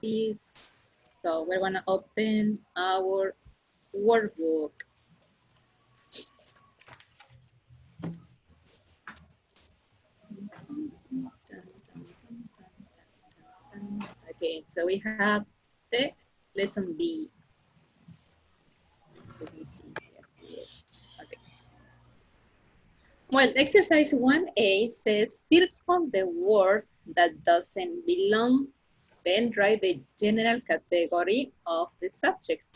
practice. So we're gonna open our workbook. Okay, so we have the lesson B. Let me see here. Okay. Well, exercise 1A says circle the word that doesn't belong, then write the general category of the subjects.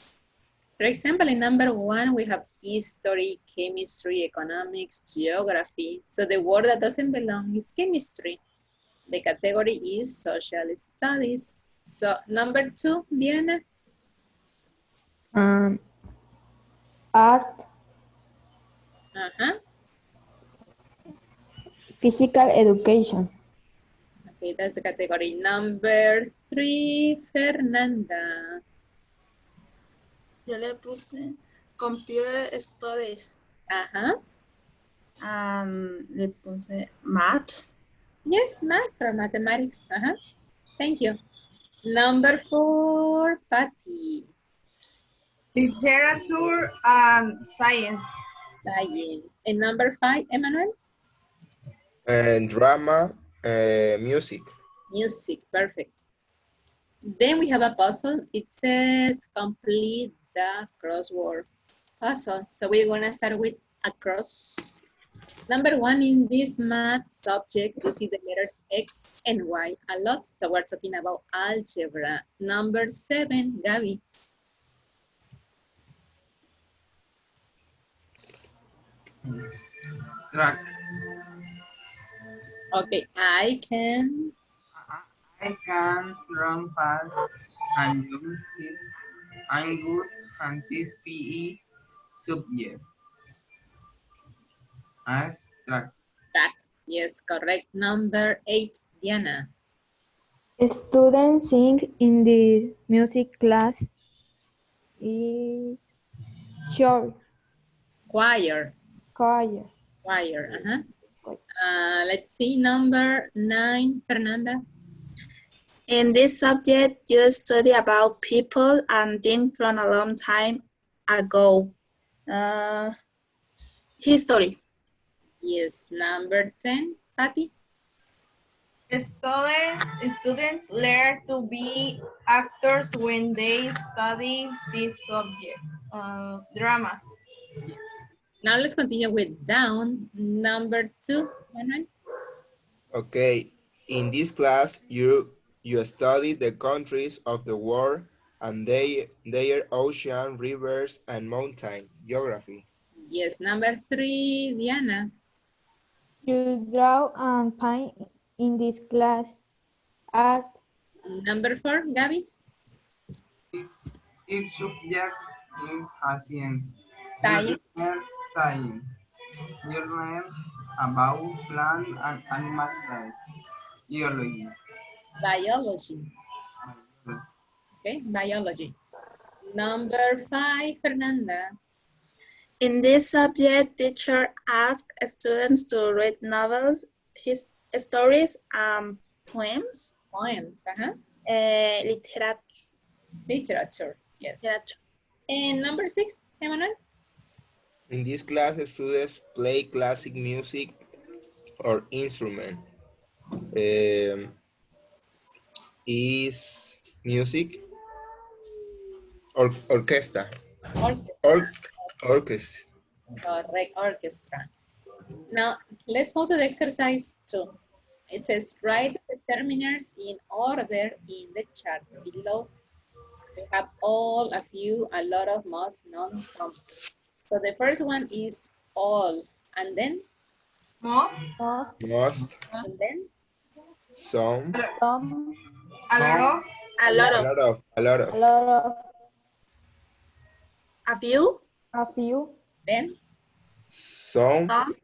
For example, in number 1, we have history, chemistry, economics, geography. So the word that doesn't belong is chemistry. The category is social studies. So number 2, Diana? Art, physical education. Okay, that's the category. Number 3, Fernanda. Yo le puse computer studies. Le puse math. Yes, math or mathematics. Thank you. Number 4, Patty. Literature and science. Science. And number 5, Emmanuel? And drama, music. Music, perfect. Then we have a puzzle. It says complete the crossword puzzle. So we're gonna start with across. Number 1, in this math subject, you see the letters X and Y a lot. So we're talking about algebra. Number 7, Gabby. Track. Okay, I can run fast and jump still. I'm good at this PE subject. I track. track. Yes, correct. Number 8, Diana. Students sing in the music class is short. Choir. Choir. Choir. Let's see, number 9, Fernanda. In this subject, you study about people and things from a long time ago. History. Yes, number 10, Patty. Students learn to be actors when they study this subject. Drama. Now let's continue with down. Number 2, Manuel. Okay, in this class, you study the countries of the world and their ocean, rivers, and mountain geography. Yes, number 3, Diana. You draw and paint in this class. Art. Number 4, Gabby. Each subject in science. Science. You learn science. You learn about plant and animal life. Geology. Biology. Okay, biology. Number 5, Fernanda. In this subject, teacher asks students to read novels, stories, and poems. Poems. Literature. Literature. Yes. Literature. And number 6, Emmanuel. In this class, students play classic music or instrument. Is music or orchestra? Orchestra. Correct, orchestra. Now, let's move to the exercise 2. It says, write the determiners in order in the chart below. We have all of you, a lot of, most, none, some. So the first one is all, and then? Most. And then? Some. A lot of. A lot of. A lot of. A few. A few. Then? Some. And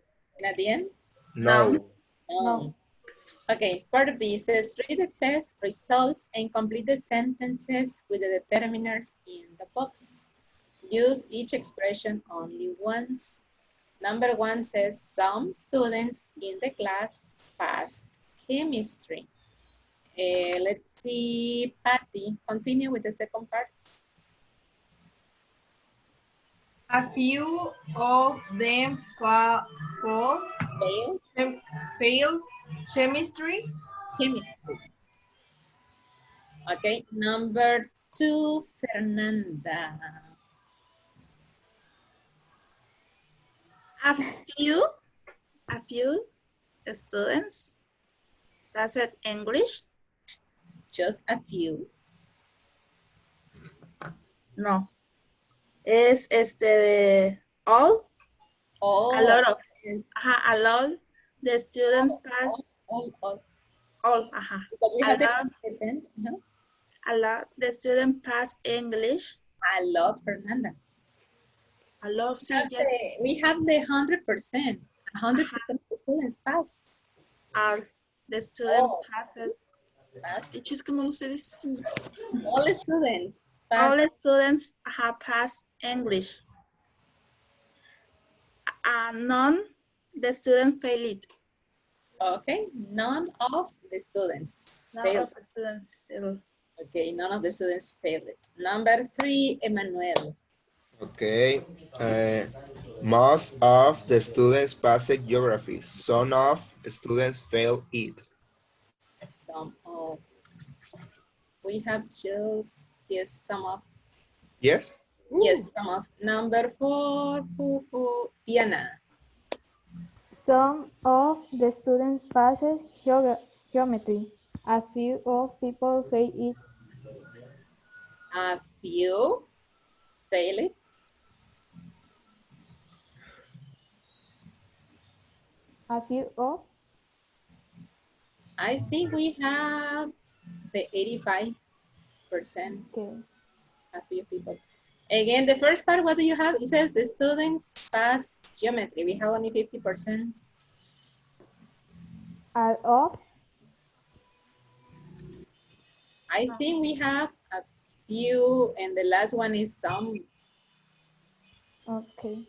at the end? No. No. Okay, part B says, read the test results and complete the sentences with the determiners in the box. Use each expression only once. Number 1 says, some students in the class passed chemistry. Let's see, Patty, continue with the second part. A few of them Failed failed chemistry. chemistry. Okay, number 2, Fernanda. A few, a few students passed English. Just a few. No, es all, All. a lot of, Yes. a lot the students pass, all, Because we a have the lot, 100%. a lot the students pass English. A lot, Fernanda. A lot, sí, ya. We have the 100%. 100% of the students pass. All the students pass. Pass. Es que no lo sé decir. All the students pass. All the students have passed English. None the student fail it. Okay, none of the students None failed. of the students fail. Okay, none of the students failed it. Number 3, Emmanuel. Okay. Most of the students passed geography. Some of the students failed it. Some of. We have just, yes, some of. Yes? Yes, some of. Number 4, Diana. Some of the students passed geometry. A few of people fail it. A few fail it. A few of. I think we have the 85%. Okay. A few people. Again, the first part, what do you have? It says the students pass geometry. We have only 50%. All of. I think we have a few, and the last one is some. Okay.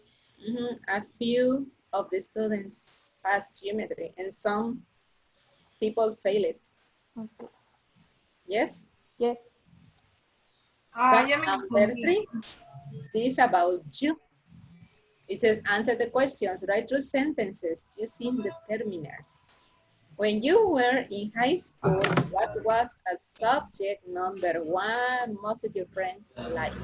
A few of the students pass geometry, and some people fail it. Okay. Yes? Yes. So, Ya me number confundí. 3, this is about you. It says, answer the questions, write through sentences using determiners. When you were in high school, what was a subject number 1 most of your friends liked?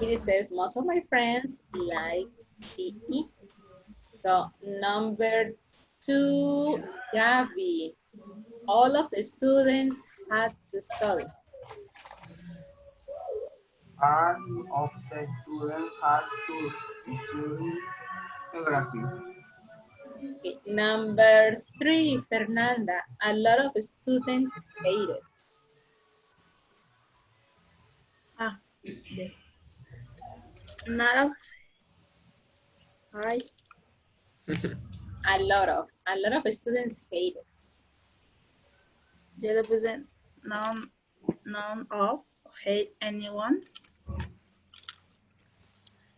It says, most of my friends liked PE. So, number 2, Gabby. All of the students had to study. And of the students had to study geography. Okay. Number 3, Fernanda. A lot of students hate it. Yes. None of, A lot of students hate it. yo le puse none of, hate anyone.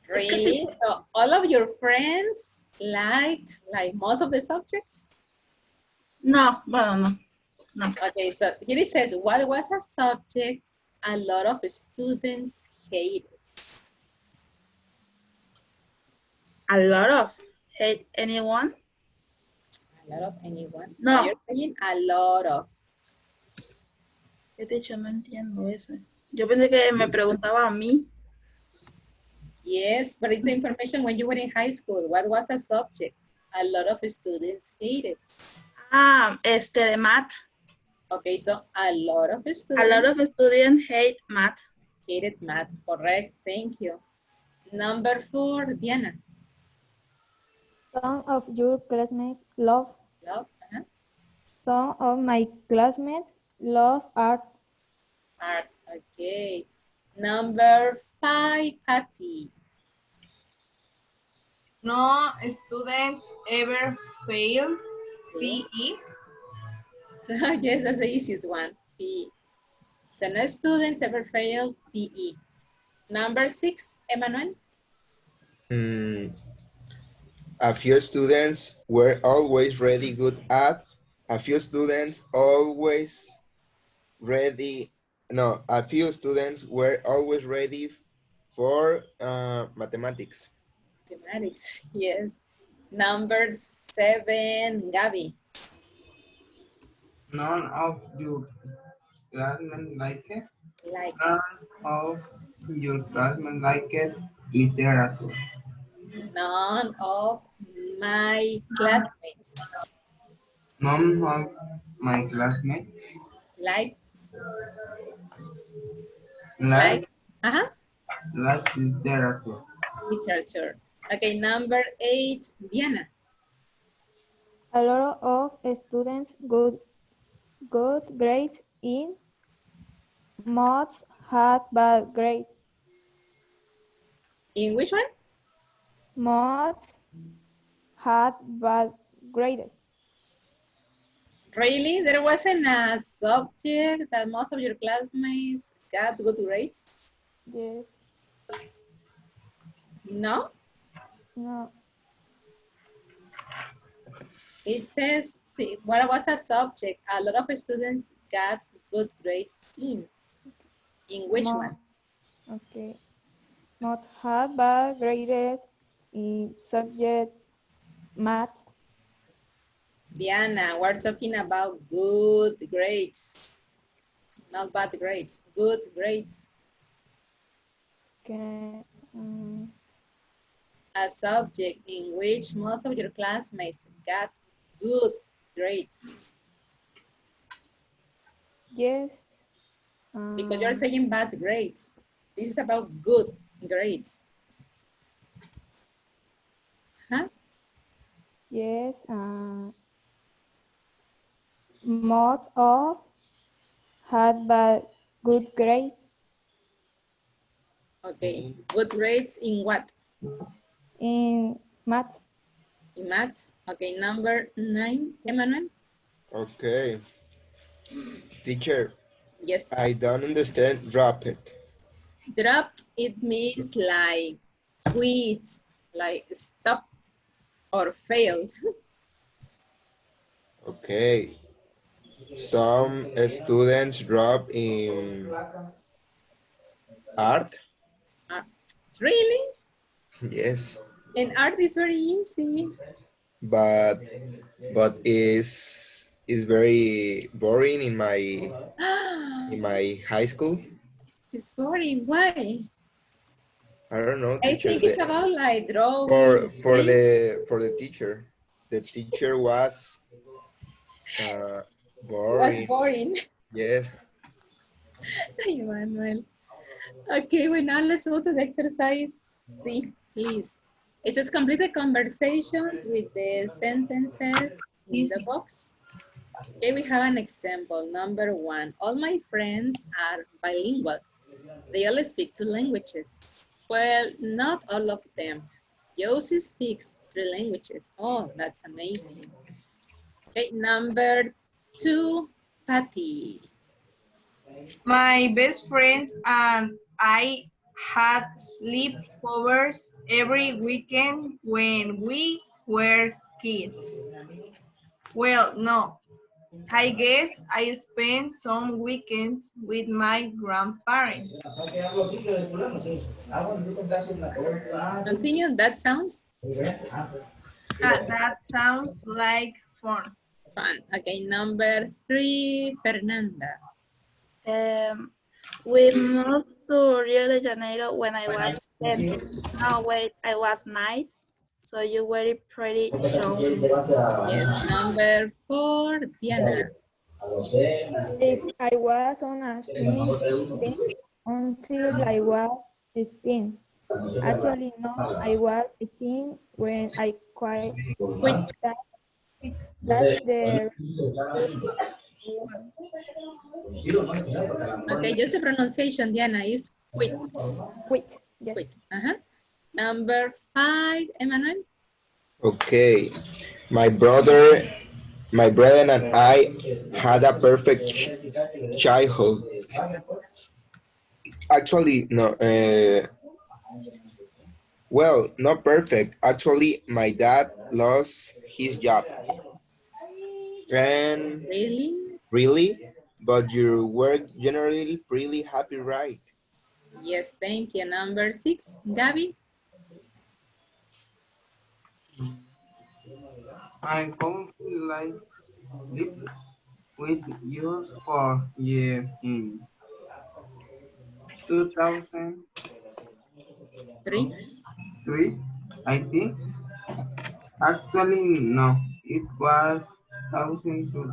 Really? So all of your friends liked like most of the subjects? No, bueno, no. Okay, so here it says, what was a subject a lot of students hated? A lot of, hate anyone. A lot of anyone? No. You're saying a lot of. Yo te he dicho, no entiendo eso. Yo pensé que me preguntaba a mí. Yes, but it's the information when you were in high school. What was a subject a lot of students hated? De math. Okay, so a lot of A students lot of students hate math. hated math. Correct, thank you. Number 4, Diana. Some of your classmates love. Love, Some of my classmates love art. art, okay. Number 5, Patty. No students ever failed PE. Yes, that's the easiest one, PE. So no students ever failed PE. Number 6, Emmanuel. A few students were always really good at. A few students always ready. No, a few students were always ready for mathematics. Mathematics, yes. Number 7, Gabby. None of your classmates like it. Liked. None of your classmates like it. Literature. None of my classmates None of my classmates liked, like like, uh-huh, like literature. literature. Okay, number 8, Diana. A lot of students good grades in most had bad grades. In which one? Most had bad grades. Really? There wasn't a subject that most of your classmates got good grades? Yes. No? No. It says, what was a subject a lot of students got good grades in? In which Most. one? Okay. Most had bad grades in subject math. Diana, we're talking about good grades, not bad grades, good grades. Okay. A subject in which most of your classmates got good grades. Yes. Because you're saying bad grades. This is about good grades. Huh? Yes. Most of had bad good grades Okay, good grades in what? in math. In math. Okay, number 9, Emmanuel. Okay, teacher, Yes. I don't understand. Drop it. Dropped, it means like quit, like stop or failed. Okay, some students drop in art. Art. Really? Yes, And art is very easy. but is very boring in my high school. It's boring. Why? I don't know, I teacher. think it's about like For drawing, for print. the teacher, the teacher was uh, What's boring. boring? Yes. Emmanuel. Okay, well now let's go to the exercise 3, please. It says complete the conversations with the sentences in the box. Okay, we have an example. Number 1, all my friends are bilingual. They all speak 2 languages. Well, not all of them. Josie speaks 3 languages. Oh, that's amazing. Okay, number 2, Patty. My best friends and I had sleepovers every weekend when we were kids. Well, no, I guess I spent some weekends with my grandparents. Continue, that sounds That sounds like fun. fun. Okay, number 3, Fernanda. Um, we moved to Rio de Janeiro when I was 10. No, wait, I was 9. So you were pretty young. Yes, number 4, Diana. I was on a swimming team until I was 16. Actually, no, I was 18 when I quit. Quit. That, that's the one. Okay, just the pronunciation, Diana, is quit. Quit. Yes. Quit. Number 5, Emmanuel. Okay. My brother, my brother and I had a perfect childhood. Actually, no. Well, not perfect. Actually, my dad lost his job. And Really? really? but you were generally pretty happy, right? Yes, thank you. Number 6, Gabby. I found like lived with you for years in 2003, 3. I think. Actually, no, it was 2002.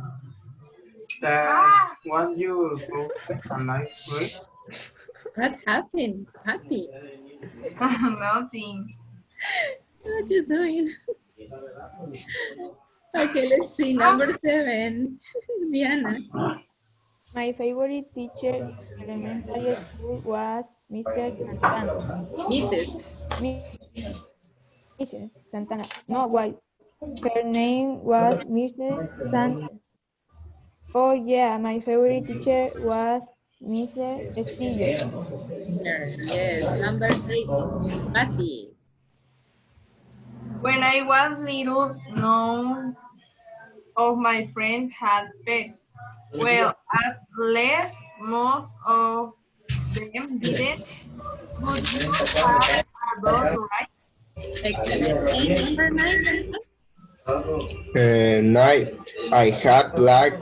That was your first and life great. What happened, Patty? Nothing. What you doing? Okay, let's see. Number 7, Diana. My favorite teacher in elementary school was Mr. Santana. Mrs. Mrs. Santana. No, why? Her name was Mrs. Santana. Oh yeah, my favorite teacher was Mr. Stiller. Yes, number 3, Patty. When I was little, none of my friends had pets. Well, at least most of them didn't. But you have a dog, right? Excellent. And number 9, Cesar? And I had black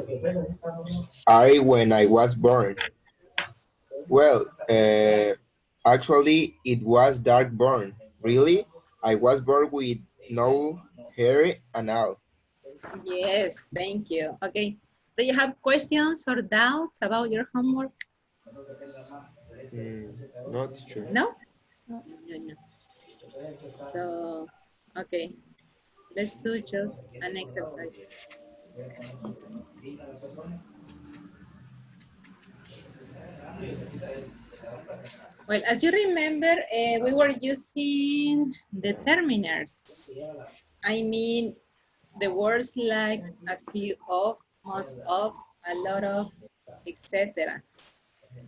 eye when I was born. Well, actually, it was dark born. Really? I was born with no hair and all. Yes, thank you. Okay, do you have questions or doubts about your homework? Not true. No? No, no. So, okay, let's do just an exercise. Well, as you remember, we were using determiners. I mean, the words like a few of, most of, a lot of, etc.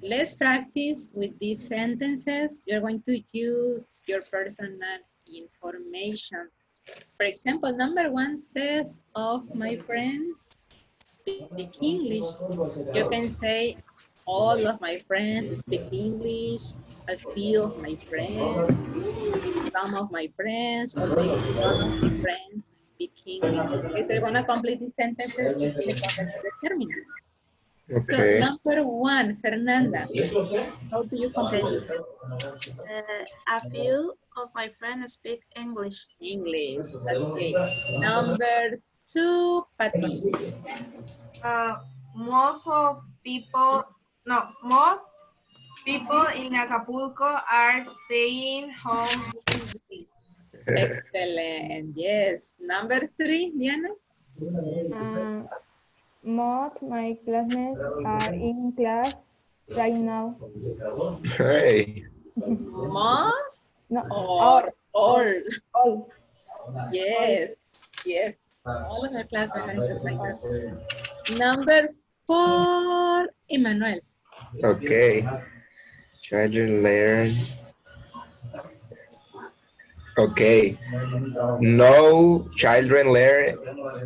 Let's practice with these sentences. You're going to use your personal information. For example, number 1 says, of my friends speak English. You can say, all of my friends speak English, a few of my friends, some of my friends, or maybe none of my friends speak English. Okay, so you're gonna complete these sentences using the correct determinants. So Okay. number 1, Fernanda, how do you complete Okay. it? A few of my friends speak English. English, okay. Number 2, Patty. Uh, most of people, no, most people in Acapulco are staying home this week. Excellent, yes. Number 3, Diana. Um, most my classmates are in class right now. Hey. Most No, or all? all. Yes, yes. All of our classmates are in class right now. Number 4, Emmanuel. Okay. Children learn. Okay. No children learn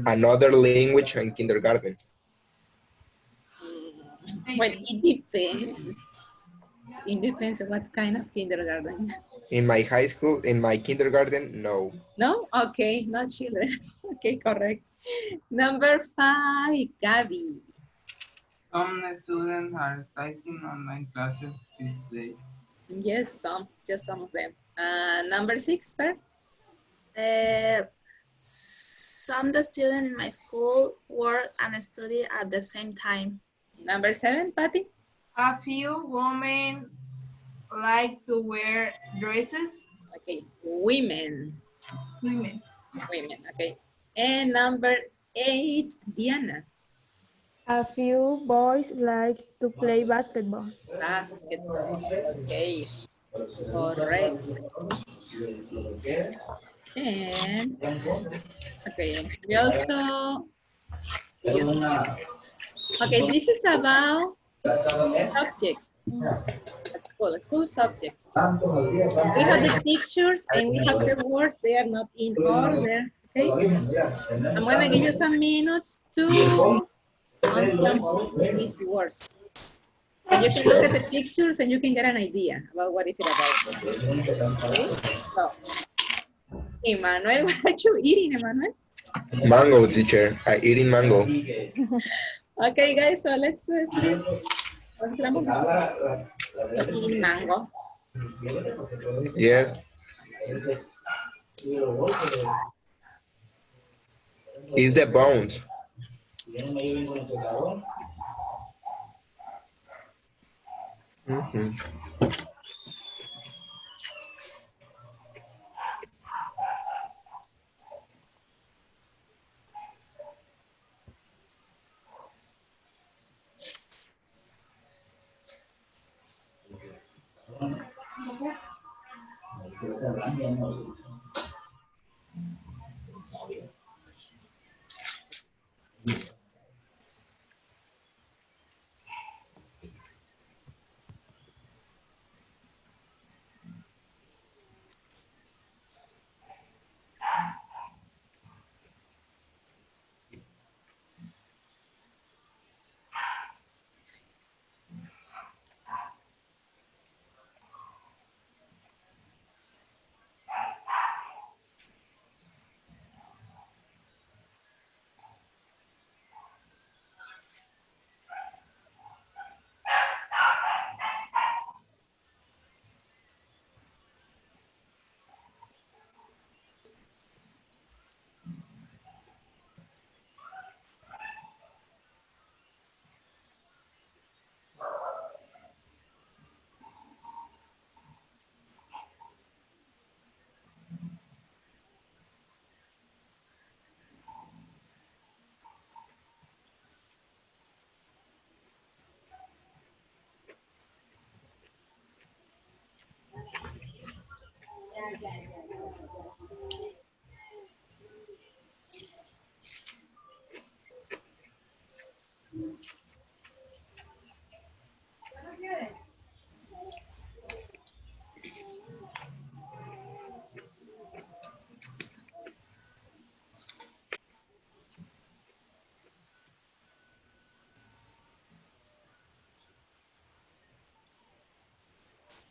another language in kindergarten. Well, it depends. It depends on what kind of kindergarten. In my high school, in my kindergarten, no. No? Okay, not children. Okay, correct. Number 5, Gabby. Some students are taking online classes these days. Yes, some, just some of them. Number 6, Per. Some of the students in my school work and study at the same time. Number 7, Patty. A few women like to wear dresses. Okay, women. Women. Women, okay. And number 8, Diana. A few boys like to play basketball. Basketball. Okay, correct. And, okay, we also use music. Okay, this is about subjects at school subjects. We have the pictures and we have the words. They are not in order, okay? I'm gonna give you some minutes to consonants with words. So you can look at the pictures and you can get an idea about what is it about. Okay? So, Emmanuel, what are you eating, Emmanuel? Mango, teacher. I eating mango. Okay, guys, so let's see. What's the name of eating mango? Yes. It's the bones. Mhm.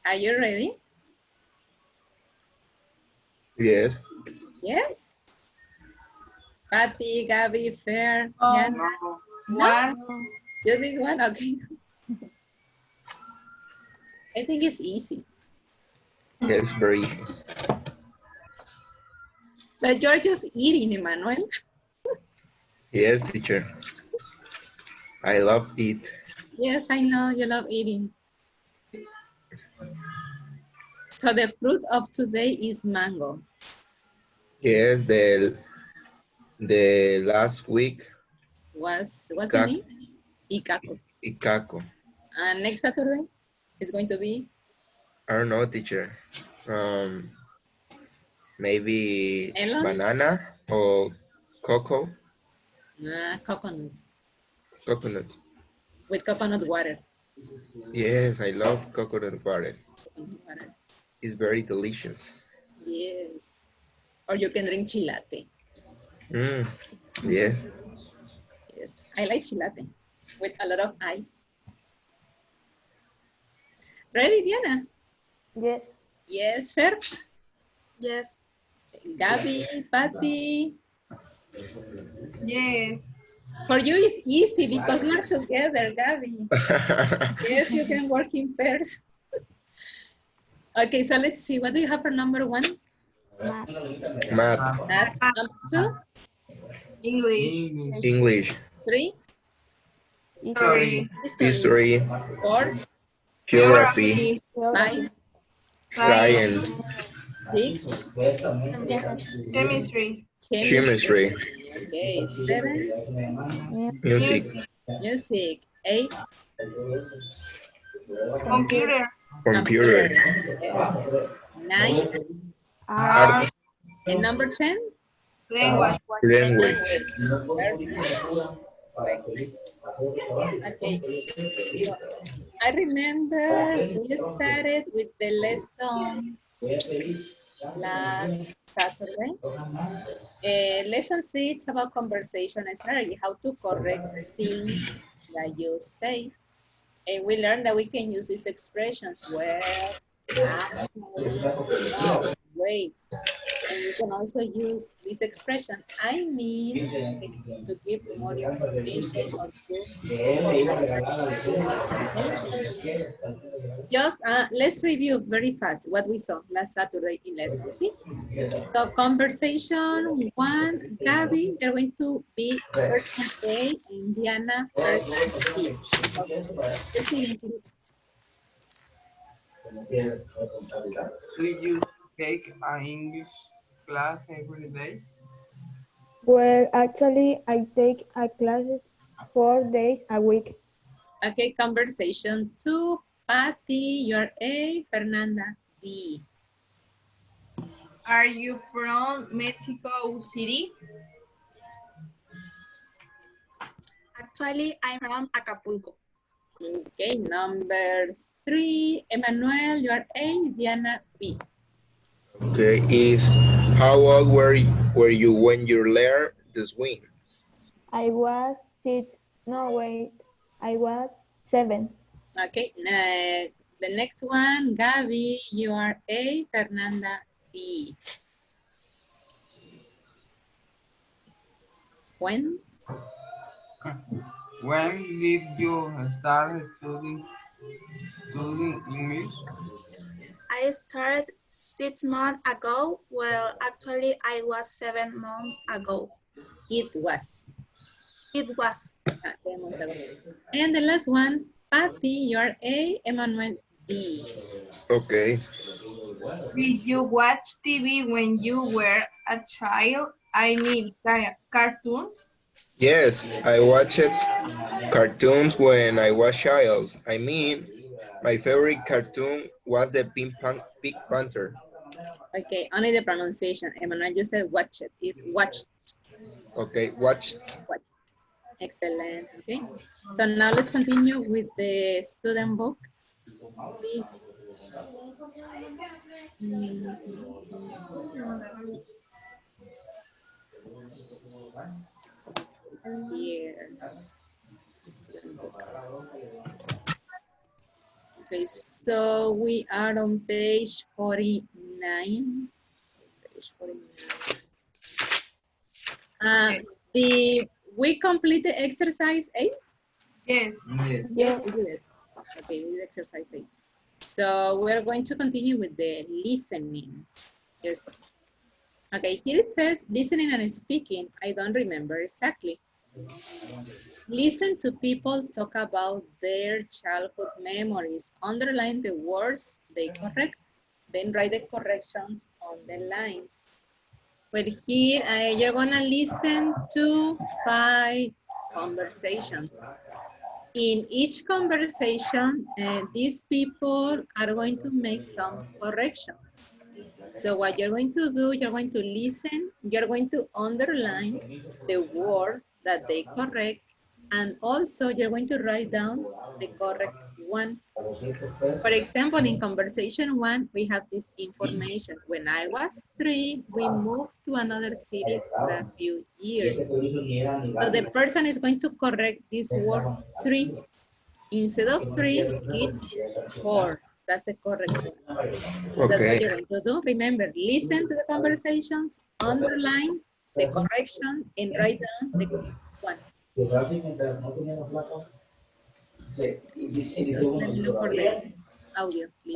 Are you ready? Yes. Yes. Patty, Gabby, Fair, Oh, Yana. No. No? one. No. You did one? Okay. I think it's easy. Yes, very easy. But you're just eating, Emmanuel. Yes, teacher. I love it. Yes, I know you love eating. So the fruit of today is mango. Yes, the last week, What's the Ikak, name? Icacos. Ikako. And next Saturday is going to be I don't know, teacher. Maybe melon, banana or cocoa, coconut, coconut. with coconut water. Yes, I love coconut water. Coconut water. It's very delicious. Yes. Or you can drink chilate. Mm, yes. Yes. I like chilate with a lot of ice. Ready, Diana? Yes. Yes, Fer. Yes. Gabby, Patty. Yes. For you, it's easy because you're together, Gabby. Yes, you can work in pairs. Okay, so let's see. What do you have for number one? Math. Math, Math. Number two, English. English, three, History. History. history, 4, geography, Geography. 5, Geography. Science. science, 6, Science. Chemistry. chemistry. chemistry, Okay, 7, music, Music. music. 8, Computer. Computer. computer. computer, Yes. 9, Art. Art. art, and number 10, Language. language. language. Perfect. Okay, so I remember we started with the lessons last Saturday. Lesson 6 about conversation strategy, how to correct things that you say. And we learned that we can use these expressions, well, actually, no, wait. And we can also use this expression, I mean, okay, to give more information or to correct information. Just let's review very fast what we saw last Saturday in lesson. See? So conversation one, Gabby, you're going to be person A and Diana person B. Okay. Let's begin. Do you take an English class every day? Well, actually, I take a classes 4 days a week. Okay, conversation two, Patty, you're A, Fernanda B. Are you from Mexico City? Actually, I'm from Acapulco. Okay, number three, Emmanuel, you're A, Diana B. Okay, is how old were you when you learned the swing? I was 6, no wait, I was 7. Okay, the next one, Gabby, you are A, Fernanda B. When? When did you start studying English? I started 6 months ago. Well, actually, I was 7 months ago. It was. It was. 10 months ago. And the last one, Patty, you are A, Emmanuel B. Okay. Did you watch TV when you were a child? I mean, cartoons? Yes, I watched cartoons when I was child. I mean, my favorite cartoon was the Pink Panther. Okay, only the pronunciation. Emmanuel, you said watch it. It's watched. Okay, watched. Watch. Excellent. Okay. So now let's continue with the student book. Please. Here. Student book. Okay, so we are on page 49. Page 49. Did we complete the exercise 8? Yes. Yes, we did. Okay, we did exercise 8. So we're going to continue with the listening. Yes. Okay, here it says listening and speaking. I don't remember exactly. Listen to people talk about their childhood memories. Underline the words they correct, then write the corrections on the lines. But here you're gonna listen to 5 conversations. In each conversation, these people are going to make some corrections. So what you're going to do, you're going to listen, you're going to underline the word that they correct, and also you're going to write down the correct one. For example, in conversation 1, we have this information. When I was 3, we moved to another city for a few years. So the person is going to correct this word 3. Instead of 3, it's 4. That's the correct one. That's what Okay. you're going to do. Remember, listen to the conversations, underline the correction, and write down the one. Just let me look for the audio, please.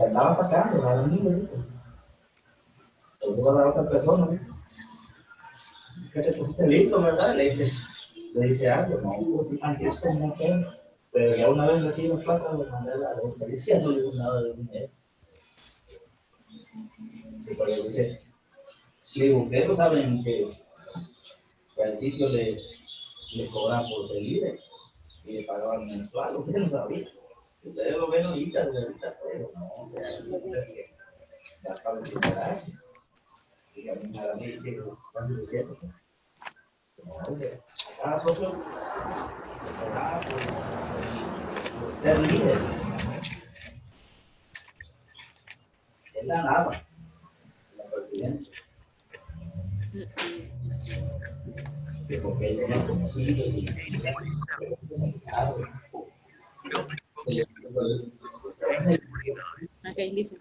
Let me see. Okay, listen.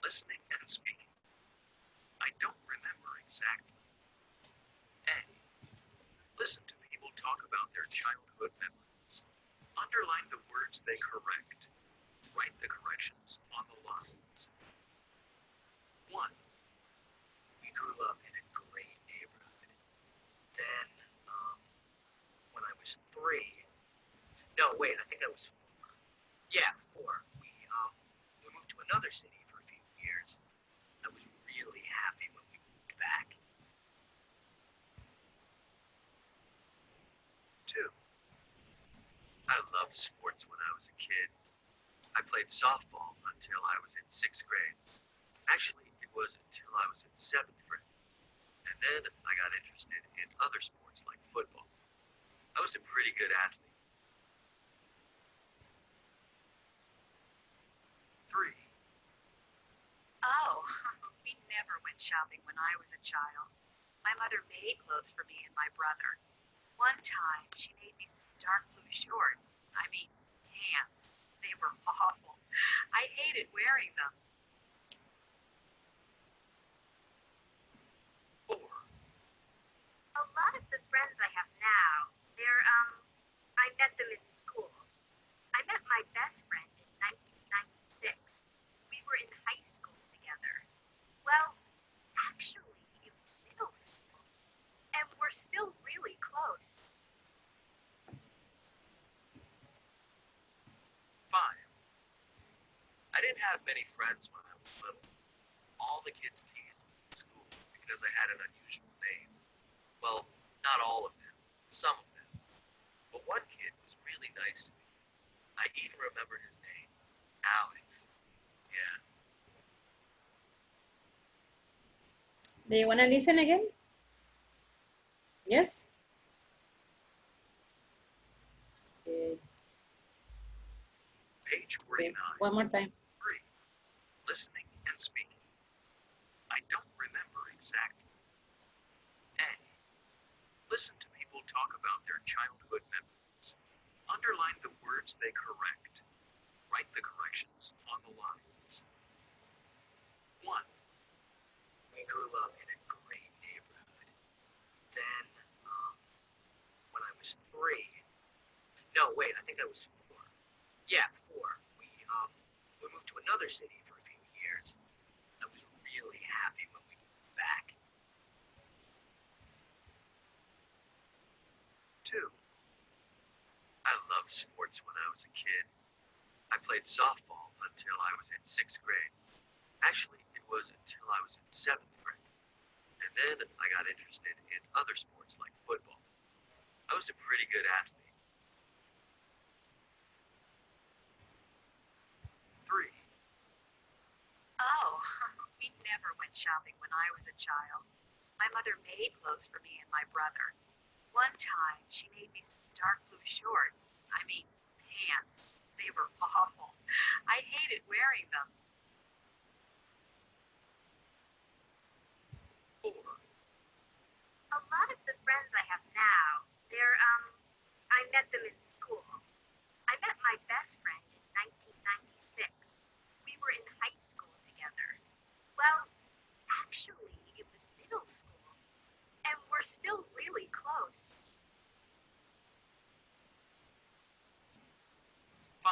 Listening and speaking. I don't remember exactly. A. Listen to people talk about their childhood memories. Underline the words they correct. Write the corrections on the lines. 1. We grew up in a great neighborhood. Then, when I was 3, no, wait, I think I was 4. Yeah, 4. We moved to another city for a few years. I was really happy when we moved back. 2. I loved sports when I was a kid. I played softball until I was in 6th grade. Actually, it was until I was in 7th grade. And then I got interested in other sports like football. I was a pretty good athlete. 3. Oh, we never went shopping when I was a child. My mother made clothes for me and my brother. One time, she made me some dark blue shorts. I mean, pants. They were awful. I hated wearing them. 4. A lot of the friends I have now, I met them in school. I met my best friend in 1996. We were in high school together. Well, actually, it was middle school. And we're still really close. 5. I didn't have many friends when I was little. All the kids teased me in school because I had an unusual name. Well, not all of them, some of them. But one kid was really nice to me. I even remember his name, Alex. Yeah. Do you want to listen again? Yes? Okay. Page Okay. 49. One more time. 3. Listening and speaking. I don't remember exactly. A. Listen to people talk about their childhood memories. Underline the words they correct. Write the corrections on the lines. 1. We grew up in a great neighborhood. Then, when I was 3, no, wait, I think I was 4. Yeah, 4. We moved to another city for a few years. I was really happy when we moved back. 2. I loved sports when I was a kid. I played softball until I was in 6th grade. Actually, it was until I was in 7th grade. And then I got interested in other sports like football. I was a pretty good athlete. 3. Oh, we never went shopping when I was a child. My mother made clothes for me and my brother. One time, she made me some dark blue shorts. I mean, pants. They were awful. I hated wearing them. 4. A lot of the friends I have now, I met them in school. I met my best friend in 1996. We were in high school together. Well, actually, it was middle school. And we're still really close. 5.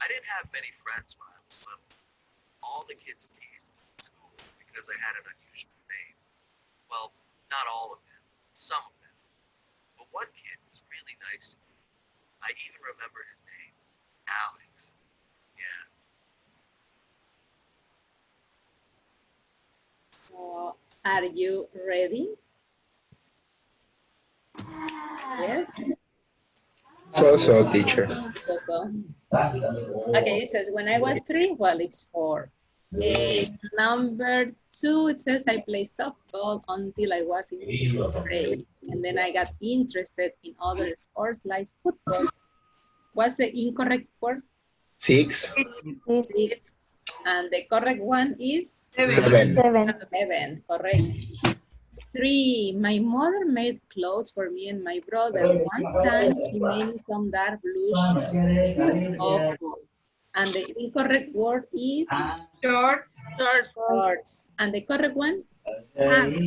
I didn't have many friends when I was little. All the kids teased me in school because I had an unusual name. Well, not all of them, some of them. But one kid was really nice to me. I even remember his name, Alex. Yeah. So, are you ready? Yes? So, teacher. So. Okay, it says when I was 3, well, it's 4. Number 2, it says I played softball until I was in 6th grade. And then I got interested in other sports like football. What's the incorrect word? 6. 6. And the correct one is 7. 7. 7, correct. 3, my mother made clothes for me and my brother. One time she made me some dark blue shoes. Awful. And the incorrect word is Short. shorts. And the correct one? Pants.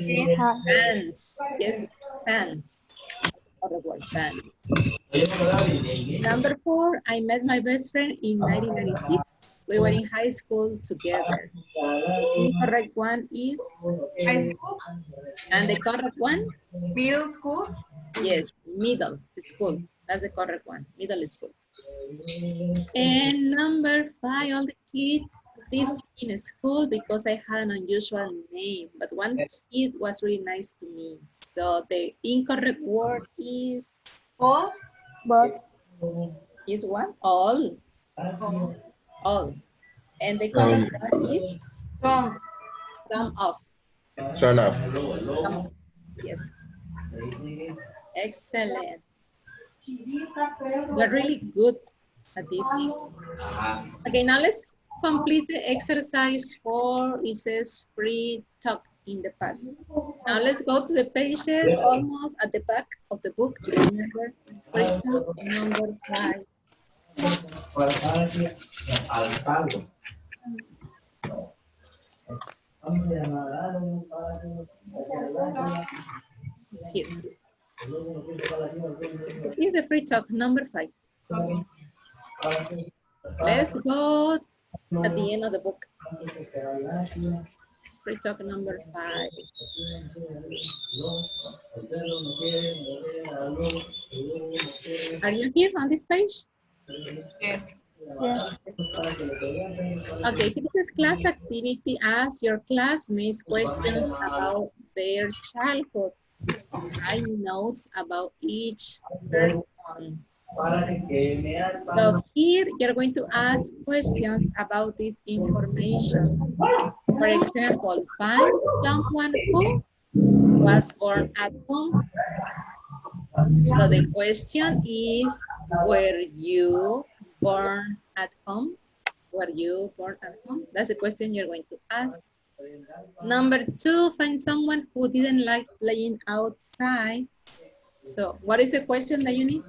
Pants. Yes, pants. Correct word, pants. Number 4, I met my best friend in 1996. We were in high school together. The incorrect one is, High school. and the correct one? Middle school. Yes, middle school. That's the correct one, middle school. And number 5, all the kids teased me in school because I had an unusual name, but one kid was really nice to me. So the incorrect word is All. But what? All. All. And the correct one is Some. some of. Son of. Some of. Yes. Excellent. We're really good at this. Okay, now let's complete the exercise 4. It says free talk in the past. Now let's go to the pages almost at the back of the book to remember free talk number 5. It's here. It is a free talk number 5. Okay. Let's go at the end of the book. Free talk number 5. Are you here on this page? Yes. yes, Okay, so this is class activity. Ask your classmates questions about their childhood. Write notes about each person. So here you're going to ask questions about this information. For example, find someone who was born at home. So the question is, were you born at home? Were you born at home? That's the question you're going to ask. Number 2, find someone who didn't like playing outside. So what is the question that you need?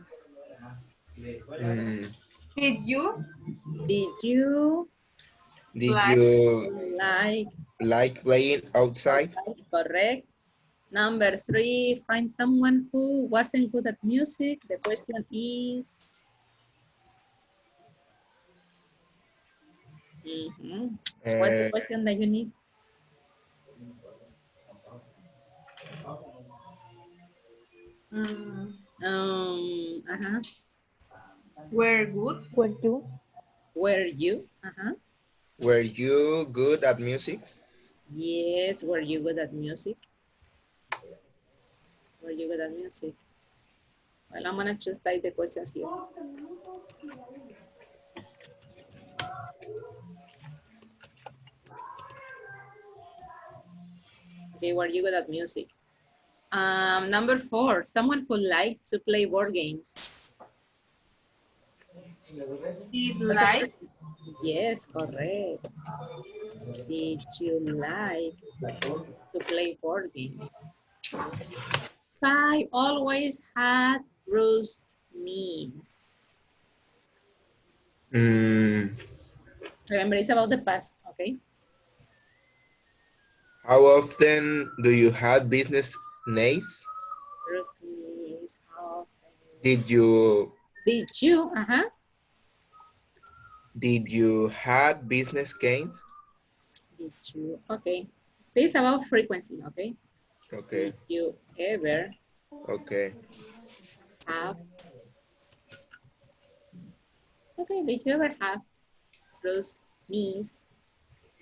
Did you Did you Did like you like playing outside? correct? Number 3, find someone who wasn't good at music. The question is, what's the question that you need? were good? were you? Were you? Were you good at music? Yes, were you good at music? Were you good at music? Well, I'm gonna just type the questions here. Okay, were you good at music? Number 4, someone who liked to play board games. Did like Yes, correct. Did you like to play board games? 5, always had bruised knees. Remember, it's about the past, okay? How often do you have business nights? Bruised knees, how often? Did you Did you had business gains? Did you, okay. This is about frequency, okay? Okay. Did you ever Okay. have, okay, did you ever have bruised knees?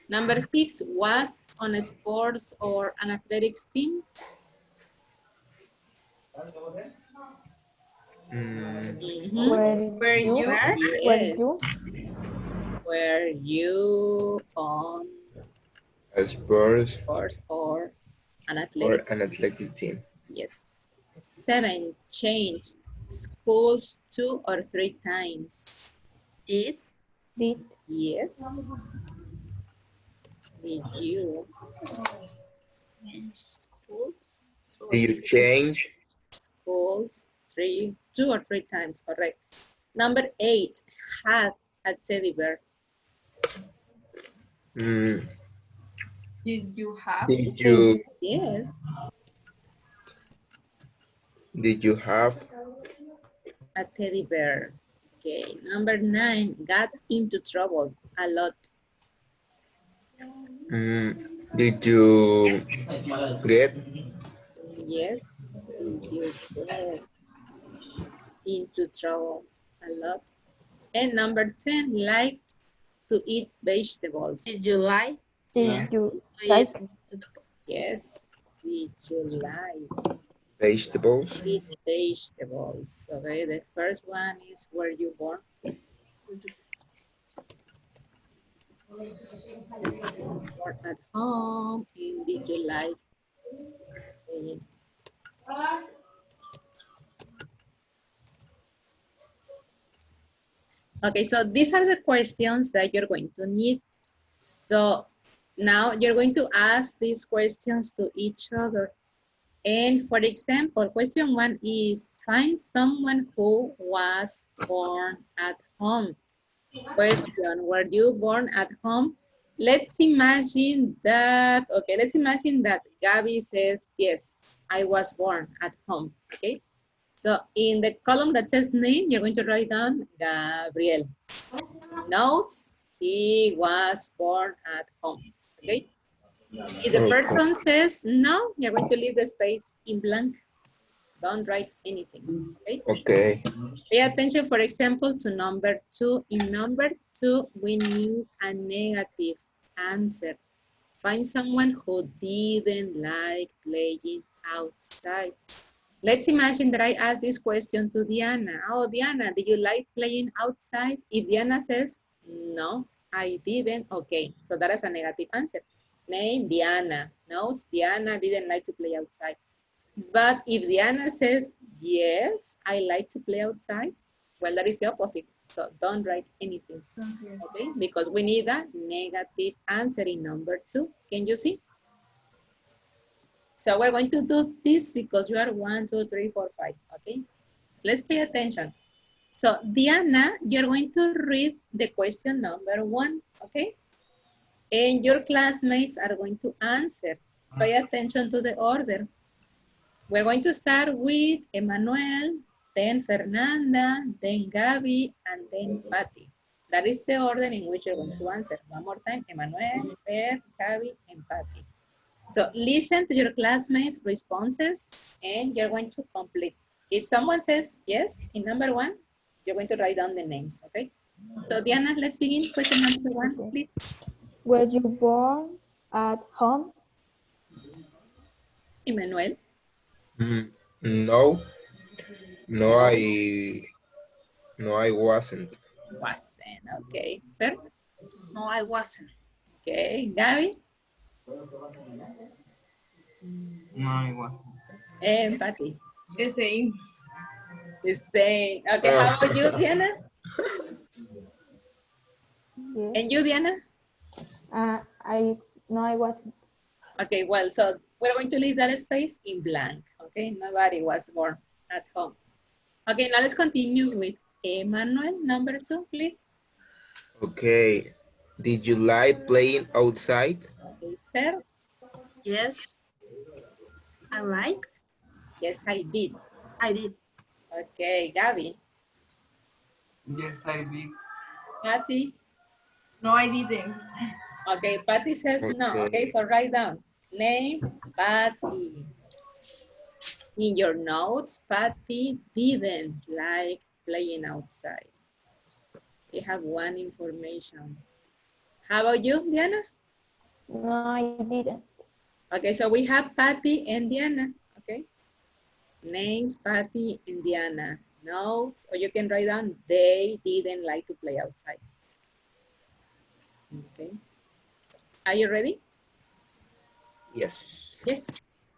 Number 6, was on a sports or an athletics team. were you Yes. Were you on A sports sports or an or athletics? an athletic team? Yes. 7, changed schools 2 or 3 times. Did. Did. Yes. Did you schools? Two Did or you three. change? schools two or three times? Correct. Number 8, had a teddy bear. Mm, Did you have? did you Yes, did you have? a teddy bear. Okay, number 9, got into trouble a lot. Did you get? Yes, did you get into trouble a lot? And number 10, liked to eat vegetables. Did you like Did you to like eat vegetables? Yes, did you like Vegetables. eat vegetables? Okay, the first one is where you born. Born at home, and did you like it? Okay, so these are the questions that you're going to need. So now you're going to ask these questions to each other. And for example, question 1 is find someone who was born at home. Question, were you born at home? Let's imagine that, okay, let's imagine that Gabby says, yes, I was born at home, okay? So in the column that says name, you're going to write down Gabriel. Notes, he was born at home, okay? If the person says no, you're going to leave the space in blank. Don't write anything, okay? Okay. Pay attention, for example, to number 2. In number 2, we need a negative answer. Find someone who didn't like playing outside. Let's imagine that I ask this question to Diana. Oh, Diana, did you like playing outside? If Diana says, no, I didn't. Okay, so that is a negative answer. Name, Diana. Notes, Diana didn't like to play outside. But if Diana says, yes, I like to play outside, well, that is the opposite. So don't write anything, okay? Because we need a negative answer in number 2. Can you see? So we're going to do this because you are 1, 2, 3, 4, 5, okay? Let's pay attention. So Diana, you're going to read the question number 1, okay? And your classmates are going to answer. Pay attention to the order. We're going to start with Emmanuel, then Fernanda, then Gabby, and then Patty. That is the order in which you're going to answer. One more time, Emmanuel, Fer, Gabby, and Patty. So listen to your classmates' responses, and you're going to complete. If someone says yes in number 1, you're going to write down the names, okay? So Diana, let's begin. Question number 1, okay. please. Were you born at home? Emmanuel. No, no, No, I wasn't. wasn't. Okay. Fer? No, I wasn't. Okay. Gabby? No, I was. And Patty? The same. The same. Okay, how about you, Diana? Yes. And you, Diana? I wasn't. Okay, well, so we're going to leave that space in blank. Okay, nobody was born at home. Okay, now let's continue with Emmanuel, number 2, please. Okay. Did you like playing outside? Okay, Fer? Yes, I like. Yes, I did. I did. Okay, Gabby. Yes, I did. Patty? No, I didn't. Okay, Patty says no. Okay, Okay. so write down. Name, Patty. In your notes, Patty didn't like playing outside. We have one information. How about you, Diana? No, I didn't. Okay, so we have Patty and Diana, okay? Names, Patty and Diana. Notes, or you can write down, they didn't like to play outside. Okay. Are you ready? Yes. Yes.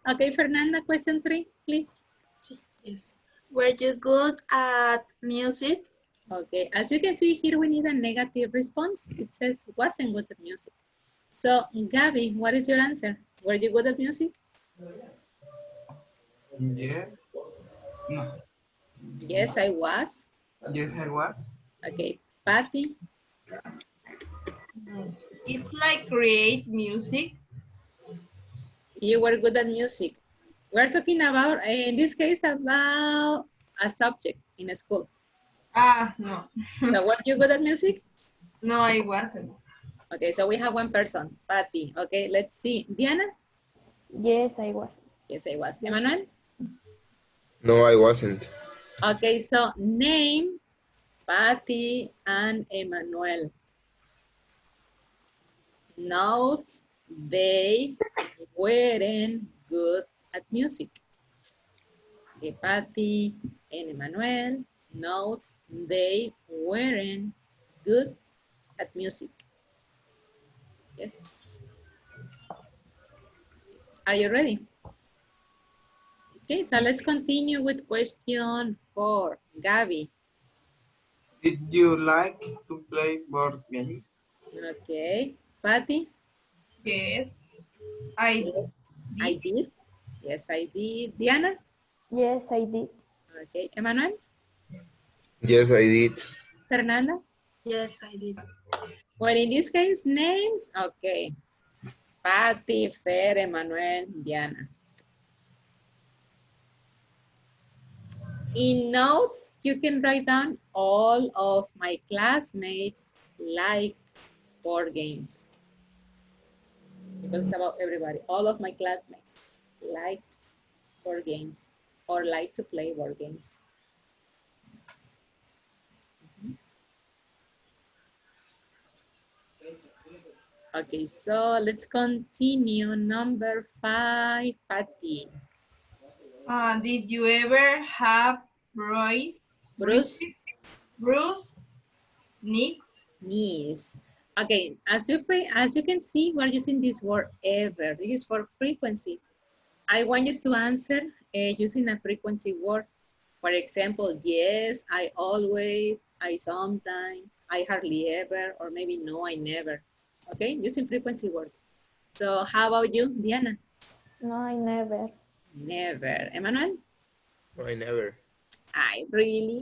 Okay, Fernanda, question 3, please. Yes. Were you good at music? Okay, as you can see here, we need a negative response. It says wasn't good at music. So, Gabby, what is your answer? Were you good at music? Yes. No. Yes, I was. Yes, I was. Okay, Patty, It's like create music. you were good at music. We're talking about, in this case, about a subject in a school. Ah, no. So, were you good at music? No, I wasn't. Okay, so we have one person, Patty. Okay, let's see. Diana? Yes, I was. Yes, I was. Emmanuel? No, I wasn't. Okay, so name Patty and Emmanuel. Notes they weren't good at music. Okay, Patty and Emmanuel notes they weren't good at music. Yes. Are you ready? Okay, so let's continue with question 4. Gabby. Did you like to play board games? Okay. Patty? Yes, I Yes, I did. did. Yes, I did. Diana? Yes, I did. Okay. Emmanuel? Yes, I did. Fernanda? Yes, I did. Well, in this case, names. Okay. Patty, Fer, Emmanuel, Diana. In notes, you can write down all of my classmates liked board games. Because it's about everybody. All of my classmates liked board games or like to play board games. Okay, so let's continue. Number 5, Patty. Did you ever have Bruce, bruise, nicks? knees. Okay, as you can see, we're using this word ever. This is for frequency. I want you to answer using a frequency word. For example, yes, I always, I sometimes, I hardly ever, or maybe no, I never. Okay, using frequency words. So how about you, Diana? No, I never. Never. Emmanuel? No, I never. I really?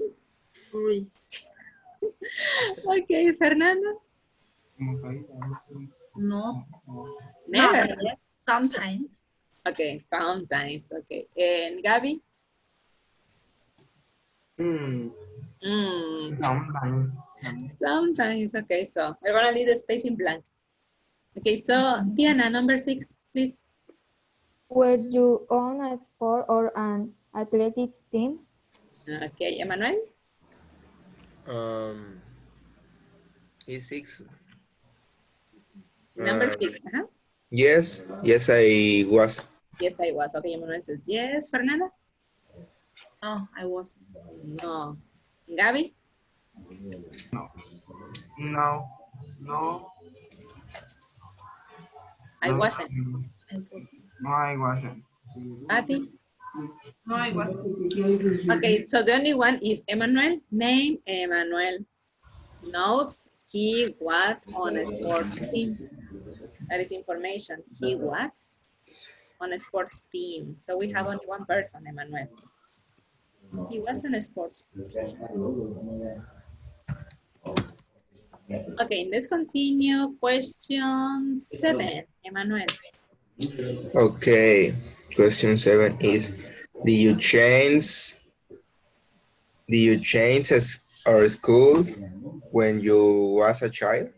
Greece. Okay, Fernando? No. No, Never. not yet. Sometimes. Okay, sometimes. Okay, and Gabby? Hmm. Mm, Sometimes. sometimes. Okay, so we're gonna leave the space in blank. Okay, so Diana, number 6, please. Were you on a sport or an athletics team? Okay, Emmanuel? Um, E6. Number 6. Yes, yes, I was. Yes, I was. Okay, Emmanuel says yes. Fernanda? No, I wasn't. No. Gabby? No. No. I No. wasn't. I wasn't. No, I wasn't. Patty? No, I wasn't. Okay, so the only one is Emmanuel. Name Emmanuel. Notes, he was on a sports team. That is information. He was on a sports team. So we have only one person, Emmanuel. He was on a sports team. Okay, let's continue. Question 7, Emmanuel. Okay. Question 7 is: Did you change? Did you change our school when you was a child?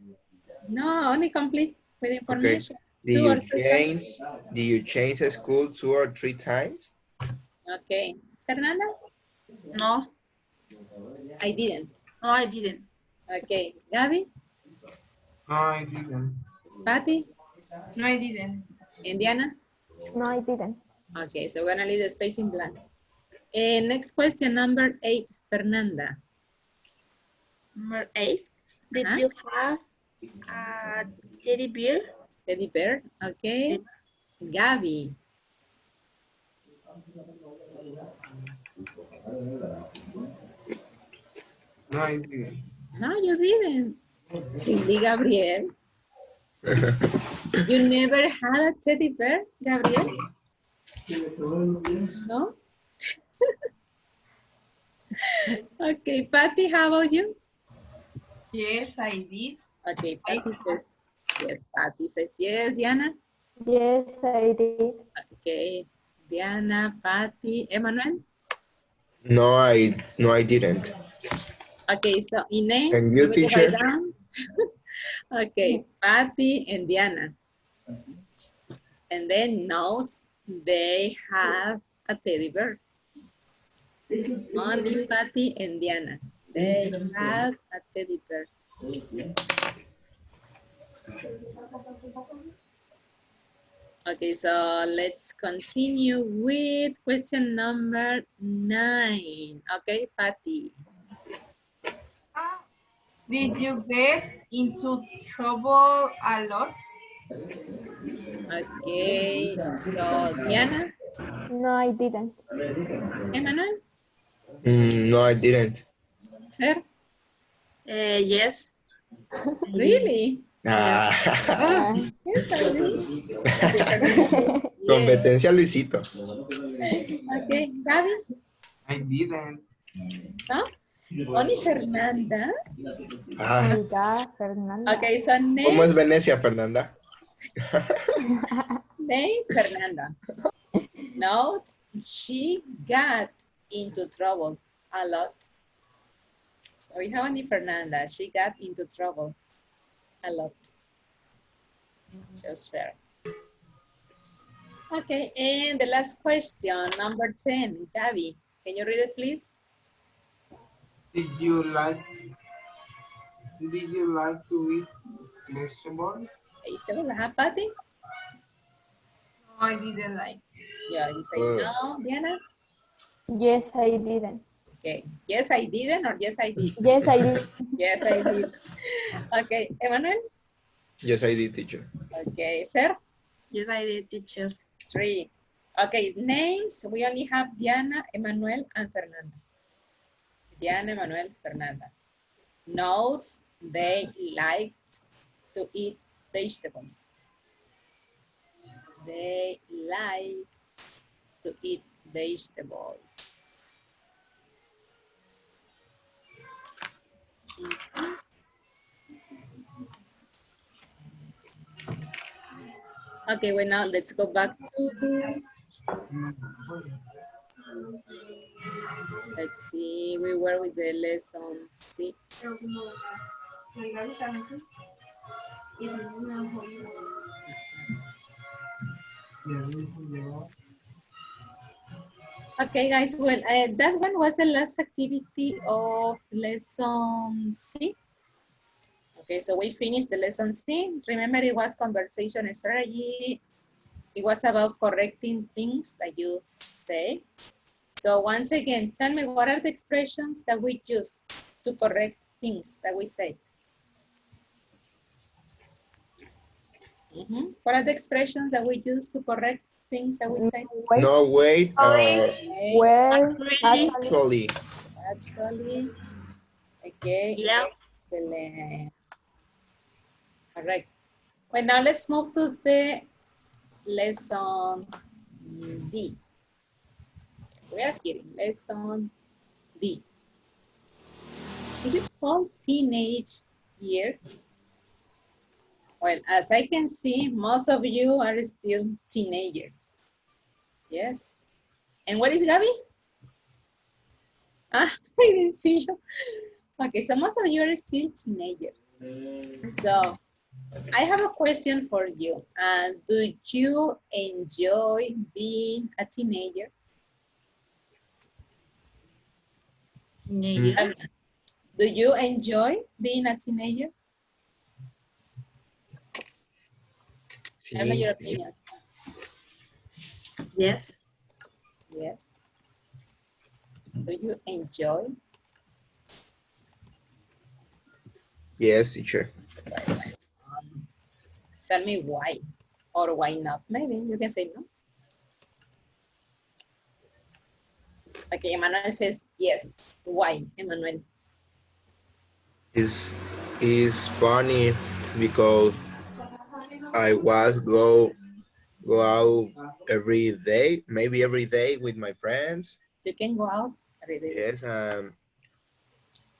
No, only complete with Okay. information. Did 2 or you 3 times. change? Did you change the school 2 or 3 times? Okay. Fernanda? No, I didn't. no, I didn't. Okay. Gabby? No, I didn't. Patty? No, I didn't. Indiana? No, I didn't. Okay, so we're gonna leave the space in blank. Next question, number 8, Fernanda. Number 8. Did you have a teddy bear? Teddy bear, okay. Gabby. No, I didn't. No, you didn't. Really, Gabriel? You never had a teddy bear, Gabriel? No? Okay, Patty, how about you? Yes, I did. Okay, I Patty says yes. Patty says yes. Diana? Yes, I did. Okay. Diana, Patty, Emmanuel? No, I didn't. Okay, so in names, And you you, will write teacher? down. Okay, Patty and Diana. And then notes, they have a teddy bear. Only Patty and Diana. They have a teddy bear. Okay, so let's continue with question number 9. Okay, Patty. Did you get into trouble a lot? Okay, so Diana, No, I didn't. Emmanuel, No, I didn't. Fer, Yes, I did. really? Yeah. Ah, Yes, I did. Okay, Fernanda says yes. competencia Luisito. Okay, Gaby, I didn't. no? Only Fernanda. Oh Ah, my God, Fernanda. Okay, so ¿cómo es name, Venecia, Fernanda? name Fernanda. Notes, she got into trouble a lot. So we have only Fernanda. She got into trouble a lot. Just fair. Okay, and the last question, number 10, Gaby. Can you read it, please? Did you like to eat vegetables? Vegetable, Patty? No, I didn't like. Yeah, you say Oh, no, Diana? Yes, I didn't. Okay, yes, I didn't, or yes, I did? Yes, I did. Yes, I did. Okay, Emmanuel? yes, I did, teacher. Okay, Fer? Yes, I did, teacher. 3. Okay, names, we only have Diana, Emmanuel, and Fernanda. Diana, Emmanuel, Fernanda. Notes, they like to eat vegetables. They like to eat vegetables. Mhm. Okay, well now let's go back to, let's see, we were with the lesson C. Okay, guys, well, that one was the last activity of lesson C. Okay, so we finished the lesson C. Remember, it was conversation strategy. It was about correcting things that you say. So once again, tell me, what are the expressions that we use to correct things that we say? What are the expressions that we use to correct things that we say? Wait, No, wait, Okay, well, Actually, actually, actually, okay, yeah. excellent. Correct. Well, now let's move to the lesson D. We are here in lesson D. This is called teenage years. Well, as I can see, most of you are still teenagers. Yes. And what is Gabby? Ah, I didn't see you. Okay, so most of you are still teenagers. So I have a question for you. Do you enjoy being a teenager? Yeah. Do you enjoy being a teenager? Tell me sí. your opinion. Yes. Yes. Do you enjoy? Yes, teacher. Tell me why or why not. Maybe you can say no. Okay, Emmanuel says yes. Why, Emmanuel? Is funny because I was go out every day, maybe every day with my friends. You can go out every day. Yes,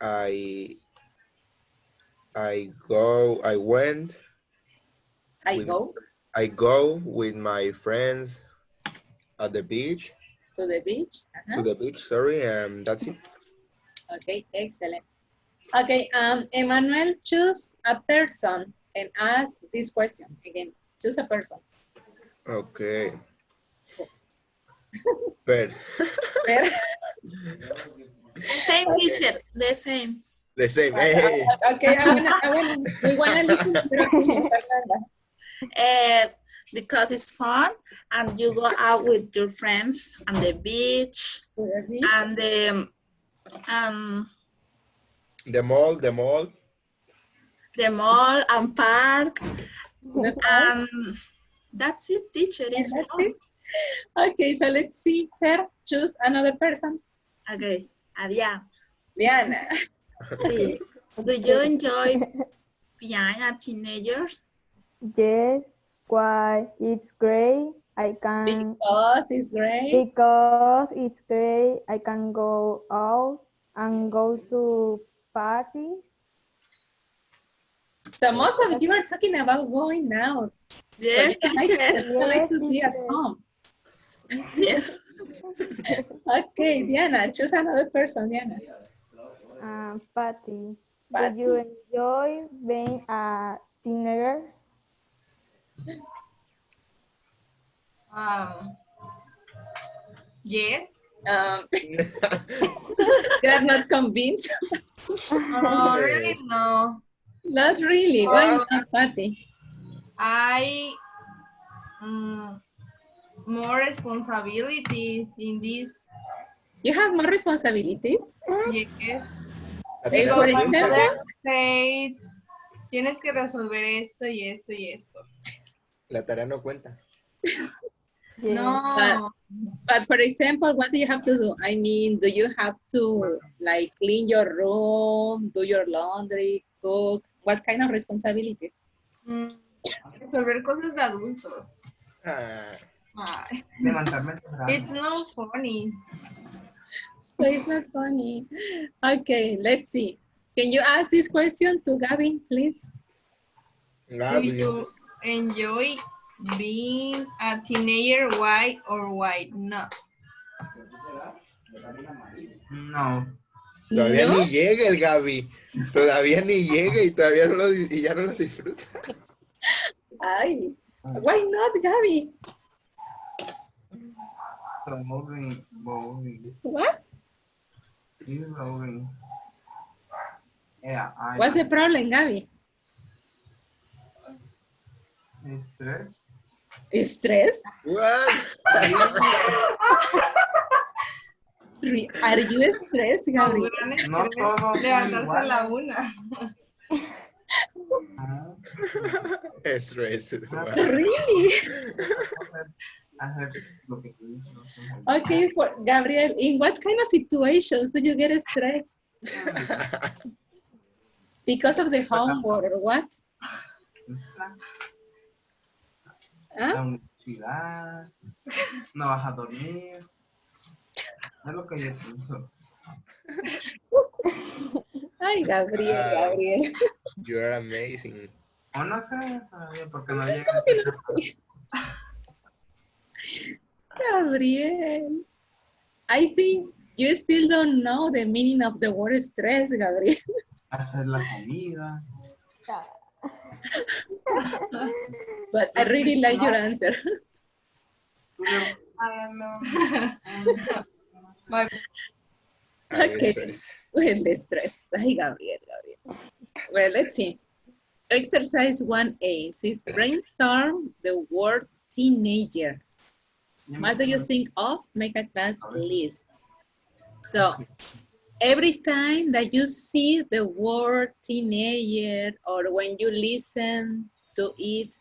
I I went I with go I go with my friends at the beach to the beach. to the beach. Sorry, that's it. Okay, excellent. Okay, Emmanuel, choose a person and ask this question again. Choose a person. Okay, but Fair. The same teacher, the same. the same. Hey, Okay, we wanna listen to your opinion, Fernanda. Uh, because it's fun and you go out with your friends on the beach To the beach. and the mall. the mall and park The park. and that's it, teacher. And It's that's fun. it. Okay, so let's see. Fer, choose another person. Okay, Adrián. Diana. Sí. Do you enjoy being a teenagers? Yes, why it's great. I can Because it's great. because it's great. I can go out and go to party. So most of you are talking about going out. Yes, So you teacher. don't like Yes, to be at teacher. home. Yes. Okay, Diana, choose another person, Diana. Party. Do Patty. you enjoy being a teenager? Yes. You are not convinced? Really no. Not really. Why is that, Patty? I more responsibilities in this. You have more responsibilities? Yes. La Hey, tarea for no Because my cuenta. example? mother said, tienes que resolver esto y esto y esto. La tarea no cuenta. Yes. No. But for example, what do you have to do? I mean, do you have to like clean your room, do your laundry, cook? What kind of responsibilities? Resolver cosas de adultos. Ah, Ay, Levantarme temprano. it's not funny. So it's not funny. Okay, let's see. Can you ask this question to Gavin, please? Do Gaby. you enjoy being a teenager? Why or why not? No. Todavía No? ni llega el Gaby. Todavía ni llega y todavía no lo, y ya no lo disfruta. Ay, why not, Gabby? So boring. What? It's boring. Yeah, What's the problem, Gabby? Stress. Stress? What? Are you stressed, Gabby? No todo son Levantarse a iguales. la una. No. Stress. Really? Hacer lo que tú dices. Okay, for Gabriel, in what kind of situations do you get stressed? Because of the homework or what? La Huh? universidad. No vas a dormir. Es lo que yo pienso. Ay, Gabriel, Gabriel. You are amazing. O no sé, todavía, porque no llega. ¿Cómo que no sé? Gabriel. I think you still don't know the meaning of the word stress, Gabriel. Hacer la comida. But I really like your answer. I don't know. My Okay. Stress. Well, the stress. Ay, Gabriel, Gabriel. Well, let's see. Exercise 1A says brainstorm the word teenager. What do you think of? Make a class list. So every time that you see the word teenager or when you listen to it,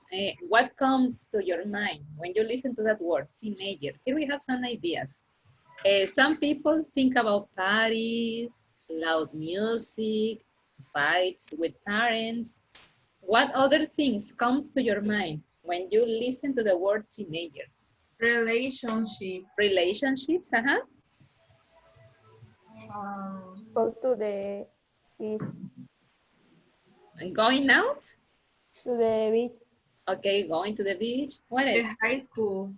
what comes to your mind when you listen to that word, teenager? Here we have some ideas. Some people think about parties, loud music, fights with parents, What other things comes to your mind when you listen to the word teenager? Relationship. Relationships, Go to the beach. And going out? To the beach. Okay, going to the beach. What The else? high school.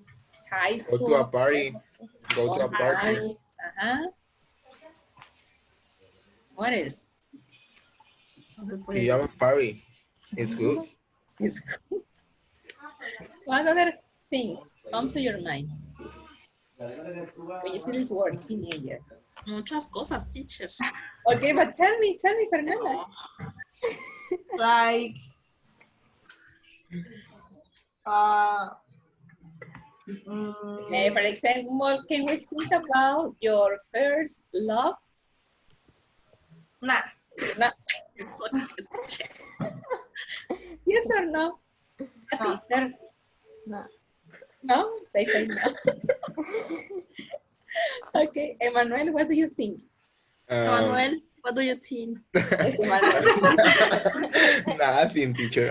High Go to a school. party. Go to Going a to party. parties. What else? No se puede Pajama decir. party. It's good. It's good. What other things come to your mind when you see this word teenager? Muchas cosas, teacher. Okay, but tell me, Fernanda. Like, For example, can we think about your first love? nah. No. It's okay, teacher. Yes or no? Katy, Fer? No. No? They say no. Okay, Emmanuel, what do you think? Manuel, what do you think? Yes, Emmanuel. Nothing, teacher.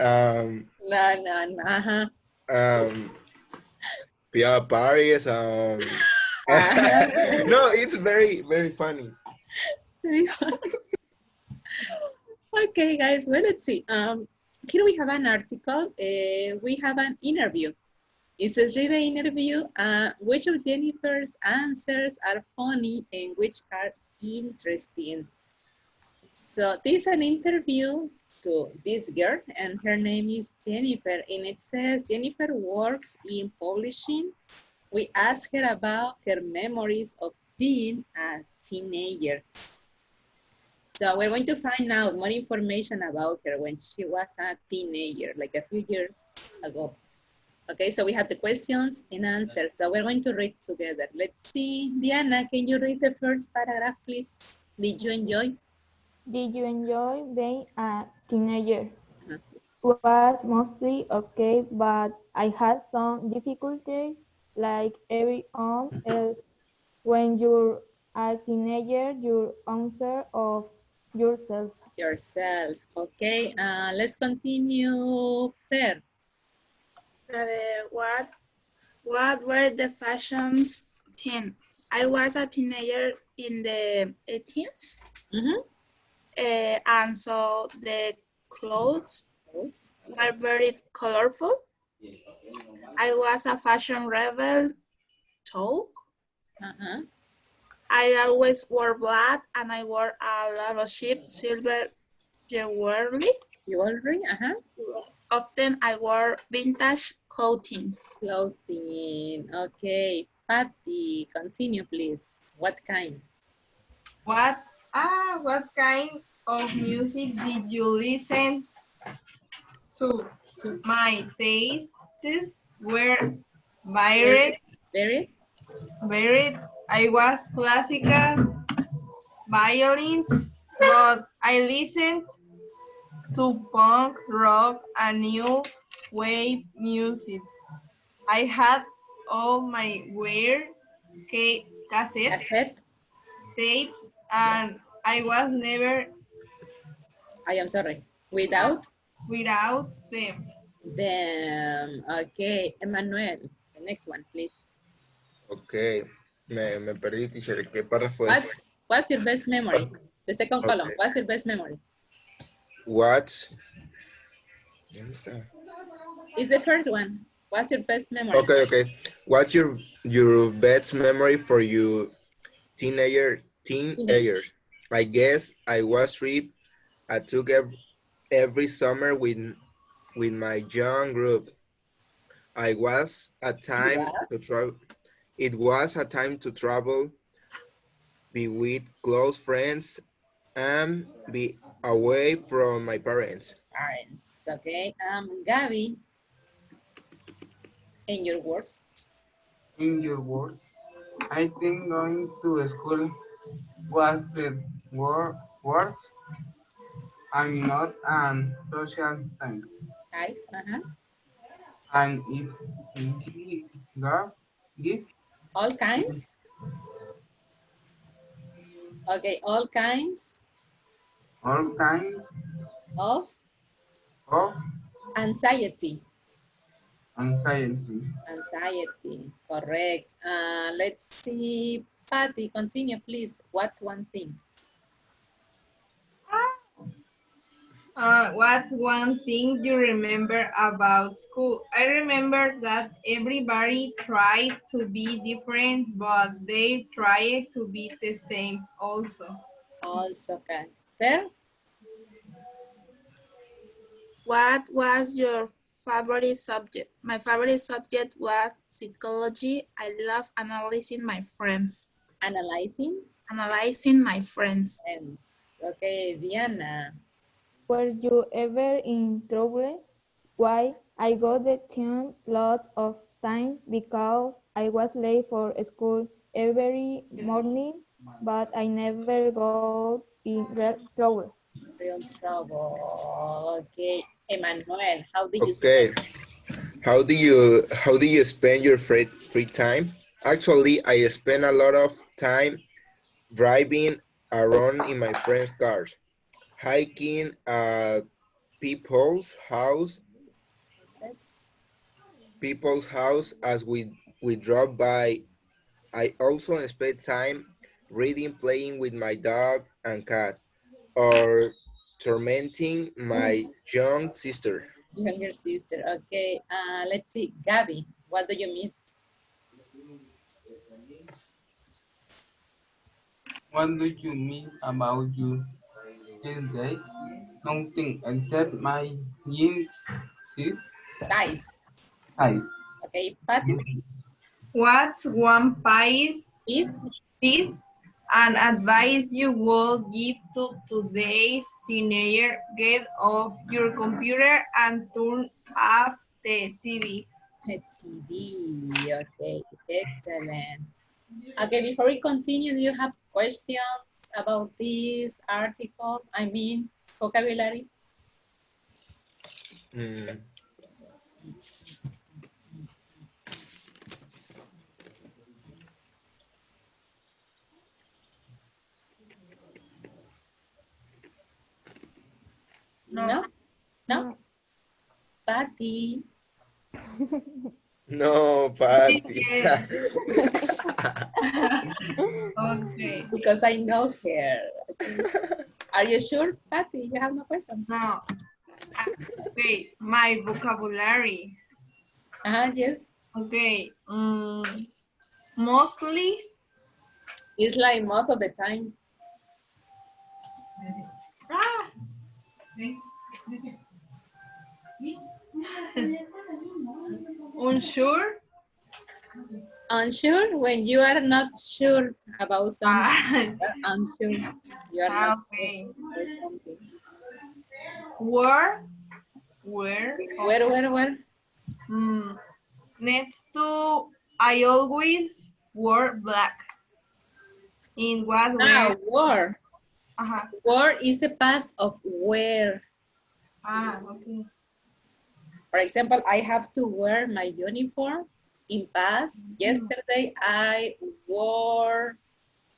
No. Pajama parties. No, it's very, very funny. Very fun. Okay, guys, well, let's see. Here we have an article. We have an interview. It says, read the interview. Which of Jennifer's answers are funny and which are interesting? So this is an interview to this girl, and her name is Jennifer. And it says, Jennifer works in publishing. We asked her about her memories of being a teenager. So we're going to find out more information about her when she was a teenager, like a few years ago. Okay, so we have the questions and answers. So we're going to read together. Let's see. Diana, can you read the first paragraph, please? Did you enjoy? Did you enjoy being a teenager? Uh-huh. Was mostly okay, but I had some difficulties like everyone else. When you're a teenager, you're unsure of yourself. Yourself. Okay, let's continue. Fair. What were the fashions then? I was a teenager in the 18th, and so the clothes were very colorful. I was a fashion rebel too. I always wore black, and I wore a lot of cheap silver jewelry. Often I wore vintage clothing. Okay. Patty, continue, please. What kind? What kind of music did you listen to? My tastes were varied. I was classical violins, but I listened to punk, rock, and new wave music. I had all my weird cassette tapes, and I was never I am sorry. Without them. them. Okay. Emmanuel, the next one, please. Okay. Me perdí, teacher. ¿Qué párrafo es? What's your best memory? The second column. Okay. What's your best memory? What's... ¿Dónde está? It's the first one. What's your best memory? Okay. What's your best memory for you teenagers? I guess I was trip I took every summer with my young group. It was a time to travel, be with close friends, and be away from my parents. Okay. Gabby, in your words. In your words, I think going to school was the worst. I'm not an social time. Hi. And if give All kinds. Okay. All kinds all kinds of of Anxiety. anxiety. Anxiety. Correct. Let's see. Patty, continue, please. What's one thing? What's one thing you remember about school? I remember that everybody tried to be different, but they tried to be the same also. Also, can. Fair? What was your favorite subject? My favorite subject was psychology. I love analyzing my friends. Analyzing. Analyzing my friends. Friends. Okay, Diana. Were you ever in trouble? Why? I got detained lots of times because I was late for school every morning, but I never got in real trouble. Real trouble. Okay. Emmanuel, how did you spend? Okay. How do you spend your free time? Actually, I spend a lot of time driving around in my friends' cars, hiking at people's house, Yes. people's house as we drove by. I also spend time reading, playing with my dog and cat, or tormenting my young sister. Younger sister. Okay. Let's see. Gabby, what do you miss? What do you mean about you yesterday? Nothing except my jeans Size. size. Okay. Patty, What's one peace. piece and advice you would give to today's teenager? Get off your computer and turn off the TV. TV. Okay. Excellent. Okay. Before we continue, do you have questions about this article? I mean, vocabulary? Mm, No. No? No? No, Patty. no, Patty. Yes. Okay. Because I know her. Okay. Are you sure, Patty? You have no questions? Now, okay, my vocabulary. Yes. Okay. Mostly. It's like most of the time. Ah, unsure. Unsure when you are not sure about something. Ah, You're unsure. You are not sure okay. about something. Where? Where? Where? Mm, next to, I always wore black. In what way? Where. Uh-huh. Where is the past of where? Okay. For example, I have to wear my uniform. In past, yesterday, I wore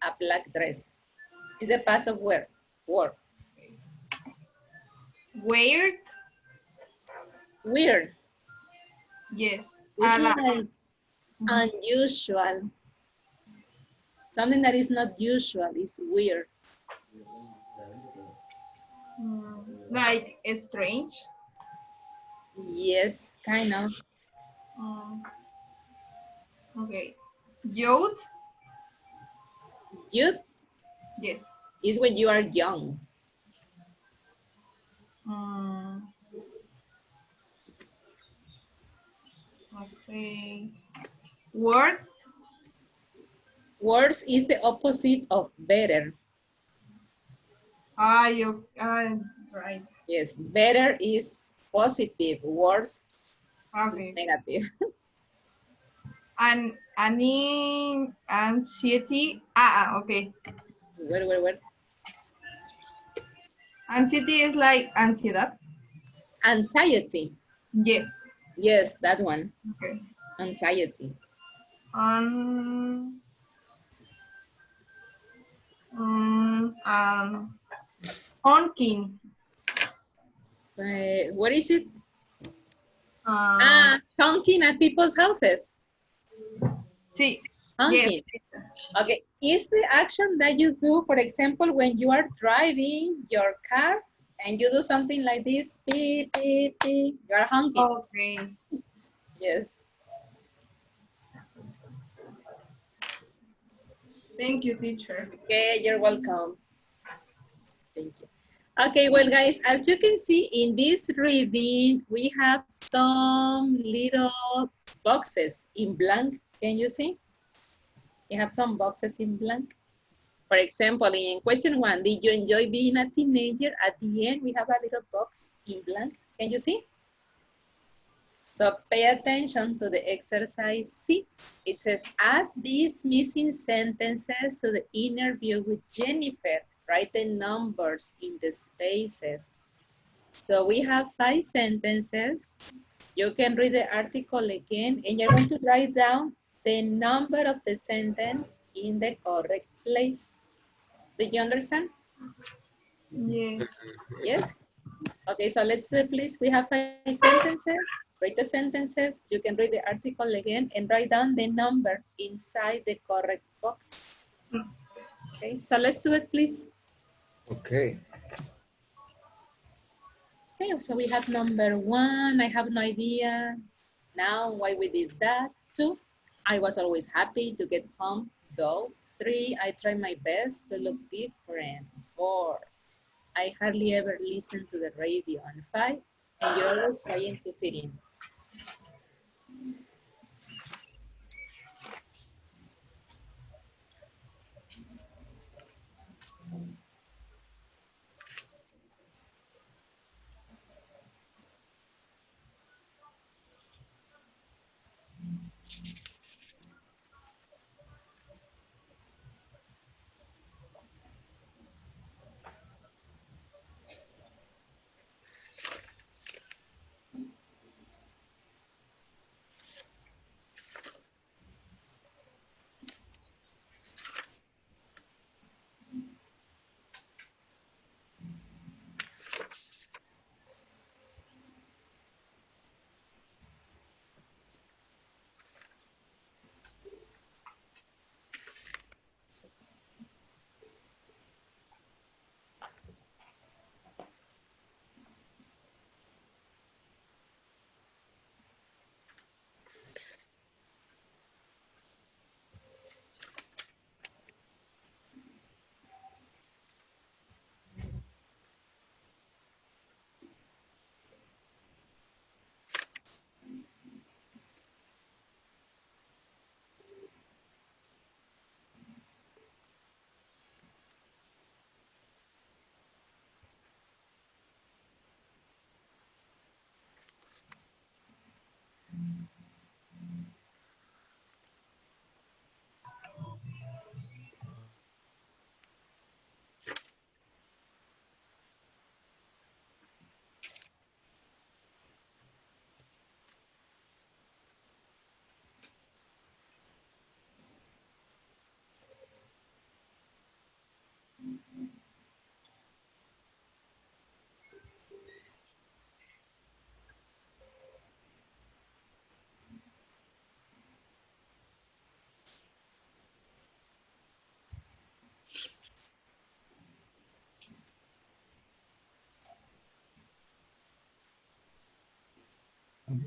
a black dress. Is the past of where? Where. Weird? Weird. Yes. It's like unusual. Something that is not usual is weird. Like strange. Yes, kind of. Mm, okay. Youth? Youth Yes. is when you are young. Mm, okay. Worst? Worse is the opposite of better. Right. Yes, better is positive. Worse is Okay. negative. And anxiety. Okay. Where? Anxiety is like ansiedad. Anxiety. Yes. Yes, that one. Okay. Anxiety. Um, honking. What is it? Um, Honking at people's houses. sí. Yes. Honking. Okay, is the action that you do, for example, when you are driving your car and you do something like this, beep, beep, beep, you are honking. Okay. Yes. Thank you, teacher. Okay, you're welcome. Thank you. Okay, well, guys, as you can see in this reading, we have some little boxes in blank. Can you see? You have some boxes in blank. For example, in question 1, did you enjoy being a teenager? At the end, we have a little box in blank. Can you see? So pay attention to the exercise C. It says, add these missing sentences to the interview with Jennifer. Write the numbers in the spaces. So we have 5 sentences. You can read the article again, and you're going to write down the number of the sentence in the correct place. Do you understand? Yes. Yes? Okay, so let's do it, please. We have 5 sentences. Read the sentences. You can read the article again and write down the number inside the correct box. Okay, so let's do it, please. Okay. Okay, so we have number 1. I have no idea now why we did that. 2, I was always happy to get home, though. 3, I try my best to look different. 4, I hardly ever listen to the radio. And 5, and you're always trying to fit in.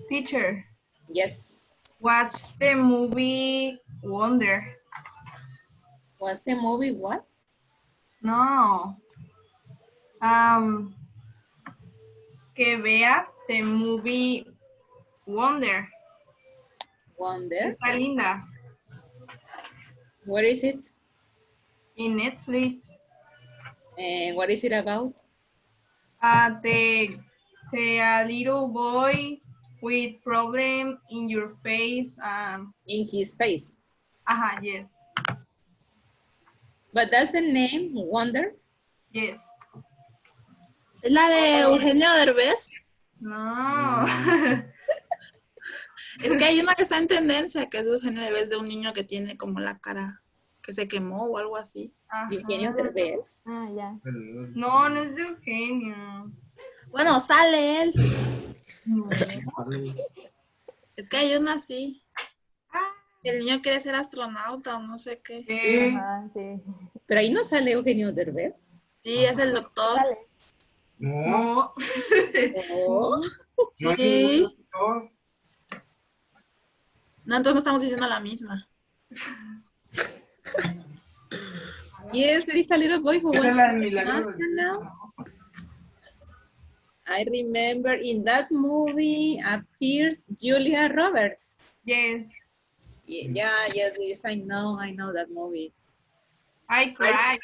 Teacher, Yes. what's the movie Wonder? What's the movie? What? No. Que vea the movie Wonder. Wonder. Está linda. Where is it? In Netflix. And what is it about? The a little boy with problem in your face. In his face. Yes. But that's the name, Wonder? Yes. ¿Es la de Eugenio Derbez? No. Es que hay una que está en tendencia, que es de Eugenio Derbez, de un niño que tiene como la cara que se quemó o algo así. Eugenio Derbez. Ah, ya. No, no es de Eugenio. Bueno, sale él. No. Es que yo nací. El niño quiere ser astronauta o no sé qué. Ajá, sí. Pero ahí no sale Eugenio Derbez. Sí, es el doctor. Sale. No, No. Oh. Sí. no es ningún doctor. No, entonces no estamos diciendo la misma. Yes, there is a little boy who Esa wants es la to de be an Milagros. astronaut. I remember in that movie appears Julia Roberts. Yes. Yeah, yes, I know that movie. I cried.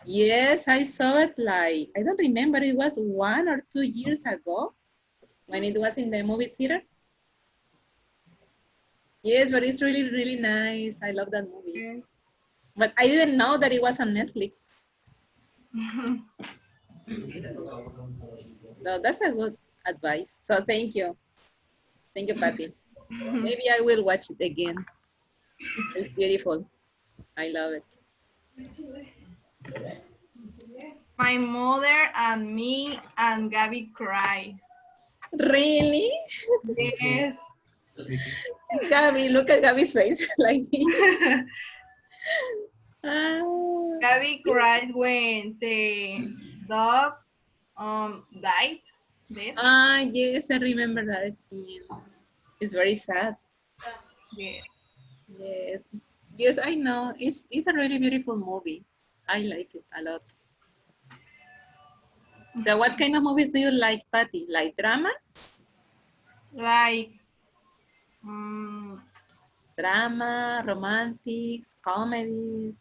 Yes, I saw it like, I don't remember, it was 1 or 2 years ago when it was in the movie theater. Yes, but it's really, really nice. I love that movie. Yes. But I didn't know that it was on Netflix. So that's a good advice. So thank you. Thank you, Patty. Maybe I will watch it again. It's beautiful. I love it. My mother and me and Gabby cried. Really? Yes. Gabby, look at Gabby's face. Like, ah. Gabby cried when the dog died. Dead. Yes, I remember that scene. It's very sad. Yes. Yes, yes, I know. It's a really beautiful movie. I like it a lot. So what kind of movies do you like, Patty? Like drama? Like Drama, romantics, comedies,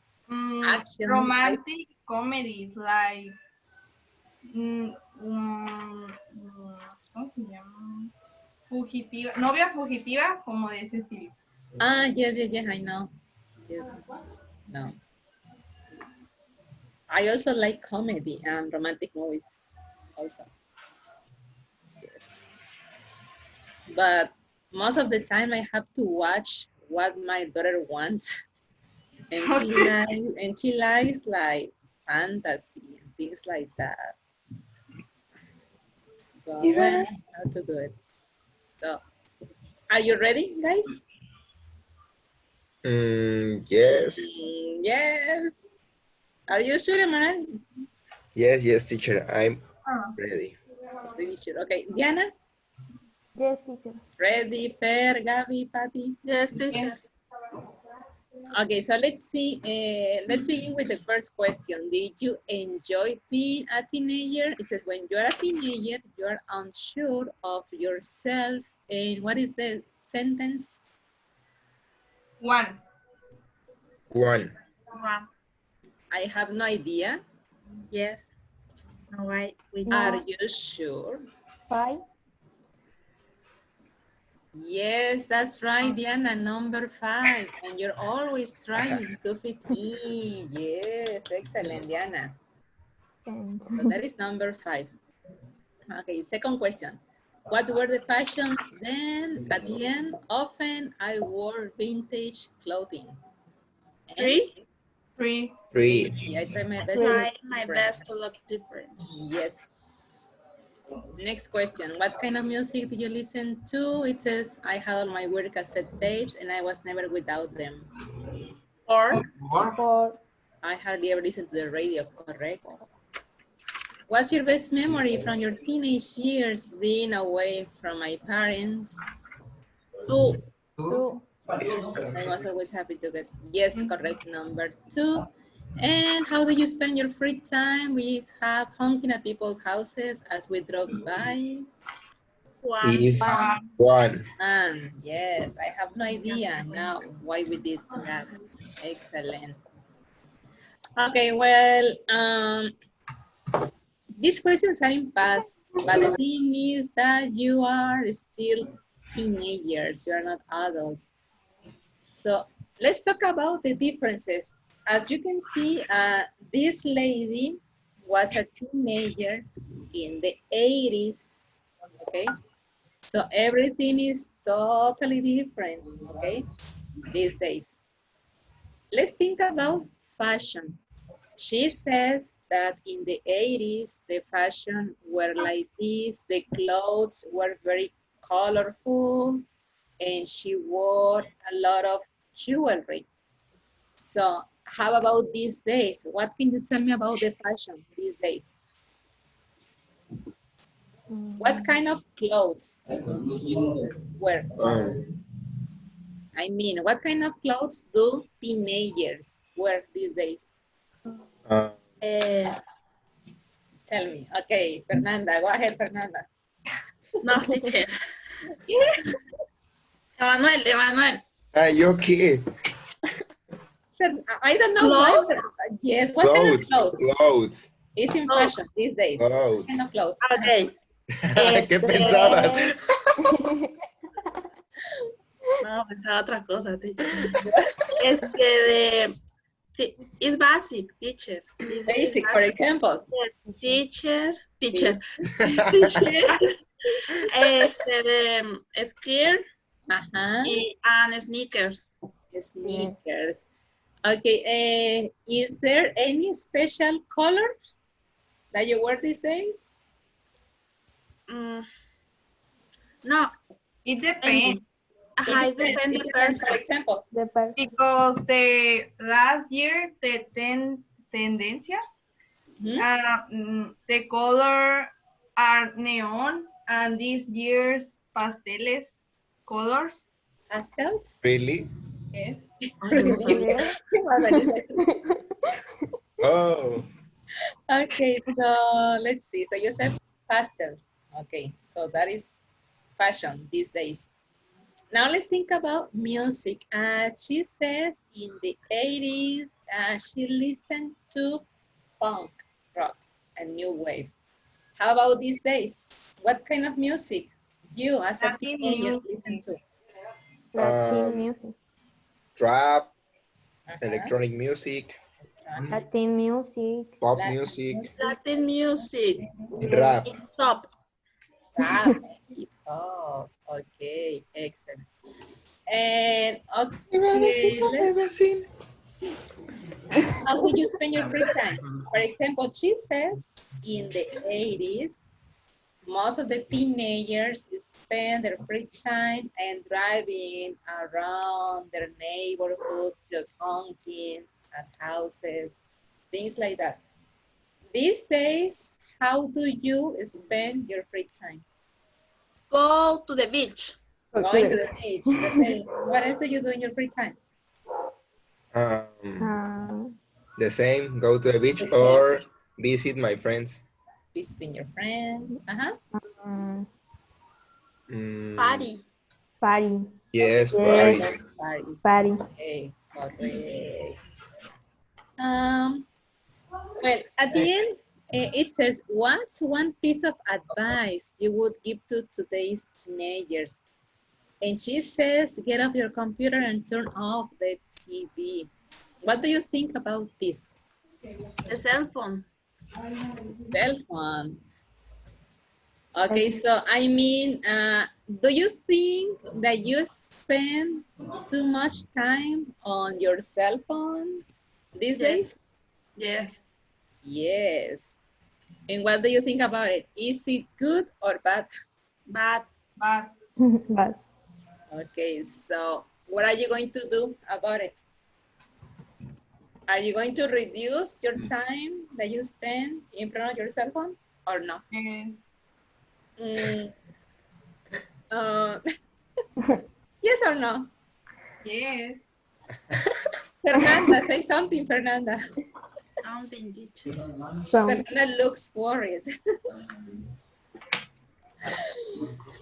action, right? romantic comedies like ¿cómo se llama? Fugitiva, novia fugitiva, como de ese estilo. Yes, I know. Yes, no. I also like comedy and romantic movies also. Yes. But most of the time I have to watch what my daughter wants. And she likes like fantasy and things like that. So well, how to do it. So are you ready, guys? Yes. Yes. Are you sure, Amaral? Yes, teacher. I'm ready. Pretty sure. Okay, Diana? Yes, teacher. Ready, Fer, Gabby, Patty? Yes, teacher. Okay, so let's see. Let's begin with the first question. Did you enjoy being a teenager? It says when you're a teenager, you're unsure of yourself. And what is the sentence? One. One. Wow. I have no idea. Yes. No, we Are you sure? 5. Yes, that's right, Diana, number 5. And you're always trying to fit in. Yes, excellent, Diana. Thanks. So that is number 5. Okay, second question. What were the fashions then? At the end, often I wore vintage clothing. And 3. 3. I try my best. Three. Try my best to look different. Yes. Next question. What kind of music did you listen to? It says, I had all my weird cassette tapes and I was never without them. 4. 4. I hardly ever listened to the radio, correct? What's your best memory from your teenage years being away from my parents? 2. 2. I was always happy to get, yes, correct, number 2. And how do you spend your free time? We have honking at people's houses as we drove by. 1. Is 1. And yes, I have no idea now why we did that. Excellent. Okay, well, these questions are in past, but the thing is that you are still teenagers, you are not adults. So let's talk about the differences. As you can see, this lady was a teenager in the 80s, okay? So everything is totally different, okay, these days. Let's think about fashion. She says that in the 80s, the fashion were like this, the clothes were very colorful, and she wore a lot of jewelry. So how about these days? What can you tell me about the fashion these days? What kind of clothes do you wear? I mean, what kind of clothes do teenagers wear these days? uh, Uh, Tell me. Okay, Fernanda, go ahead, Fernanda. no, teacher. Emanuel, Emanuel. you okay? I don't know why. Clothes? Yes, what kind of Clothes, clothes clothes, is in fashion Clothes. these days? What clothes. kind of clothes? Okay. ¿Qué Este, pensabas? no, pensaba otra cosa, teacher. de, it's basic, teacher. Basic, for example. Yes, teacher, Teacher. teacher. De skirt Uh-huh. and sneakers. Sneakers. Okay, is there any special color that you wear these days? No, It any. depends It depends It the depends, for person. example. The person. because the last year the tendencia, Hmm? the color are neon, and this year's pasteles colors. Pastels? Really? Yes. Ay, yo no sabía. Yes. Well, you said- Oh, Okay, so let's see. So you said pastels. Okay, so that is fashion these days. Now let's think about music. She says in the 80s, she listened to punk rock, a new wave. How about these days? What kind of music you as a Latin teenager listen music. to? Latin um, music. trap, Uh-huh. electronic music, Electronic, Latin music. pop Latin music, music, Latin music. Yes. rap. Top. rap, hip hop. Okay, excellent. And Mi okay, bebecito, let's bebecín. how do you spend your free time? For example, she says in the 80s, most of the teenagers spend their free time and driving around their neighborhood, just honking at houses, things like that. These days, how do you spend your free time? Go to the beach. Going to the beach. Okay. What else do you do in your free time? Um, Uh, the same, go to the beach The same. or visit my friends. Visiting your friends. Uh-huh. um, Mm, Party. party. yes, Yes. Paris. Parties. Party. Okay, correct. Um, well, at the end, it says, what's one piece of advice you would give to today's teenagers? And she says, get off your computer and turn off the TV. What do you think about this? The cell phone. Cell phone. Okay, so I mean, do you think that you spend too much time on your cell phone these days? Yes. Yes. Yes. And what do you think about it? Is it good or bad? But But But Okay, so what are you going to do about it? Are you going to reduce your time that you spend in front of your cell phone or no? yes, Mm, uh, yes or no? yes. Fernanda, say something, Fernanda. something, teacher. some Fernanda looks worried.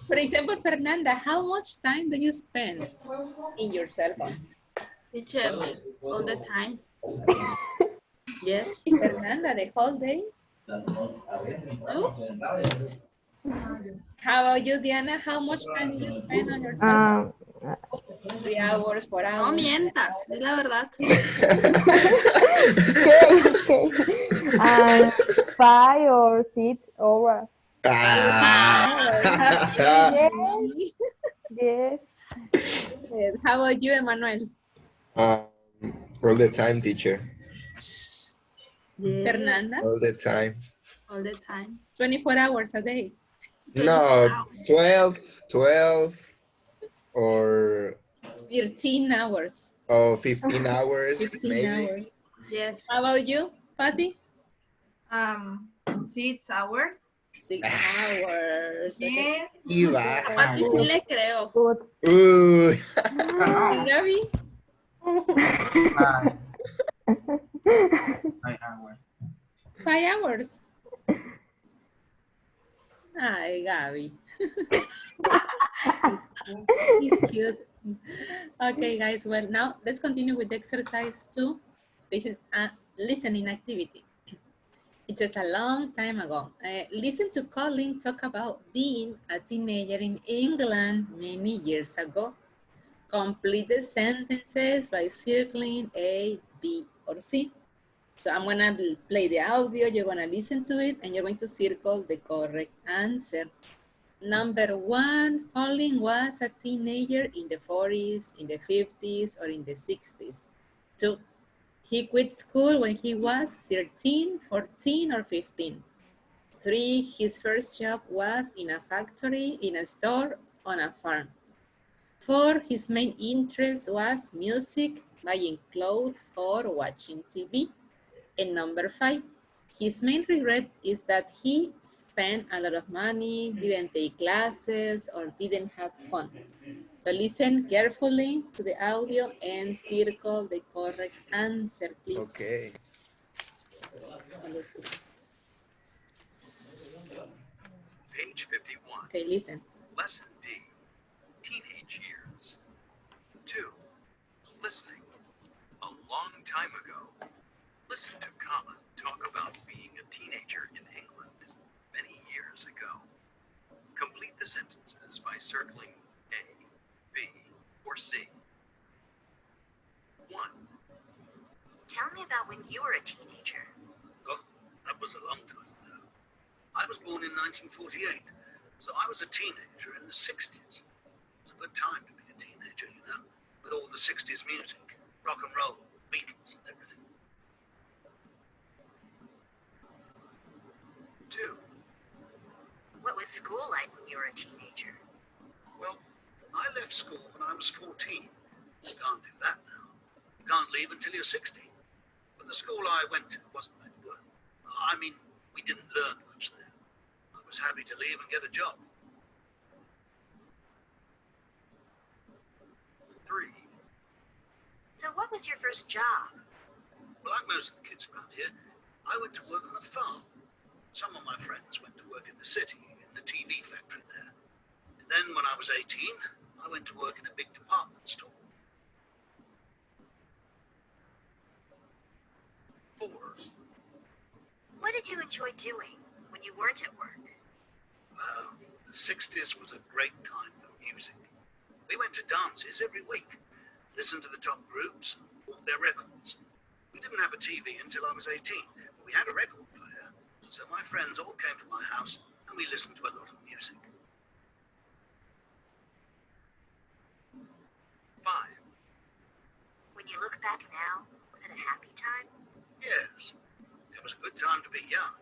For example, Fernanda, how much time do you spend in your cell phone? Teacher, all the time. Yes. Fernanda, the whole day? You? How about you, Diana? How much time do you spend on your cell phone? um 3 hours, four No hours? mientas. Di la verdad. okay. And 5 or 6 hours. Ah. Really? Yes. Yes. How about you, Emmanuel? um, all the time, teacher. Yeah, Fernanda, all the time. all the time. 24 hours a day. 24 No, hours. 12 or 13 hours. 15 hours, 15 maybe. hours. Yes. How about you, Patty? 6 hours. 6 hours. Okay. Yes. Y A baja. Pati sí Good, le creo. good. Uy. And Gabby? 5 hours. 5 hours. Hi, Gabby. He's cute. Okay, guys. Well, now let's continue with exercise 2. This is a listening activity. It's just a long time ago. Listen to Colin talk about being a teenager in England many years ago. Complete the sentences by circling A, B, or C. So I'm gonna play the audio, you're gonna listen to it, and you're going to circle the correct answer. Number 1, Colin was a teenager in the 40s, in the 50s, or in the 60s. 2, he quit school when he was 13, 14, or 15. 3, his first job was in a factory, in a store, on a farm. 4, his main interest was music, buying clothes, or watching TV. And number 5, his main regret is that he spent a lot of money, didn't take classes, or didn't have fun. So listen carefully to the audio and circle the correct answer, please. Okay. So let's see. Page 51. Okay, listen. Lesson D. Teenage years. 2. Listening. A long time ago. Listen to Colin talk about being a teenager in England many years ago. Complete the sentences by circling A, B, or C. 1. Tell me about when you were a teenager. Oh, that was a long time ago. I was born in 1948, so I was a teenager in the 60s. It was a good time to be a teenager, you know, with all the 60s music, rock and roll, Beatles, and everything. 2. What was school like when you were a teenager? Well, I left school when I was 14. You can't do that now. You can't leave until you're 16. But the school I went to wasn't that good. I mean, we didn't learn much there. I was happy to leave and get a job. 3. So what was your first job? Like most of the kids around here, I went to work on a farm. Some of my friends went to work in the city, in the TV factory there. And then when I was 18, I went to work in a big department store. 4. What did you enjoy doing when you weren't at work? Well, the 60s was a great time for music. We went to dances every week, listened to the top groups and bought their records. We didn't have a TV until I was 18, but we had a record player. So my friends all came to my house and we listened to a lot of music. 5. When you look back now, was it a happy time? Yes, it was a good time to be young.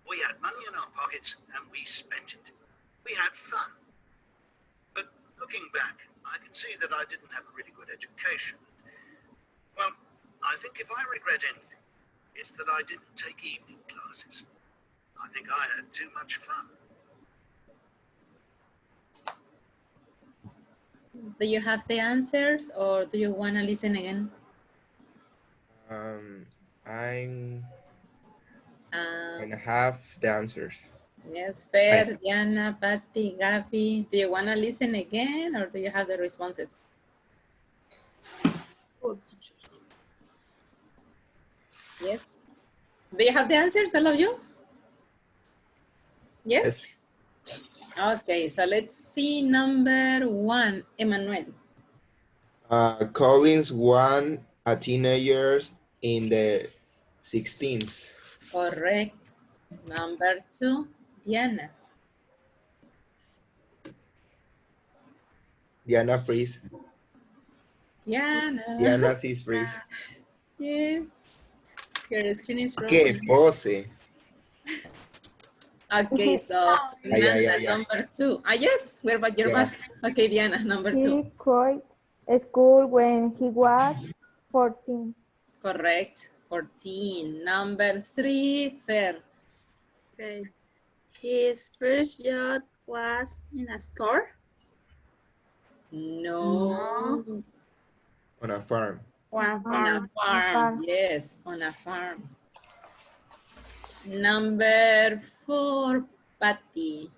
We had money in our pockets and we spent it. We had fun. But looking back, I can see that I didn't have a really good education. Well, I think if I regret anything, it's that I didn't take evening classes. I think I had too much fun. Do you have the answers or do you want to listen again? I'm Um, gonna have the answers. yes, Fer, Diana, Patty, Gabby. Do you want to listen again or do you have the responses? Yes. Do you have the answers, all of you? Yes? Okay, so let's see number 1, Emmanuel. Collins won a teenagers in the 16th. Correct. Number 2, Diana. Diana Freeze. Diana. Diana sees Freeze. Yes. Your screen is ¿Qué frozen. pose? Okay, so Ay, Fernanda, ay, ay. number 2. Ah, yes, we're back, you're Yeah. back. Okay, Diana, number 2. He quit school when he was 14. Correct. 14. Number 3, Fer. Okay. His first job was in a store. No. On a farm. One On a farm. farm. Yes, on a farm. Number 4, Patty.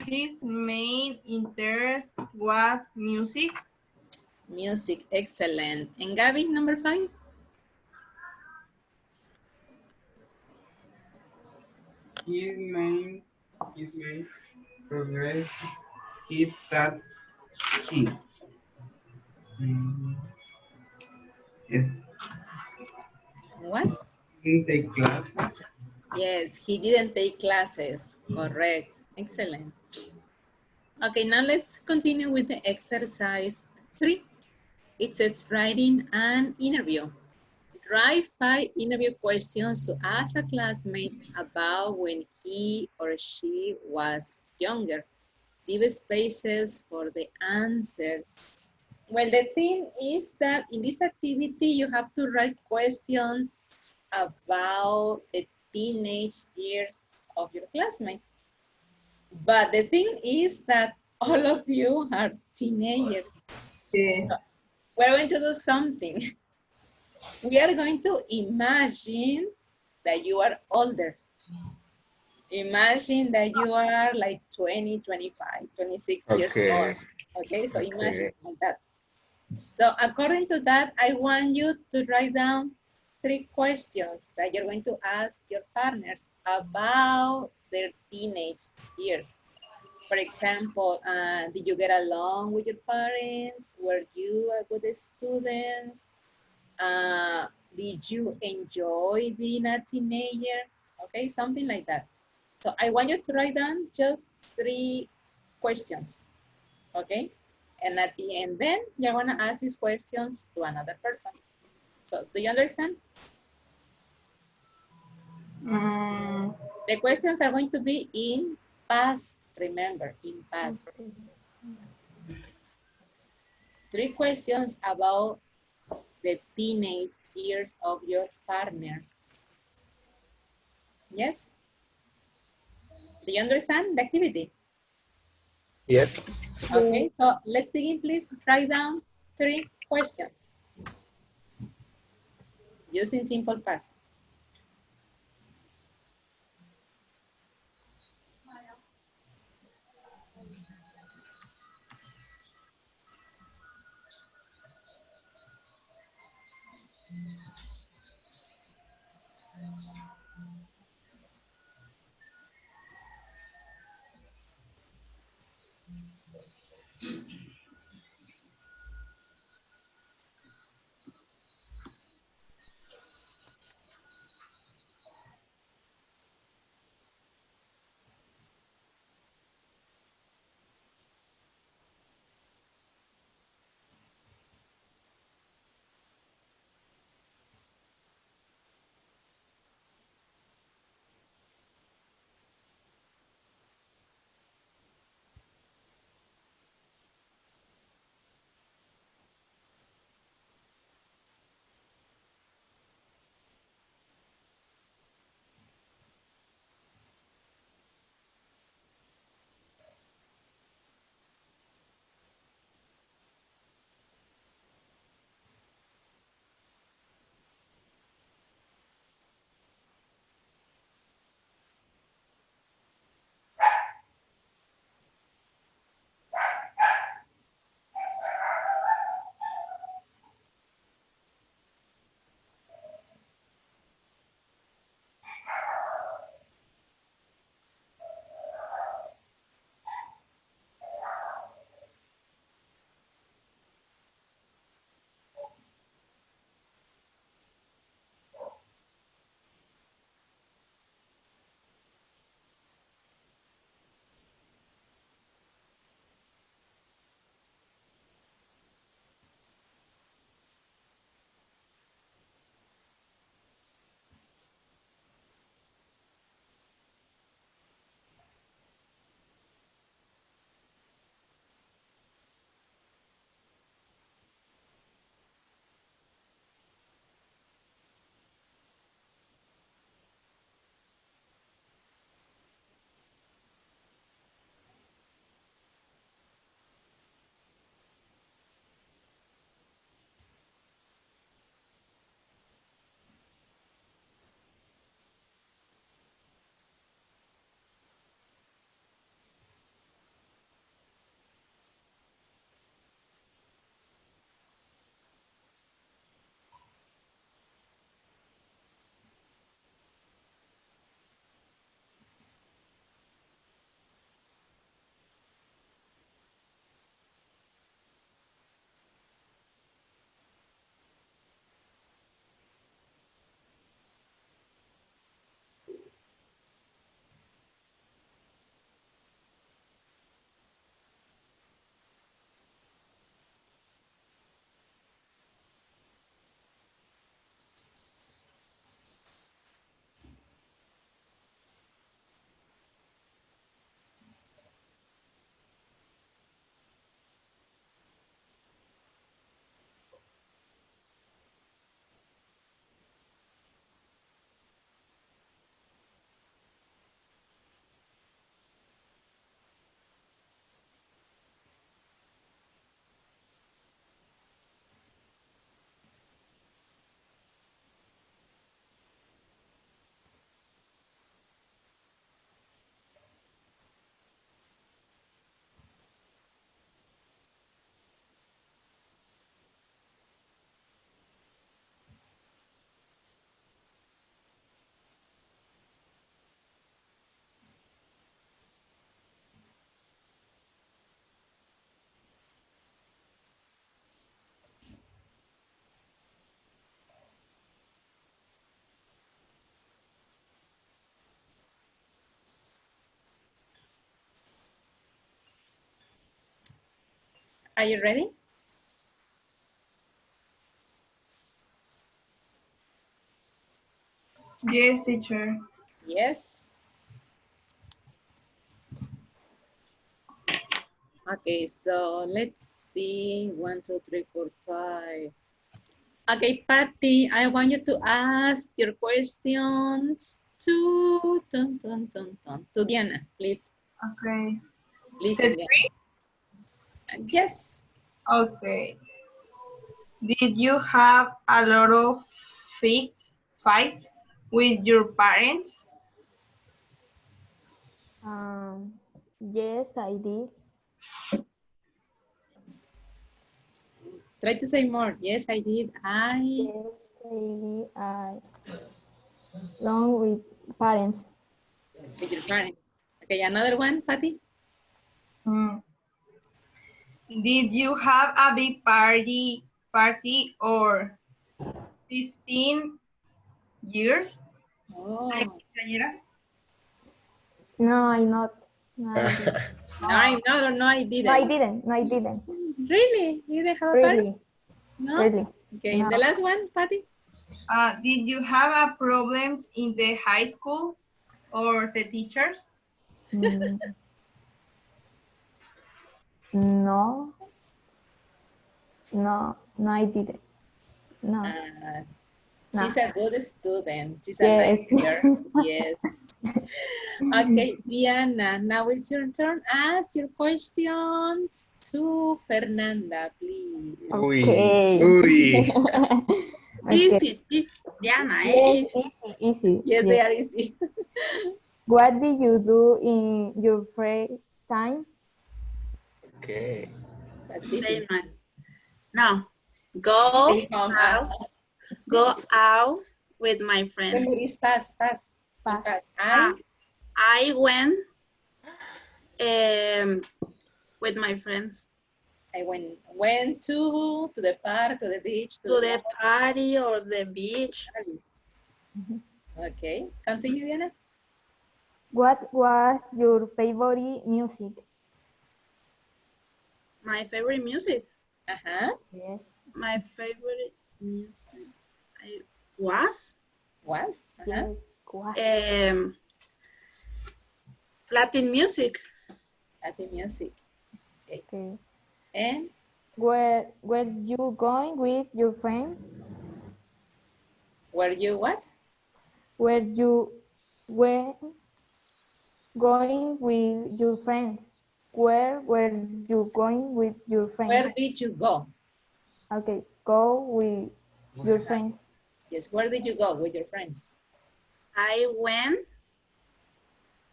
His main interest was music. Music, excellent. And Gabby, number 5? His main progress is that he mm, is What? in the classes. Yes, he didn't take classes. Correct. Excellent. Okay, now let's continue with the exercise 3. It says writing an interview. Write 5 interview questions to ask a classmate about when he or she was younger. Leave spaces for the answers. Well, the thing is that in this activity, you have to write questions about the teenage years of your classmates. But the thing is that all of you are teenagers. Yes. We're going to do something. We are going to imagine that you are older. Imagine that you are like 20, 25, 26 years old. Okay. Okay, so imagine Okay. like that. So according to that, I want you to write down 3 questions that you're going to ask your partners about their teenage years. For example, did you get along with your parents? Were you a good student? Uh, did you enjoy being a teenager? Okay, something like that. So I want you to write down just 3 questions, okay? And at the end, then you're gonna ask these questions to another person. So do you understand? Mm, The questions are going to be in past, remember, in past. Okay. 3 questions about the teenage years of your partners. Yes? Do you understand the activity? Yes. Okay, so let's begin, please. Write down 3 questions using simple past. Are you ready? Yes, teacher. Yes. Okay, so let's see. 1, 2, 3, 4, 5. Okay, Patty, I want you to ask your questions to Diana, please. Okay. Listen, Set Diana. Yes. Okay. Did you have a lot of fights with your parents? Yes, I did. Try to say more. Yes, I did. Yes, I did. Along with parents. With your parents. Okay, another one, Patty. Did you have a big party or 15 years? Ay, Oh. quinceañera. No, I not. No, I did. No, I didn't. No, I didn't. No, I didn't. Really? You didn't have a party? Really, No? really. Okay, No. and the last one, Patty? Did you have a problems in the high school or the teachers? Mm, no, no, no, I didn't. No, no. She's a good student. She's a Yes. nice girl. Yes. Okay, Diana, now it's your turn. Ask your questions to Fernanda, please. Okay. Uy. Okay. Easy, Diana, Yes, eh? easy. Yes, they are easy. What did you do in your free time? Okay. That's Stay easy. man. No, go Stay home. out with my friends. Memories pass. Pass. I went with my friends I went to the park, to the beach, to the party or the beach. Okay, continue, Diana. What was your favorite music? My favorite music. Yes. My favorite music was Yes. What? Latin music. Latin music. Okay. And Where you going with your friends? were you what? Where you were going with your friends? Where were you going with your friends? Where did you go? Okay, go with your friends. Yes, where did you go with your friends? I went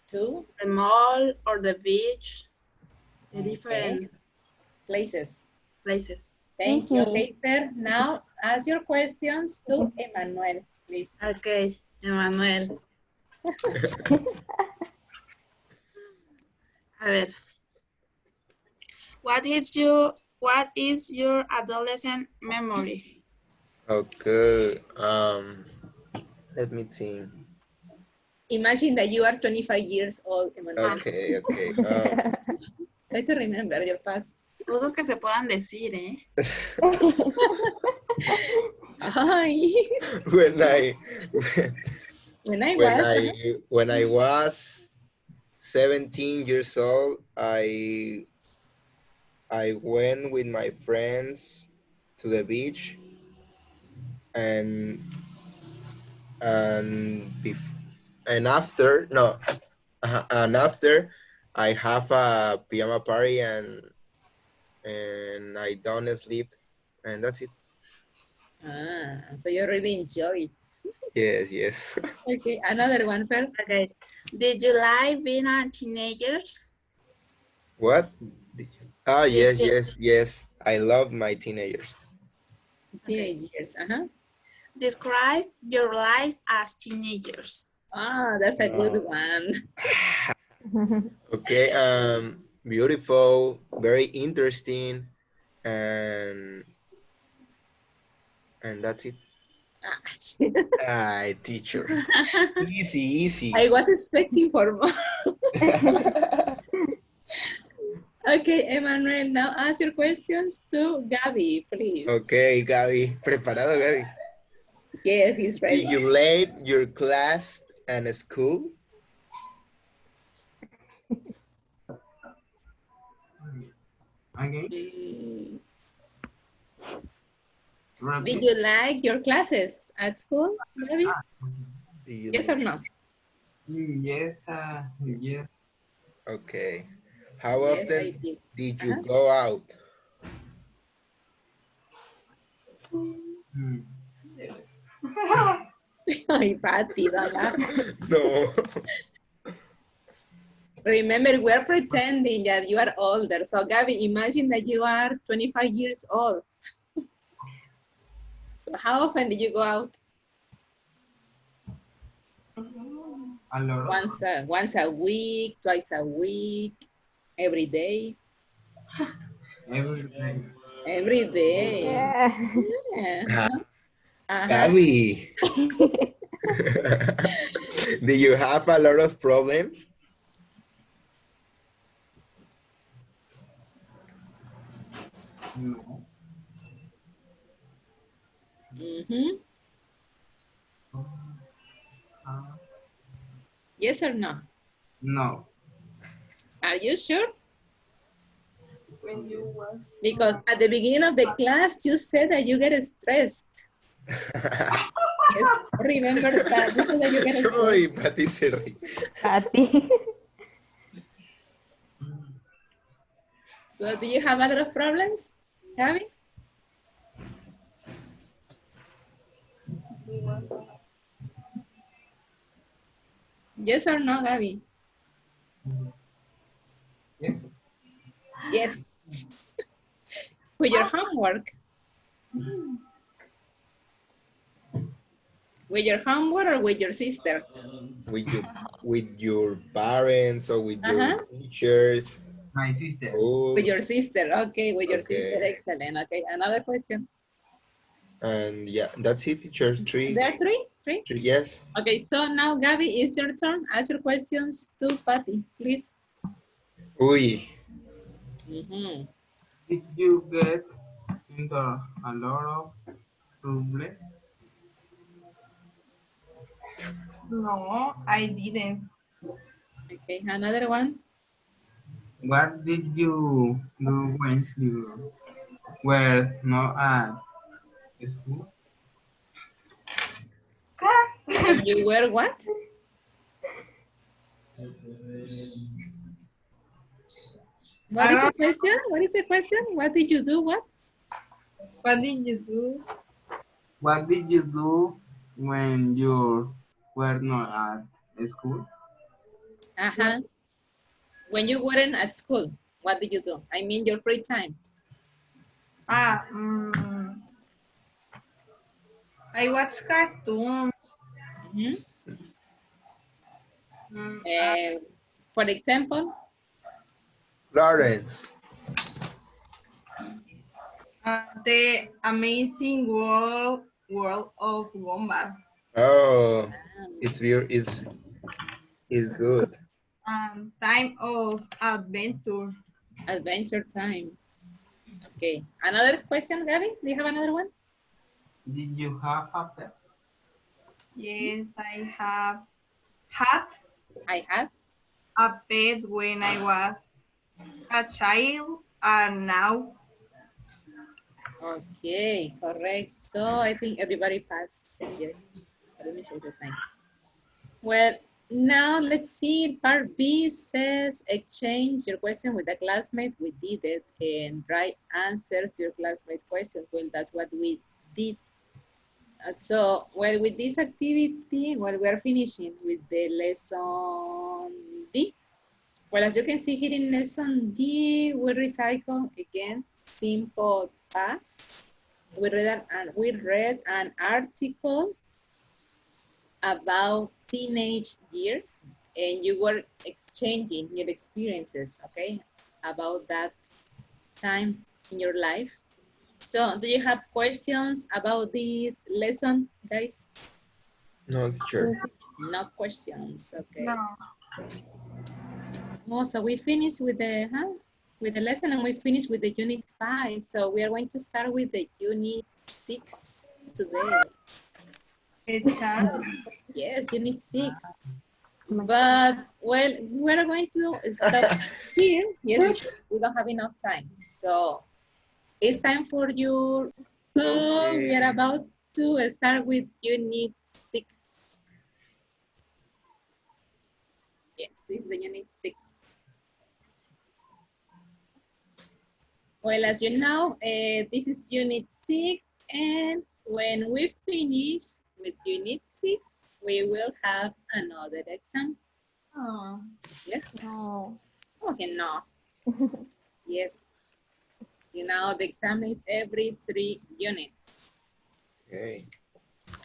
To the mall or the beach, the different places. Thank you. Easy. Okay, Fer. Now ask your questions to Emmanuel, please. Okay, Emmanuel. A ver. What is your adolescent memory? Okay. Let me think. Imagine that you are 25 years old, Emmanuel. Okay. Try to remember your past. Cosas que se puedan decir, ¿eh? Ay. When I was 17 years old, I went with my friends to the beach and after I have a pajama party and I don't sleep and that's it. So you really enjoy it. Yes. Okay, another one, Fer. Okay. Did you like being a teenager? What? Yes. I love my teenagers. Teenage years, Describe your life as teenagers. That's a good one. Okay, beautiful, very interesting, and that's it. Teacher. Easy. I was expecting for more. Okay, Emmanuel, now ask your questions to Gabby, please. Okay, Gaby. ¿Preparado, Gaby? Yes, he's ready. Did you late your class and school? Again? Mm. Repeat. Did you like your classes at school, Gabby? Do you Yes or like? no? Yes, yes. Okay. How Yes, I often did. did you go out? Hmm. Ay, Patty, don't laugh. No. Remember, we're pretending that you are older. So, Gabby, imagine that you are 25 years old. So, how often did you go out? A lot of Once a week, twice a week, every day, every day. every day. Yeah. Ah, Uh-huh. Uh-huh. Gaby. Do you have a lot of problems? No. Mm-hmm. Uh, Yes or no? no. Are you sure? When you were Because at the beginning of the class, you said that you get stressed. Yes, remember that. You said that you get stressed. Uy, Pati se ríe. Patty. So, do you have a lot of problems, Gabby? Yes or no, Gabby? Yes. Yes. With your homework. With your homework or with your sister? With your parents or with your Uh-huh. teachers, My sister. With your schools. sister. Okay, with your sister. Okay. Excellent. Okay, another question. And yeah, that's it, teacher. Three. There are three? Three? Three, yes. Okay, so now, Gabby, it's your turn. Ask your questions to Patty, please. Uy. Mm-hmm. Did you get into a lot of trouble? no, I didn't. Okay, another one. What did you do when you were not at school? When you were what? What I is the don't. question? What is the question? What did you do? What? What did you do? What did you do when you were not at school? Uh-huh. When you weren't at school, what did you do? I mean your free time. Ah, I watch cartoons. Mm-hmm. Mm, For example, Lawrence. the Amazing World of Gumball. Oh, um, it's good. Time of Adventure. Adventure time. Okay. Another question, Gabby? Do you have another one? Did you have a pet? Yes, I have had I have. a pet when I was a child, and now Okay, correct. So I think everybody passed. Yes. So let me check the time. Well, now let's see. Part B says exchange your question with the classmates. We did it and write answers to your classmates' questions. Well, that's what we did. So, well, with this activity, well, we're finishing with the lesson D. Well, as you can see here in lesson D, we recycle again simple past. We read an article about teenage years, and you were exchanging your experiences, okay, about that time in your life. So, do you have questions about this lesson, guys? No, teacher. No questions, no. okay. Oh, so we finished with the, huh? with the lesson and we finish with the unit 5. So we are going to start with the unit 6 today. Yes, unit 6. But, well, we're going to stop here. Yes, because we don't have enough time. So it's time for you. We are about to start with unit 6. Yes, this is the unit 6. Well, as you know, this is unit 6, and when we finish with unit 6, we will have another exam. Oh. Yes? No. Okay, no. Yes. You know, the exam is every 3 units. Okay.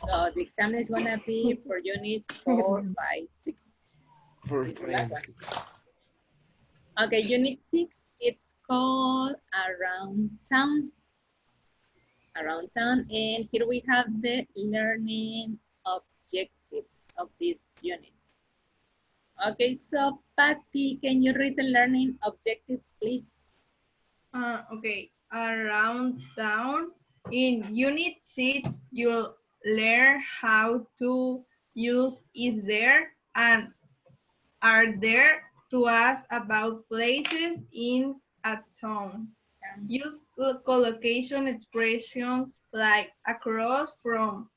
So the exam is going to be for units 4, 5, 6. 4, This is the 5, last and one. 6. Okay, unit 6, it's called Around Town. Around Town, and here we have the learning objectives of this unit. Okay, so Patty, can you read the learning objectives, please? Okay, around town. In unit 6, you'll learn how to use is there and are there to ask about places in a town. Use collocation expressions like across, from,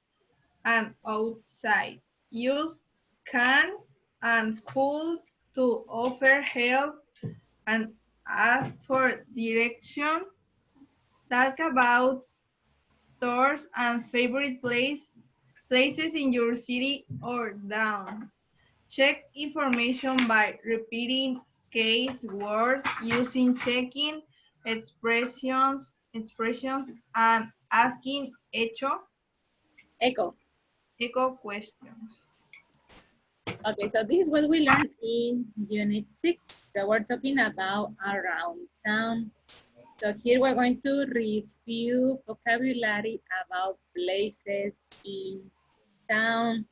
and outside. Use can and could to offer help and ask for direction. Talk about stores and favorite places in your city or town. Check information by repeating case words, using checking expressions and asking Echo. questions. Okay, so this is what we learned in unit 6. So we're talking about around town. So here we're going to review vocabulary about places in town.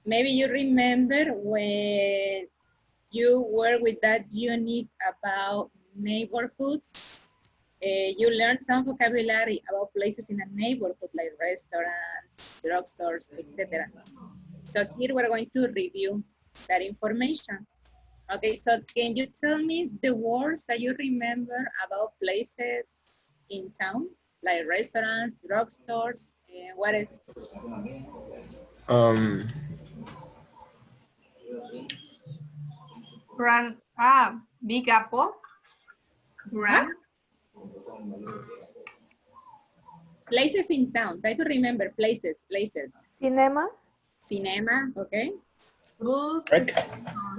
Maybe you remember when you were with that unit about neighborhoods. You learned some vocabulary about places in a neighborhood like restaurants, drugstores, etc. So here we're going to review that information. Okay, so can you tell me the words that you remember about places in town, like restaurants, drugstores, and what is? Um, Big Apple, What? Grand, Places in town. Try to remember places. Cinema. Cinema, okay. bus, park,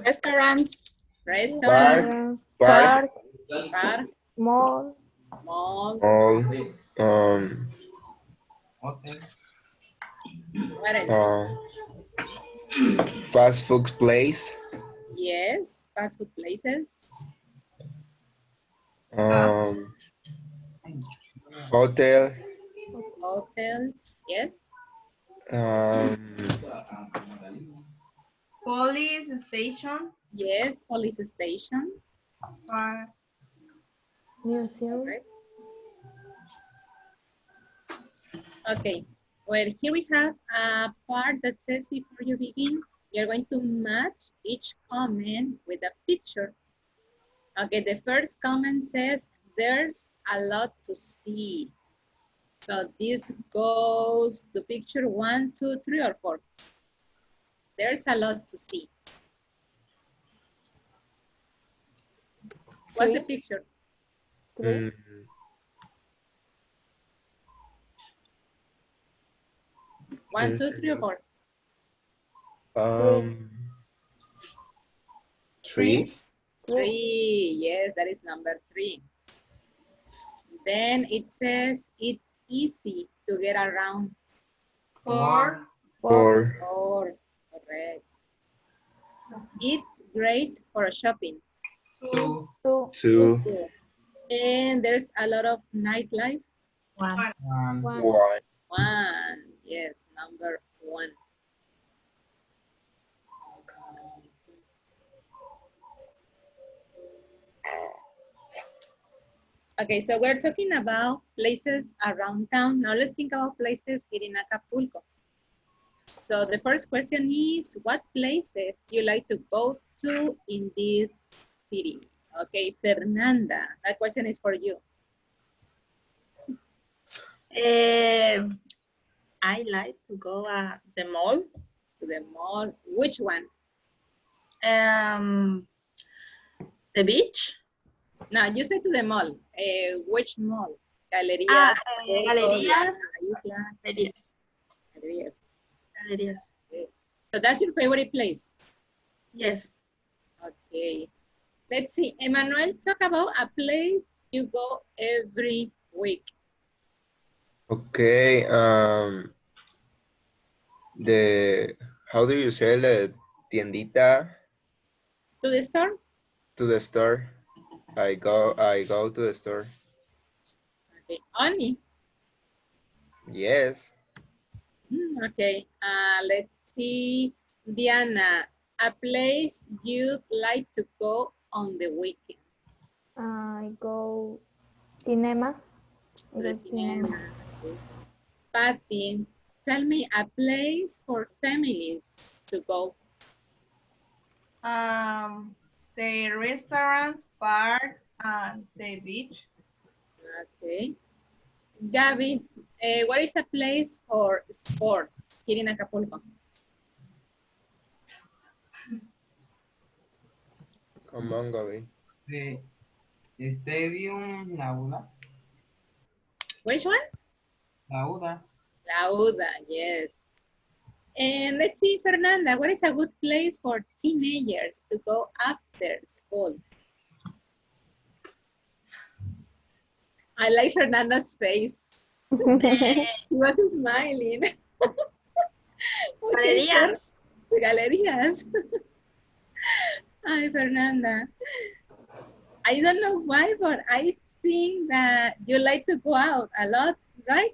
Restaurants. Restaurant, Restaurant. park, Park. park, Mall. mall, mall, what else? fast food place, Yes, fast food places, um, hotel, hotels, yes. um, police station, Yes, police station, Museum. correct. Okay, well, here we have a part that says before you begin, you're going to match each comment with a picture. Okay, the first comment says, there's a lot to see. So this goes to picture 1, 2, 3, or 4. There's a lot to see. What's the 3. picture? 3. 1, 2, 3, or 4? 3, 3, yes, that is number 3. Then it says it's easy to get around. 4, 4, 4, correct. It's great for shopping. 2, 2. 2, 2. And there's a lot of nightlife. 1. 1. 1. 1, yes, number 1. Okay, so we're talking about places around town. Now let's think about places here in Acapulco. So the first question is, what places do you like to go to in this city? Okay, Fernanda, that question is for you. I like to go at the mall. To the mall, which one? The beach. No, you say to the mall. Which mall? Ah, Galerías, Agosto, galerías. Isla, Galerías. Galerías. Galerías. Okay. So that's your favorite place? Yes. Okay. Let's see. Emmanuel, talk about a place you go every week. Okay. How do you say the tiendita? To the store? To the store. I go to the store. Okay. Only. Yes. Okay. Let's see. Diana, a place you'd like to go on the weekend. I go cinema. I To the go cinema. cinema. Okay. Patty, tell me a place for families to go. The restaurants, parks, and the beach. Okay. Gabby, what is a place for sports here in Acapulco? Come on, Gaby. The stadium, Lauda. Which one? Lauda. Lauda, yes. And let's see, Fernanda, what is a good place for teenagers to go after school? I like Fernanda's face. He was smiling. Okay, Galerías. Galerías. Hi, Fernanda. I don't know why, but I think that you like to go out a lot, right?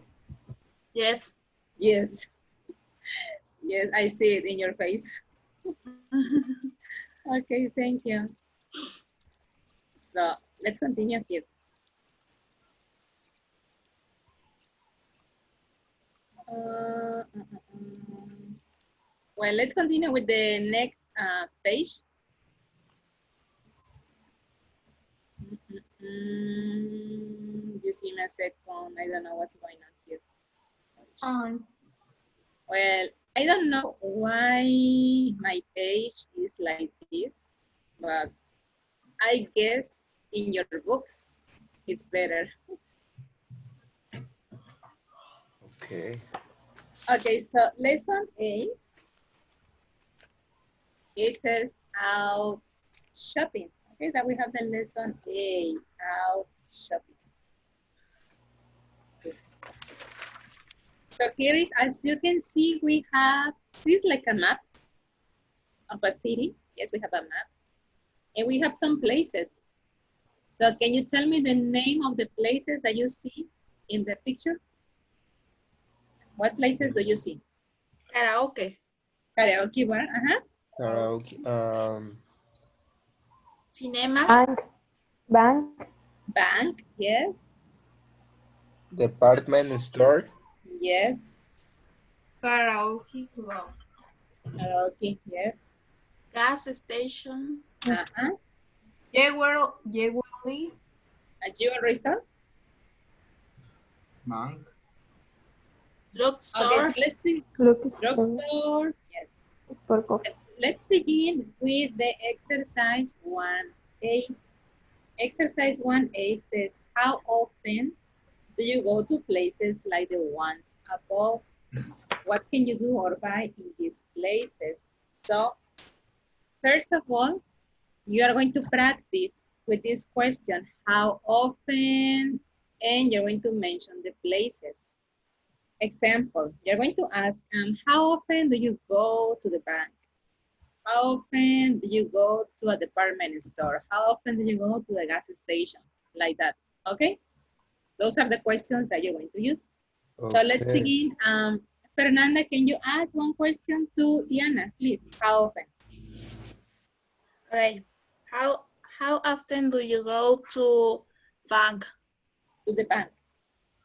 Yes. Yes. Yes, I see it in your face. Okay, thank you. So let's continue here. Well, let's continue with the next page. Just give me a second. I don't know what's going on here. Well, I don't know why my page is like this, but I guess in your books it's better. Okay. Okay, so lesson A, it says out shopping. Okay, that we have the lesson A, out shopping. Okay. So here is, as you can see, we have, this is like a map of a city. Yes, we have a map. And we have some places. So can you tell me the name of the places that you see in the picture? What places do you see? Karaoke. Karaoke bar, Karaoke. Cinema. Bank. Bank, yes. Department store. Yes. Karaoke club. Karaoke, yes. Gas station. Jewelry. A jewelry store? Bank. Drugstore. Okay, so let's see. Drugstore, yes. Let's begin with the exercise 1A. Exercise 1A says, how often do you go to places like the ones above? What can you do or buy in these places? So, first of all, you are going to practice with this question, how often, and you're going to mention the places. Example, you're going to ask, how often do you go to the bank? How often do you go to a department store? How often do you go to the gas station? Like that, okay? Those are the questions that you're going to use. Okay. So let's begin. Fernanda, can you ask one question to Diana, please? How often? Okay. How often do you go to bank? To the bank.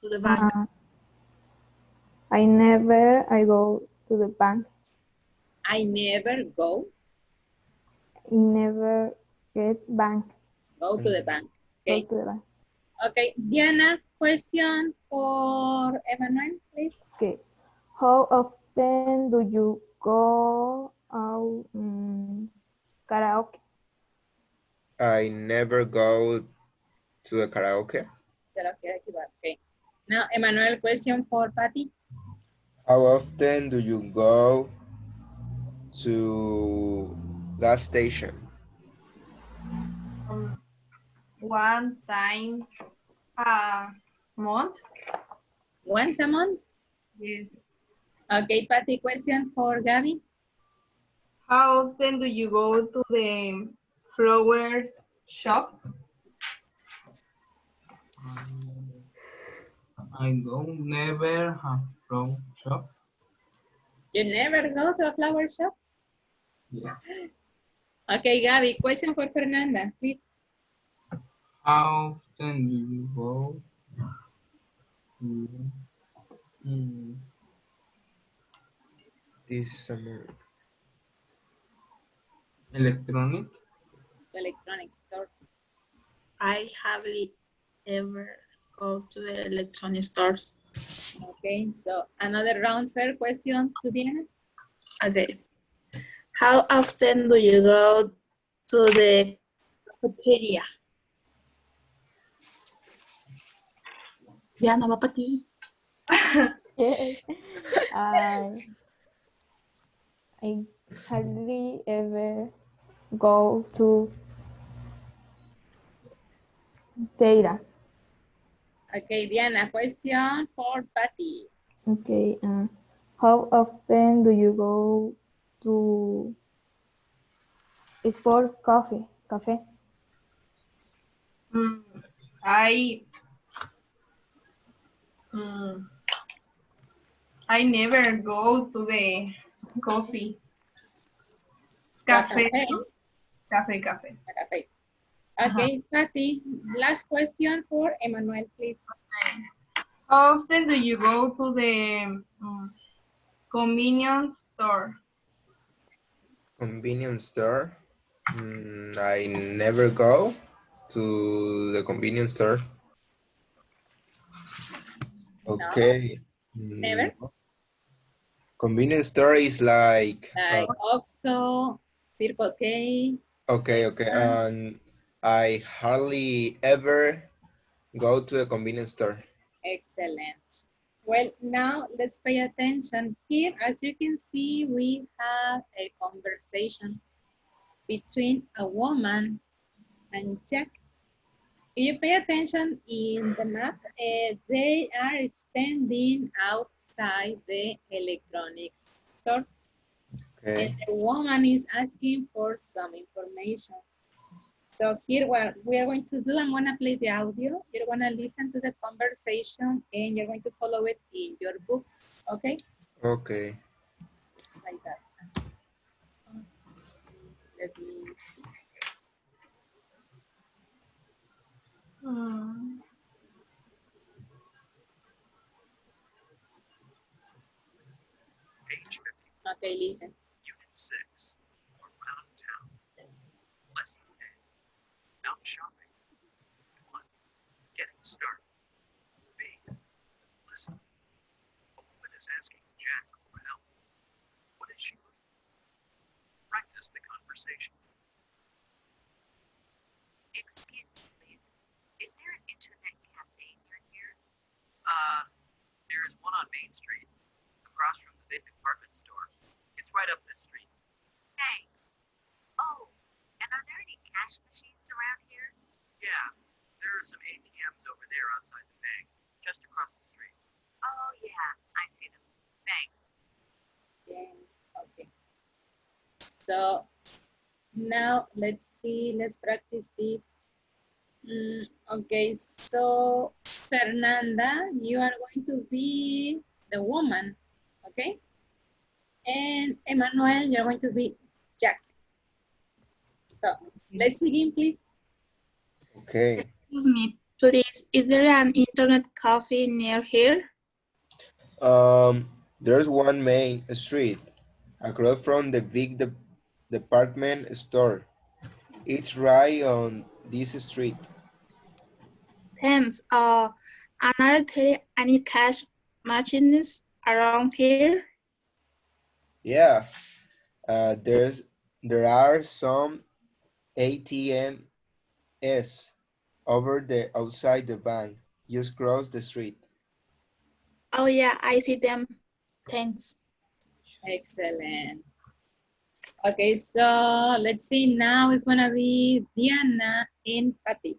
To the bank. I go to the bank. I never go. I never get bank. Go to the bank. Okay. Go to the bank. Okay. Diana, question for Emmanuel, please. Okay. How often do you go out karaoke? I never go to a karaoke. Okay. Now, Emmanuel, question for Patty. How often do you go to gas station? One time a month. Once a month? Yes. Okay, Patty, question for Gabby. How often do you go to the flower shop? I go never have from shop. You never go to a flower shop? Yeah. Okay, Gabby, question for Fernanda, please. How often do you go to This is summer. electronic? Electronics store. I hardly ever go to the electronic stores. Okay, so another round fair question to Diana. Okay. How often do you go to the cafeteria? Diana, va para ti. Yes. I hardly ever go to data. Okay, Diana, question for Patty. Okay. How often do you go to sport coffee? Cafe? Mm, I mm, I never go to the coffee cafe. Cafe. Cafe, cafe. Cafe. Okay, Patty, last question for Emmanuel, please. How often do you go to the convenience store? Convenience store. I never go to the convenience store. No, Okay. never. Convenience store is like Like Oxxo, Circle K. okay, okay. And I hardly ever go to a convenience store. Excellent. Well, now let's pay attention. Here, as you can see, we have a conversation between a woman and Jack. If you pay attention in the map, they are standing outside the electronics store. And Okay. the woman is asking for some information. So here what we are going to do, I'm gonna play the audio. You're gonna listen to the conversation and you're going to follow it in your books, okay? Okay. Like that. Let me see. Mm, Page 50, Okay, listen. Unit 6. Around town. Lesson A. Out shopping. 1. Getting started. B. Listen. A woman is asking Jack for help. What is she looking for? Practice the conversation. Excuse me, please. Is there an internet cafe near here? There is one on Main Street, across from the big department store. It's right up this street. Thanks. Oh, and are there any cash machines around here? Yeah, there are some ATMs over there outside the bank, just across the street. Oh, yeah, I see them. Thanks. Yes, okay. So now let's see, let's practice this. Okay, so Fernanda, you are going to be the woman, okay? And Emmanuel, you're going to be Jack. So let's begin, please. Okay. Excuse me, Please, is there an internet cafe near here? There's one main street across from the big department store. It's right on this street. Thanks. And are there any cash machines around here? Yeah, there are some ATMs over the outside the bank. Just cross the street. Oh yeah, I see them. Thanks. Excellent. Okay, so let's see, now it's gonna be Diana and Patty.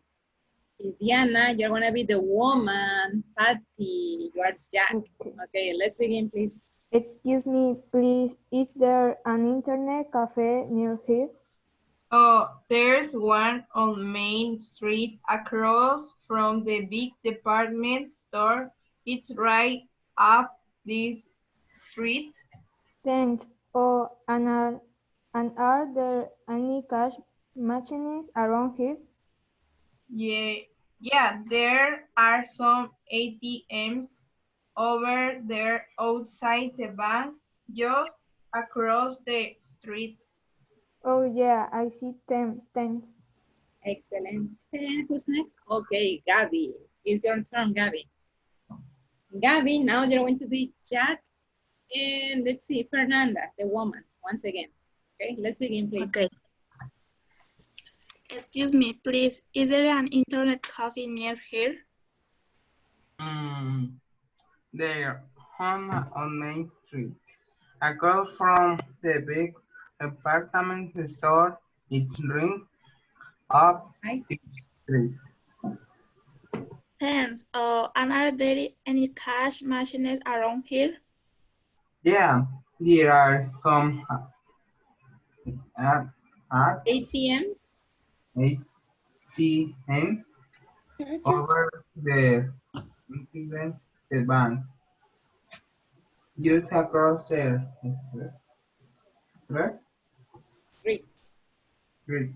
Diana, you're gonna be the woman. Patty, you are Jack. Okay. Okay, let's begin, please. Excuse me, please. Is there an internet cafe near here? Oh, there's one on Main Street across from the big department store. It's right up this street. Thanks. Oh, and are there any cash machines around here? Yeah, yeah, there are some ATMs over there outside the bank, just across the street. Oh yeah, I see them. Thanks. Excellent. And who's next? Okay, Gabby. It's your turn, Gabby. Gabby, now you're going to be Jack. And let's see, Fernanda, the woman, once again. Okay, let's begin, please. Okay. Excuse me, please. Is there an internet cafe near here? There, on Main Street, across from the big department store, it's ring up Hi. the street. Thanks. And are there any cash machines around here? Yeah, there are some at ATMs. ATM over there, including the bank, just across the street. Great. Street.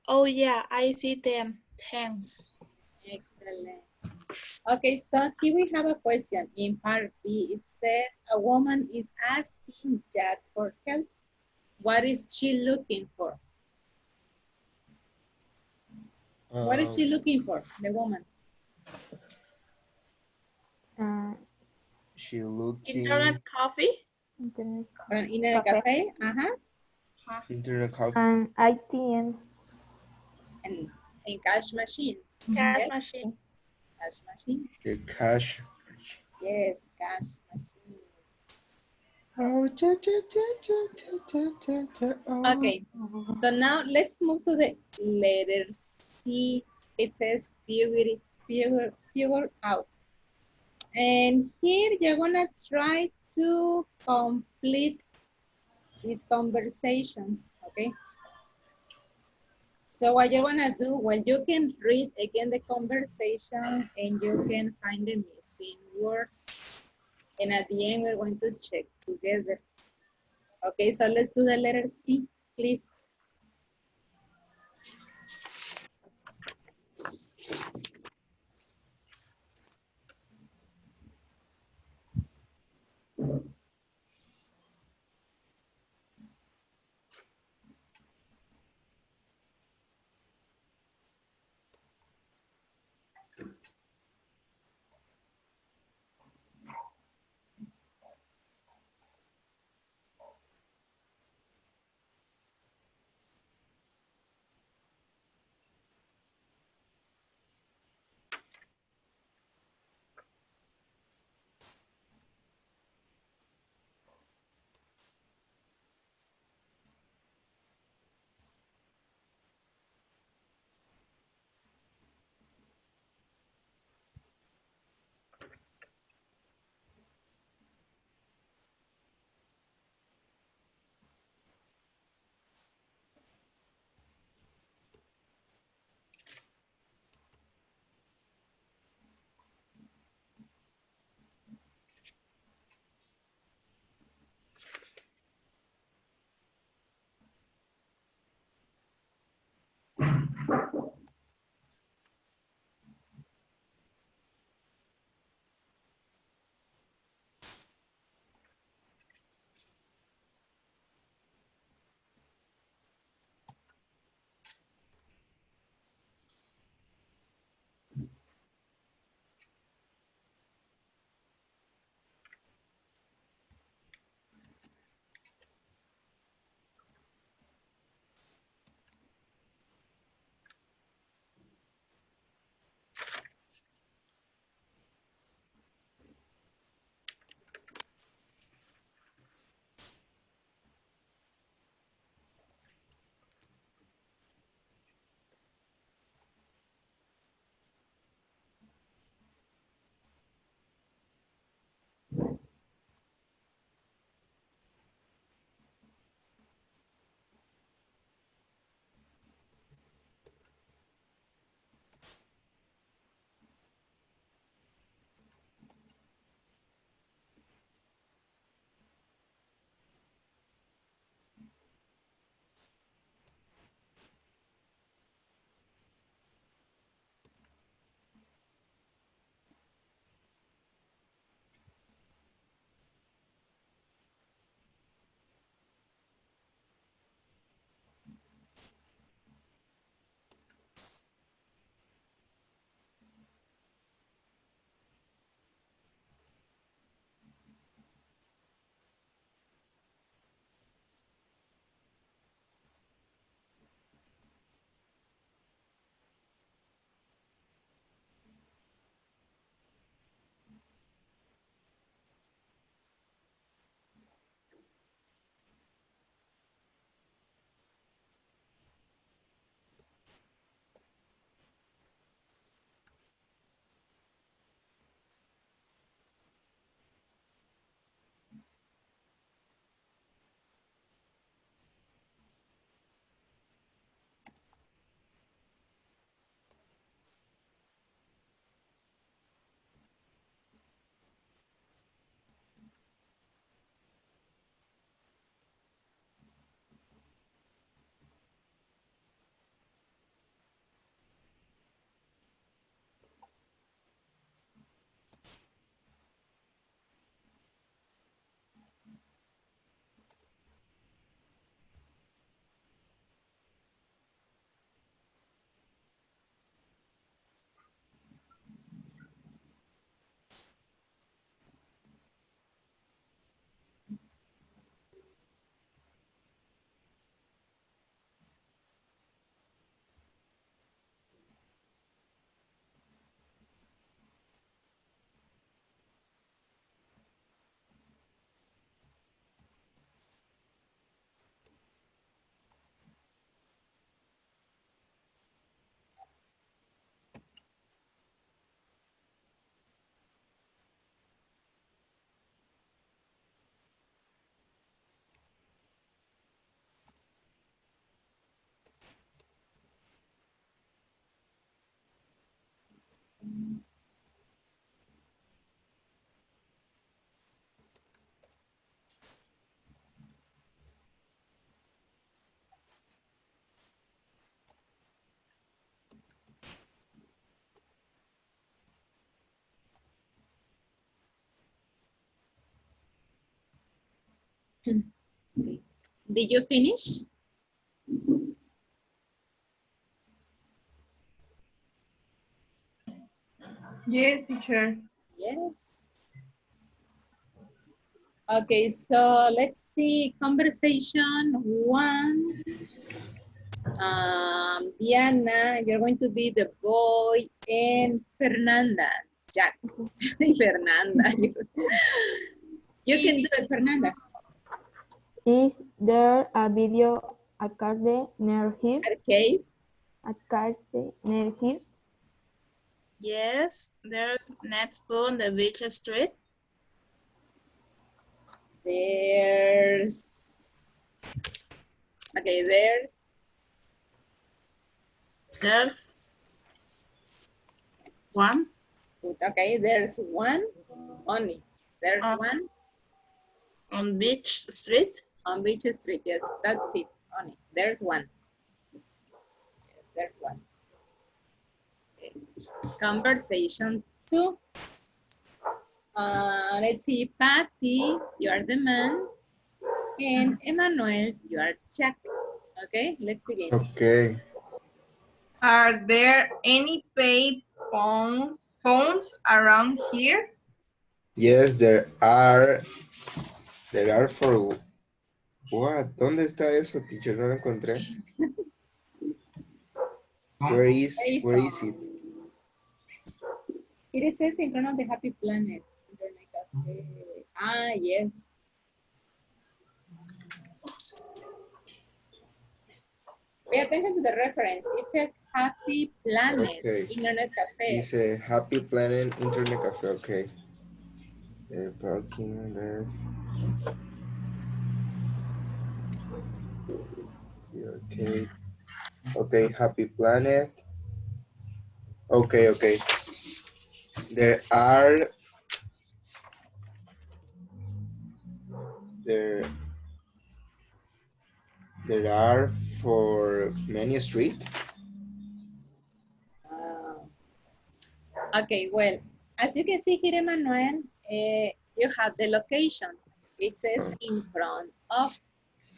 Oh yeah, I see them. Thanks. Excellent. Okay, so here we have a question. In part B, it says a woman is asking Jack for help. What is she looking for? What is she looking for, the woman? She looking Internet coffee? Internet An internet cafe, internet cafe. and ITM. and cash machines. Cash Yes, machines. cash machines. The cash. Yes, cash machines. Oh, Okay, so now let's move to the letter C. It says figure out. And here you're gonna try to complete these conversations, okay? So what you're gonna do, well, you can read again the conversation and you can find the missing words. And at the end, we're going to check together. Okay, so let's do the letter C, please. Okay. Did you finish? Yes, teacher. Yes. Okay, so let's see conversation one. Diana, you're going to be the boy, and Fernanda, Jack, Fernanda. You can do it, Fernanda. Is there a video arcade near here? Arcade. Arcade near here? Yes, there's next to the beach street. There's, okay, There's one okay, there's one only. There's on, one on beach street. on Beach Street. Yes, that's it. Only. There's one. Yes, there's one. Okay. Conversation two. Let's see, Patty, you are the man, and Emmanuel, you are Jack. Okay, let's begin. Okay. Are there any pay phones around here? Yes, there are. There are for what? ¿Dónde está eso, teacher? No lo encontré. Where is it? It says in front of the Happy Planet. Ah, yes. Pay attention to the reference. It says Happy Planet Okay. Internet Cafe. It's a Happy Planet Internet Cafe. Okay. The parking there. Okay. Okay, Happy Planet. Okay, okay. There are there there are for many street. Okay, well, as you can see here, Emmanuel, you have the location. It says in front of.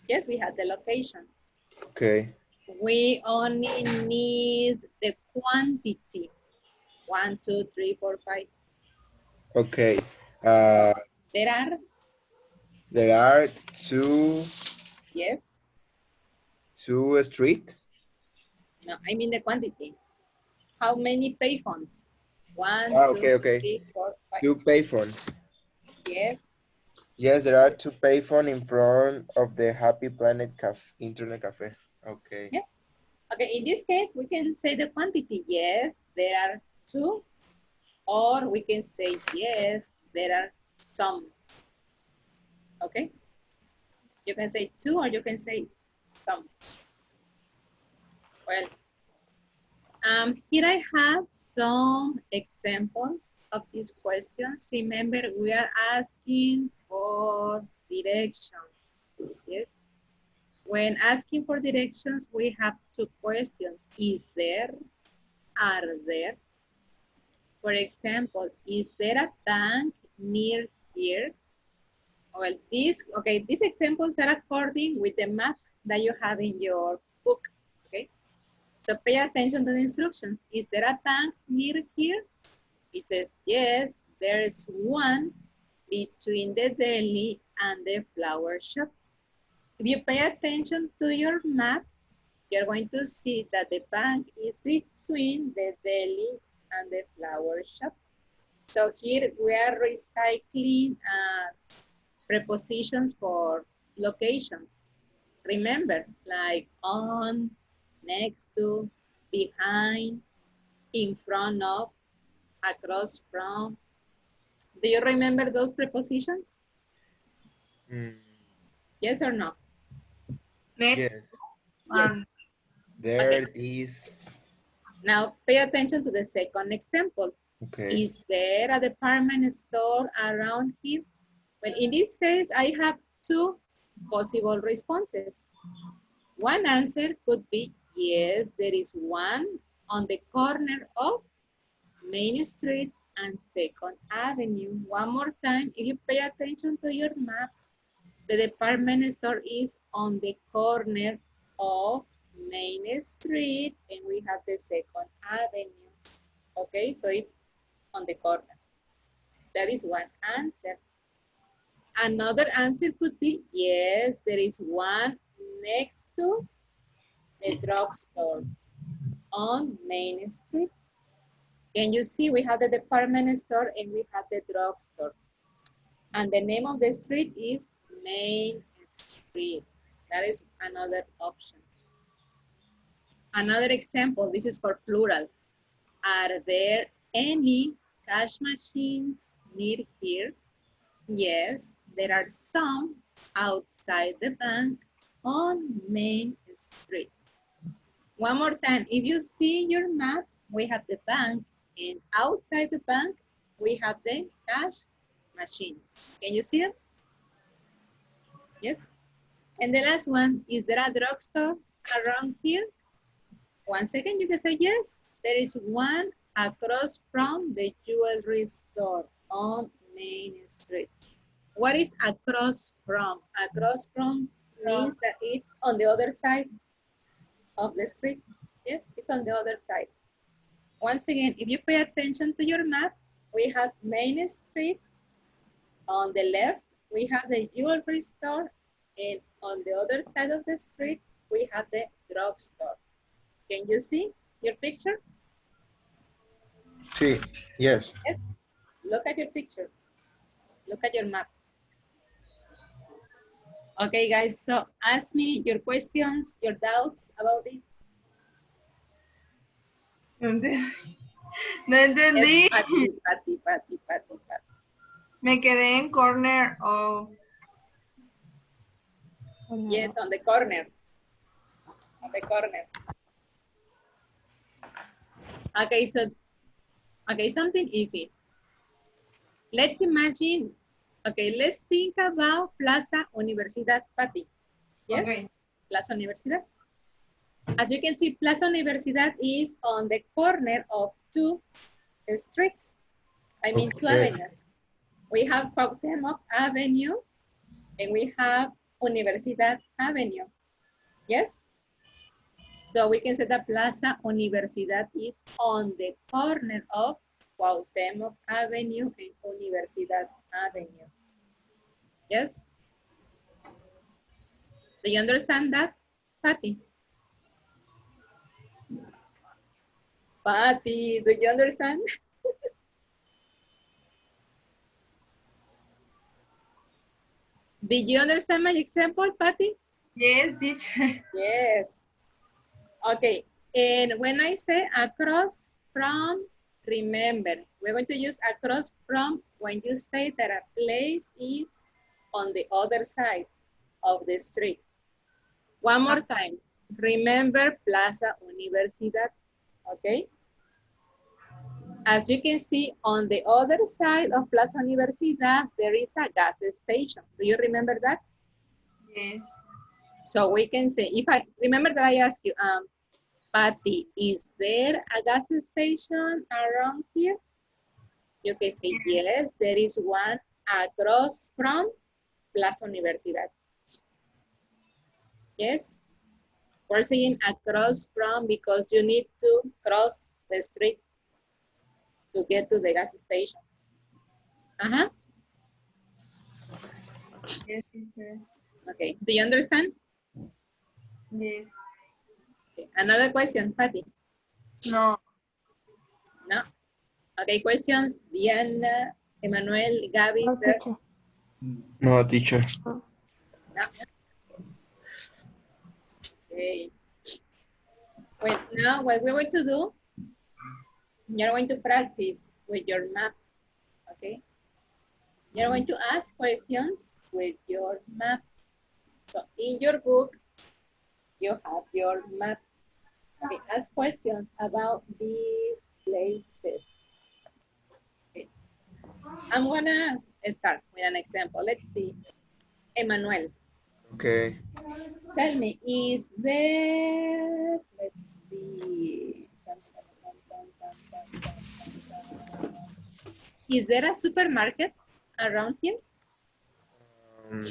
Yes, we have the location. Okay. We only need the quantity. 1, 2, 3, 4, 5. Okay. There are, two yes, street. no, I mean the quantity. How many payphones? 1, Okay, 2, okay. 3, 4, 5. Two payphones. Yes. Yes, there are two payphones in front of the Happy Planet Internet Cafe. Okay. Yeah. Okay, in this case, we can say the quantity. Yes, there are two. Or we can say, yes, there are some. Okay? You can say two or you can say some. Well, here I have some examples of these questions. Remember, we are asking for directions. Yes. When asking for directions, we have two questions. Is there? Are there? For example, is there a tank near here? Well, these examples are according with the map that you have in your book, okay? So pay attention to the instructions. Is there a tank near here? It says, yes, there's one between the deli and the flower shop. If you pay attention to your map, you're going to see that the bank is between the deli and the flower shop. So here we are recycling prepositions for locations. Remember, like on, next to, behind, in front of, across from. Do you remember those prepositions? Yes or no? Next. Yes. Yes. There Okay. is. Now pay attention to the second example. Okay. Is there a department store around here? Well, in this case, I have two possible responses. One answer could be, yes, there is one on the corner of Main Street and 2nd Avenue. One more time, if you pay attention to your map, the department store is on the corner of Main Street and we have the 2nd Avenue. Okay, so it's on the corner. That is one answer. Another answer could be, yes, there is one next to the drugstore on Main Street. Can you see we have the department store and we have the drugstore. And the name of the street is Main Street. That is another option. Another example, this is for plural. Are there any cash machines near here? Yes, there are some outside the bank on Main Street. One more time, if you see your map, we have the bank, and outside the bank, we have the cash machines. Can you see them? Yes. And the last one, is there a drugstore around here? Once again, you can say yes. There is one across from the jewelry store on Main Street. What is across from? Across from means that it's on the other side of the street. Yes, it's on the other side. Once again, if you pay attention to your map, we have Main Street. On the left, we have the jewelry store. And on the other side of the street, we have the drugstore. Can you see your picture? Sí, yes. Yes. Look at your picture. Look at your map. Okay, guys, so ask me your questions, your doubts about this. No entendí. Pati. Me quedé en corner of. Yes, on the corner. On the corner. Okay, so, something easy. Let's imagine, okay, let's think about Plaza Universidad, Pati. Yes? Okay. Plaza Universidad. As you can see, Plaza Universidad is on the corner of two streets. I mean, two avenues. We have Cuauhtémoc Avenue and we have Universidad Avenue. Yes? So we can say that Plaza Universidad is on the corner of Cuauhtémoc Avenue and Universidad Avenue. Yes? Do you understand that, Patty? Patty, do you understand? Did you understand my example, Patty? Yes, teacher. Yes. Okay, and when I say across from, remember, we're going to use across from when you say that a place is on the other side of the street. One more time, remember Plaza Universidad, okay? As you can see, on the other side of Plaza Universidad, there is a gas station. Do you remember that? Yes. So we can say, if I remember that I asked you, Patty, is there a gas station around here? You can say, yes, there is one across from Plaza Universidad. Yes? We're saying across from because you need to cross the street to get to the gas station. Uh-huh. Yes, teacher. Okay, do you understand? Yes. Okay. Another question, Patty? No. No? Okay, questions? Diana, Emmanuel, Gabby? No, teacher. No, teacher. No? Okay. Well, now what we're going to do, you're going to practice with your map, okay? You're going to ask questions with your map. So in your book, you have your map. Okay, ask questions about these places. Okay. I'm gonna start with an example. Let's see. Emmanuel, Okay. tell me, is there, let's see. Is there a supermarket around here? Um,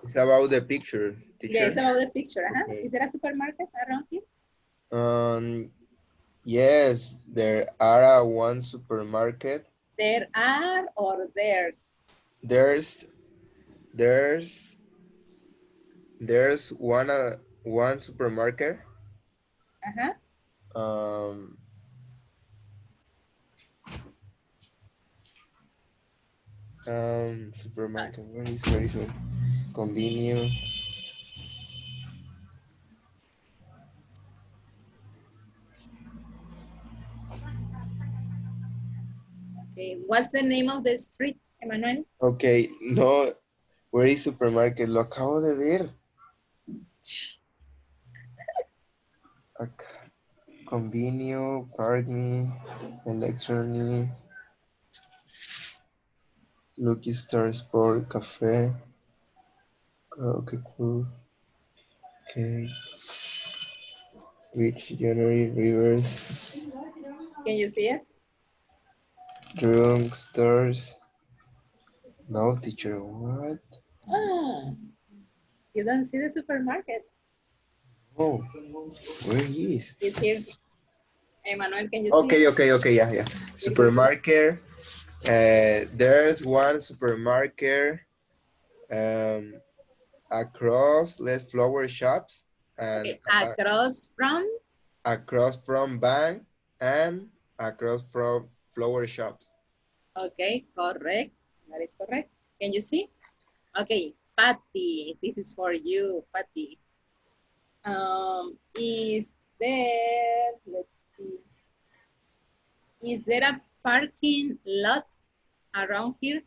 it's about the picture, teacher. Yes, about the picture. Okay. Is there a supermarket around here? Um, yes, there are one supermarket. There are or there's? There's there's one supermarket. Uh-huh. Um, supermarket. Where is it? Convenient. Okay, what's the name of the street, Emmanuel? Okay, no, where is supermarket? Lo acabo de ver. Acá. Convenio, parking, electronic, Lucky Star Sport, Cafe, Karaoke Club, okay, Rich January, Rivers, Can you see it? Drunk Stars. No, teacher, what? Ah, you don't see the supermarket. Oh, where is? It's here. Emmanuel, can you see it? Okay, yeah. Supermarket. There's one supermarket um, across less flower shops and Okay, across from bank and across from flower shops. okay, correct. That is correct. Can you see? Okay, Patty, this is for you, Patty. Is there, let's see, is there a parking lot around here?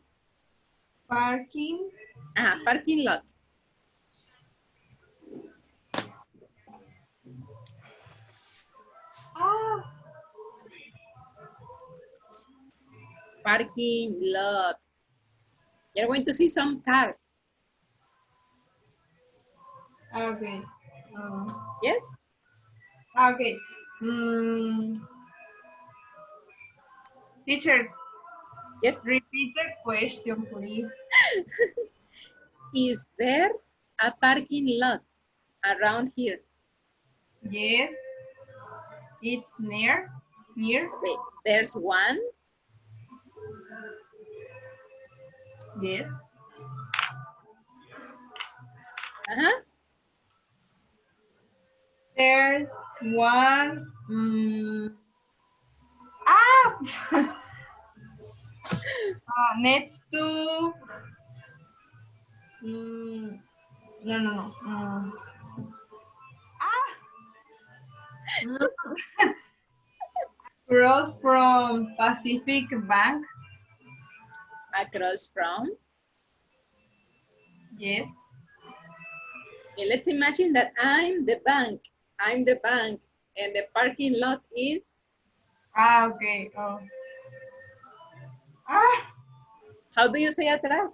Parking. Parking lot. Ah, Parking lot. You're going to see some cars. okay. Yes? Okay. Teacher, Yes. repeat the question, please. Is there a parking lot around here? Yes. It's near. Near. Okay, there's one. Yes. Uh-huh. There's one. Ah. Next to. No. Mm, Across from Pacific Bank. Across from. Yes. Okay, let's imagine that I'm the bank. I'm the bank. And the parking lot is. Okay. Oh. Ah. How do you say atrás?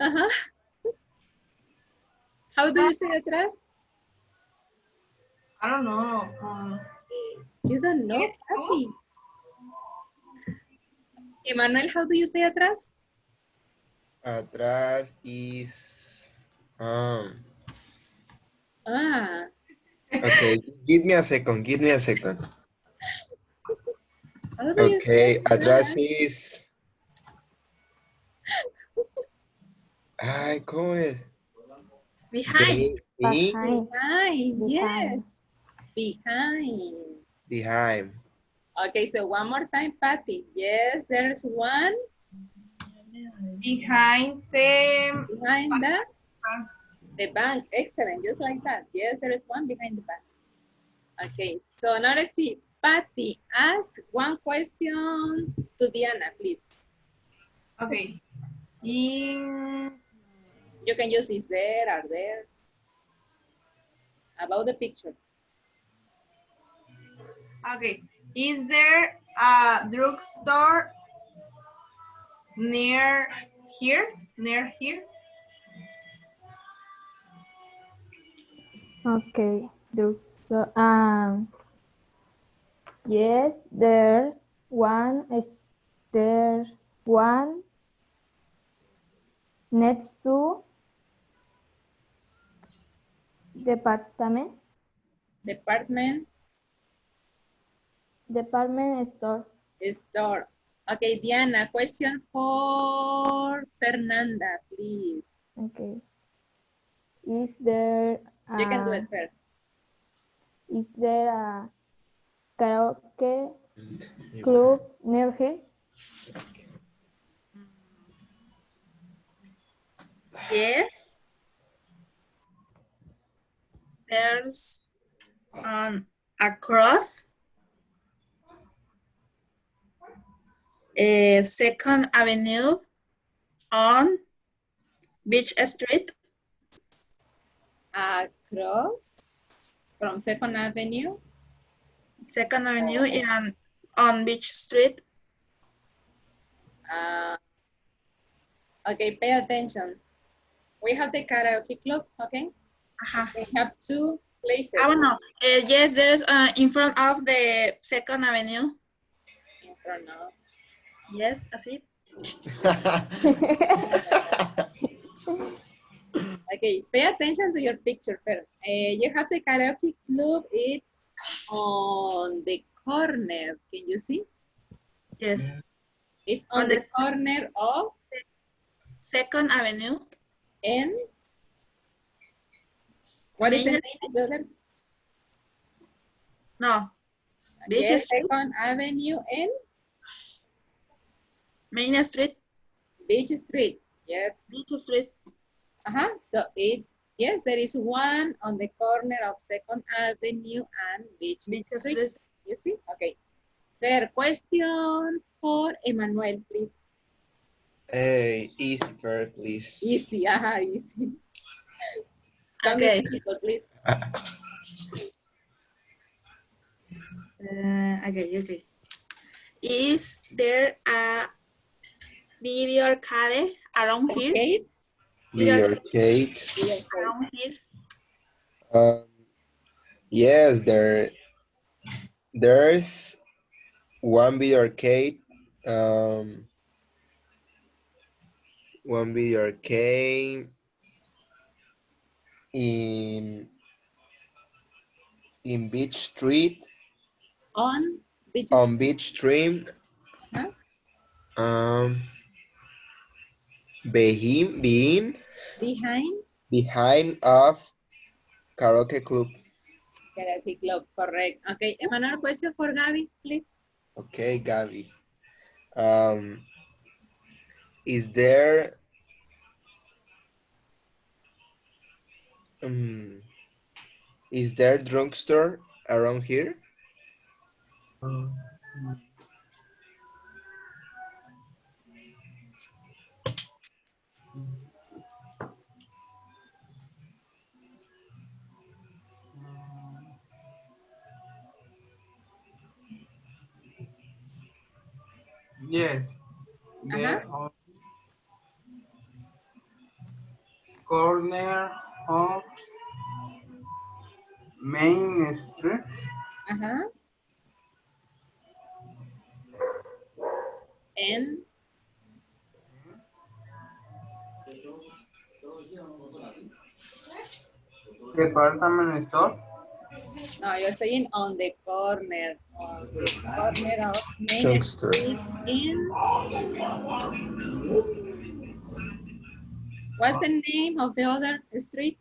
Uh-huh. How do you say atrás? I don't know. You don't know, Next to. Papi. Emmanuel, how do you say atrás? Atrás is Ah, okay. Give me a second. how do you say Okay, atrás atrás? is. Ay, ¿cómo es? Behind. Behind. Behind, yes. Behind. Behind. Behind. Okay, so one more time, Patty. Yes, there's one Behind the. behind the bank. Excellent, just like that. Yes, there is one behind the bank. Okay, so now let's see. Patty, ask one question to Diana, please. Okay. In You can use is there, are there. About the picture. Okay. Is there a drugstore near here? Near here? Okay. So, yes, there's one next to department department store. Store. Okay, Diana, question for Fernanda, please. Okay. Is there You can do it a first. is there a karaoke club near here? Yes, there's across Second Avenue on Beach Street. Across from Second Avenue. Second Avenue on Beach Street. Okay, pay attention. We have the karaoke club, okay? We have two places. Oh no, yes, there's in front of the Second Avenue. In front of. Yes, así. Okay, pay attention to your picture first. You have the karaoke club, it's on the corner, can you see? Yes. It's on the corner of Second Avenue. and what is the name of the other? No. Beach Yes, Street. Second Avenue and Main Street. Beach Street. Yes. Beach Street. So it's, yes, there is one on the corner of Second Avenue and Beach Street. You see? Okay. Fair question for Emmanuel, please. Easy, fair, please. Easy, easy. Okay. Difficult, please. Okay. Is there a video arcade around here? Video arcade. Around here? Yes, there's one video arcade. One video arcade in Beach Street. On Beach On Beach Street. Behind of karaoke club. Karaoke club, correct. Okay, Emmanuel, question for Gabby, please. Okay, Gabby. Is there drugstore around here? Yes. There on corner of Main Street. And Department store. no, you're saying on the corner of Main Drugstore. Street in. What's the name of the other street?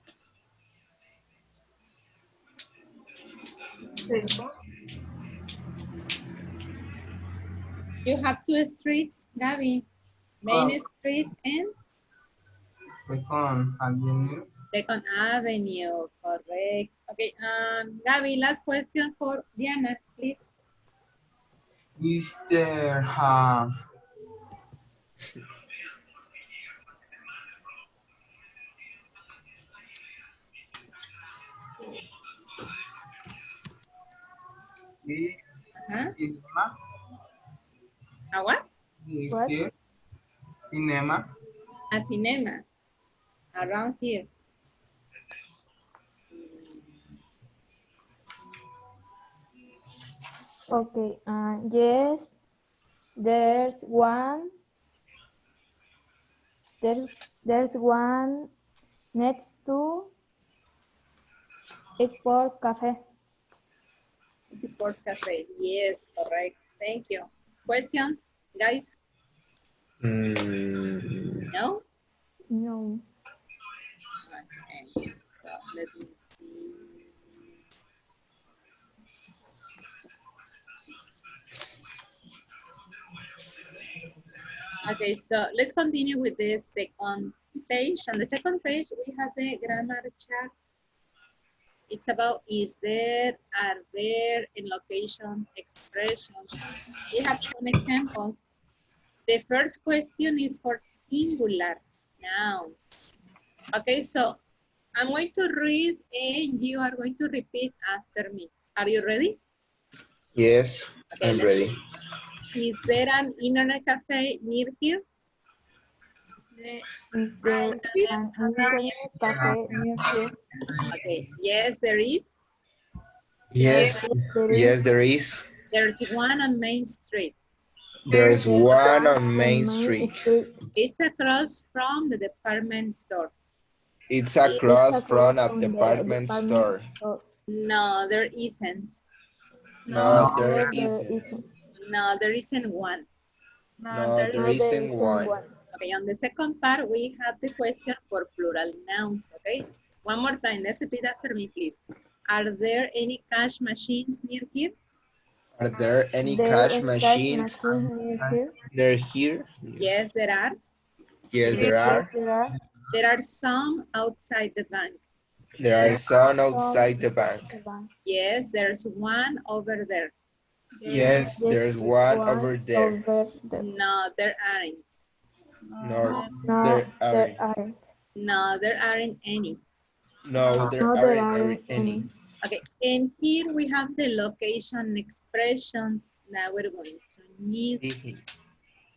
You have two streets, Gabby. Main Street and Second Avenue. Second Avenue, correct. Okay, Gabby, last question for Diana, please. Is there Uh-huh. Cinema. A what? What? Here. Cinema. A cinema. Around here. Okay. Yes, there's one. There's one next to Sport Cafe. Sports cafe. Yes, correct. Thank you. Questions, guys? No? No. Okay. So let me see. Okay, so let's continue with the second page. On the second page, we have the grammar chart. It's about is there, are there, in location, expressions. We have some examples. The first question is for singular nouns. Okay, so I'm going to read and you are going to repeat after me. Are you ready? Yes, Okay, I'm let's ready. see. Is there an internet cafe near here? Is there an internet cafe near here? Okay, yes, there is. Yes, Yes, there is. yes, there is. There's one on Main Street. There's There's one one on on Main Main Street. Street. It's across from the department store. It's It's across across front of from the department department store. store. No, there isn't. No, No. there No, there isn't. isn't. No, there isn't one. No, there No, there isn't isn't one. one. Okay, on the second part, we have the question for plural nouns, okay? One more time, let's repeat after me, please. Are there any cash machines near here? Are there any There cash is cash machines machine near here. near here? Yes, there are. Yes, there Yes, are. there are. There are some outside the bank. There There are are some some outside the inside bank. the bank. Yes, there's one over there. Yes, Yes, there's there's one one over there. over there. No, there aren't. Nor No, there there aren't. aren't. No, there aren't any. No, there No, there aren't aren't any. any. Okay, and here we have the location expressions that we're going to need.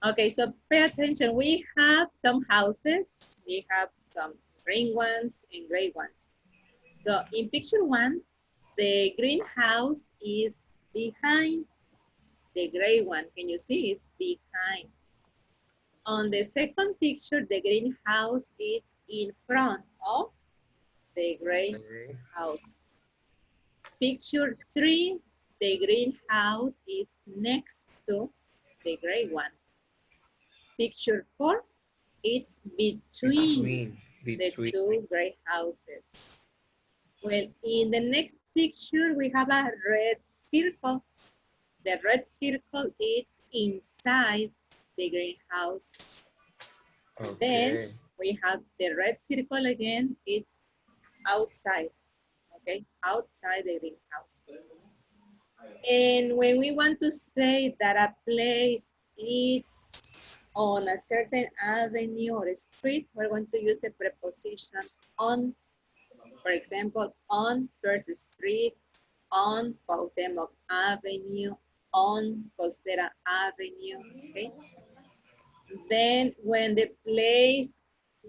Okay, so pay attention. We have some houses. We have some green ones and gray ones. So in picture one, the green house is behind. The gray one, can you see, is behind. On the second picture, the green house is in front of the gray house. Picture three, the green house is next to the gray one. Picture four, it's between the two gray houses. Well, in the next picture, we have a red circle. The red circle is inside the greenhouse. Okay. Then we have the red circle again, it's outside, okay? Outside the greenhouse. And when we want to say that a place is on a certain avenue or street, we're going to use the preposition on. For example, on First Street, on Cuauhtemoc Avenue, on Costera Avenue, okay? Then when the place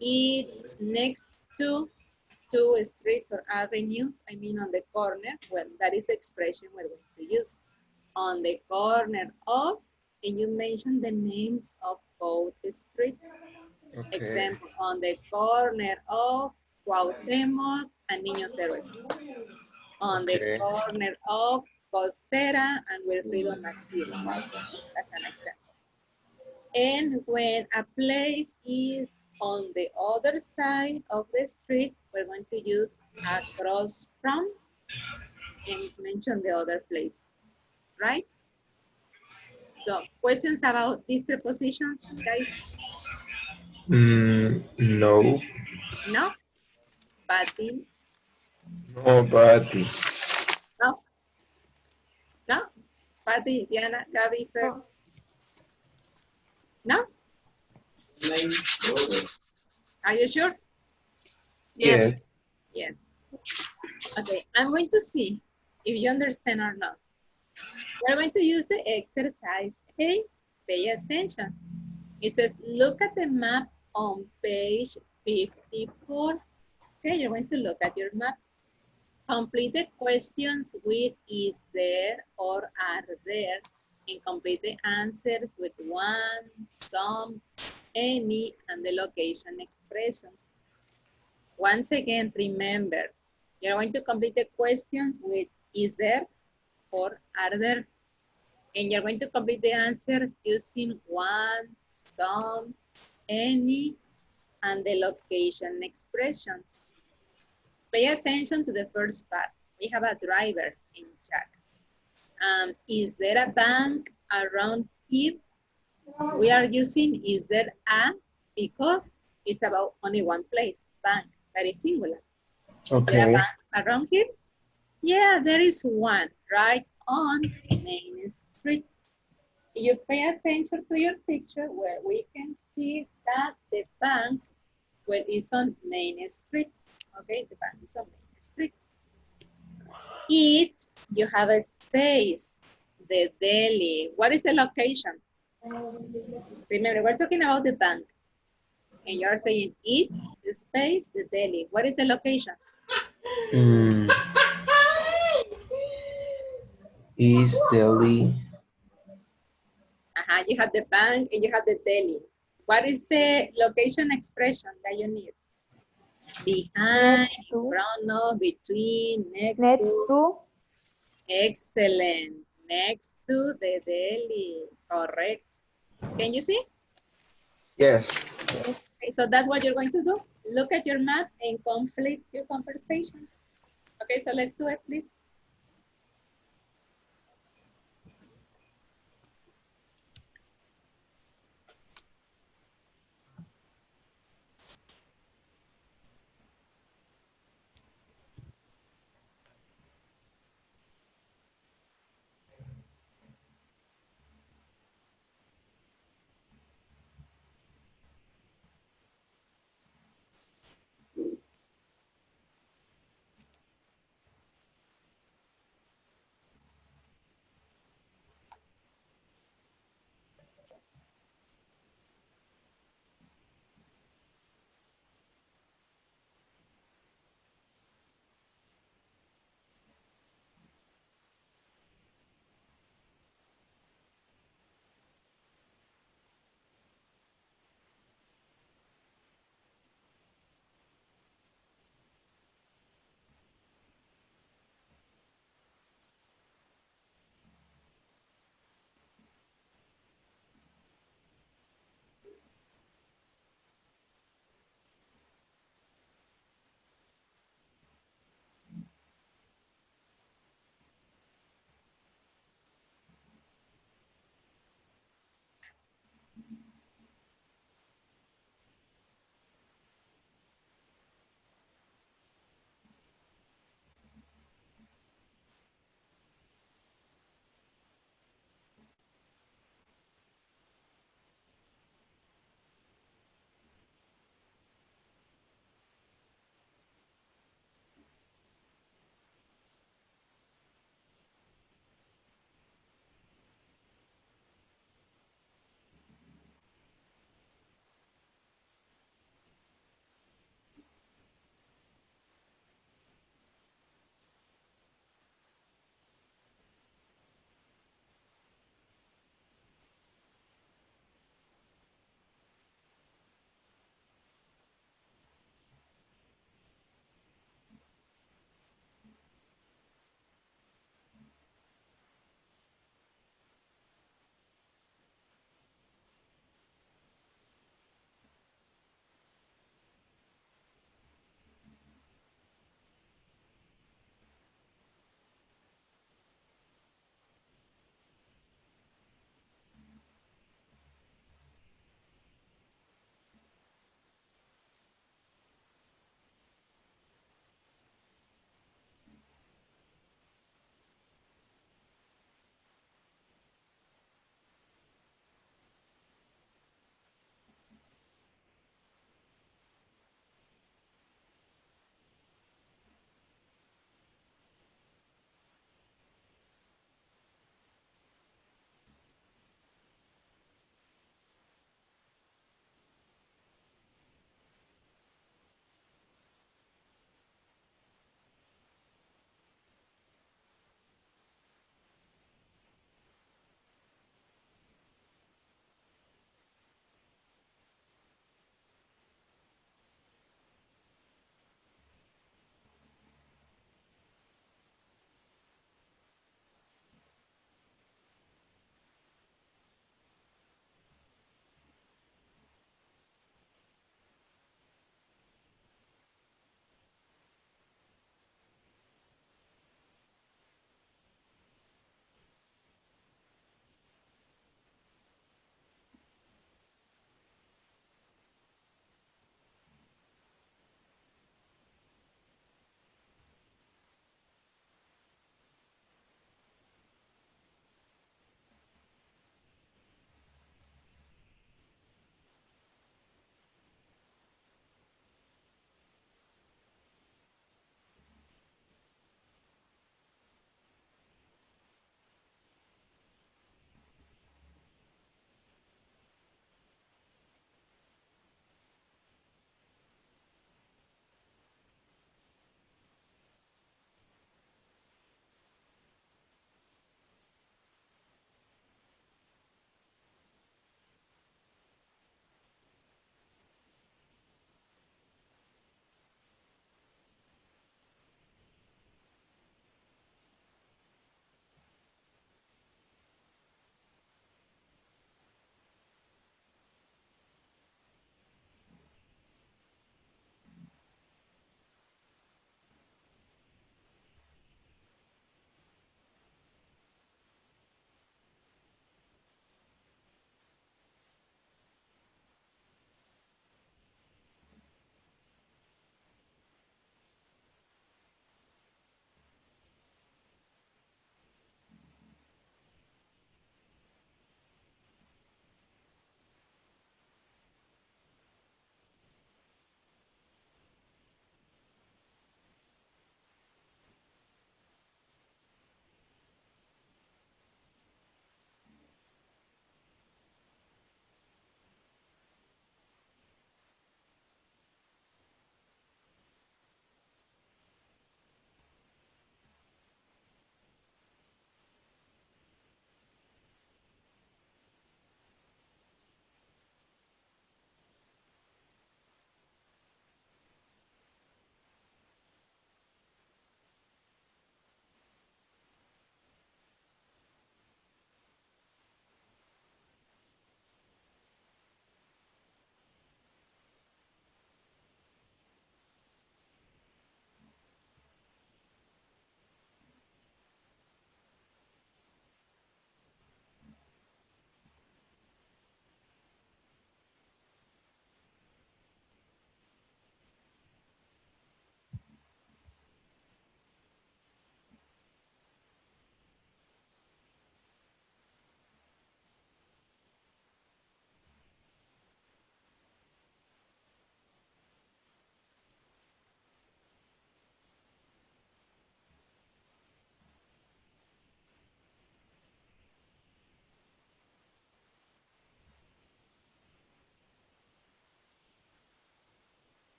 is next to two streets or avenues, I mean on the corner, well, that is the expression we're going to use. On the corner of, and you mention the names of both streets. Okay. Example, on the corner of Cuauhtemoc and Niños Héroes. On the corner of Costera and Wilfrido Maciel. That's an example. And when a place is on the other side of the street, we're going to use across from and mention the other place, right? So questions about these prepositions, guys? No. No? Patty? No, Patty. No? No? Patty, Diana, Gabby, Fer? No? Are you sure? Yes. Yes. Okay, I'm going to see if you understand or not. We're going to use the exercise A. Pay attention. It says, look at the map on page 54. Okay, you're going to look at your map. Complete the questions with is there or are there, and complete the answers with one, some, any, and the location expressions. Once again, remember, you're going to complete the questions with is there or are there, and you're going to complete the answers using one, some, any, and the location expressions. Pay attention to the first part. We have a driver in Jack. Is there a bank around here? We are using is there a because it's about only one place, bank, that is singular. Is there a Okay. bank around here? Yeah, there is one right on Main Street. If you pay attention to your picture, where we can see that the bank is on Main Street. Okay, the bank is on Main Street. It's, you have a space, the deli. What is the location? Remember, we're talking about the bank. And you're saying it's the space, the deli. What is the location? Mm, East Delhi. You have the bank and you have the deli. What is the location expression that you need? Behind, Next in to. front of, between, next Next to. to. Excellent. Next to the deli. Correct. Can you see? Yes. Yes. Okay, so that's what you're going to do. Look at your map and complete your conversation. Okay, so let's do it, please.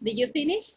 Did you finish?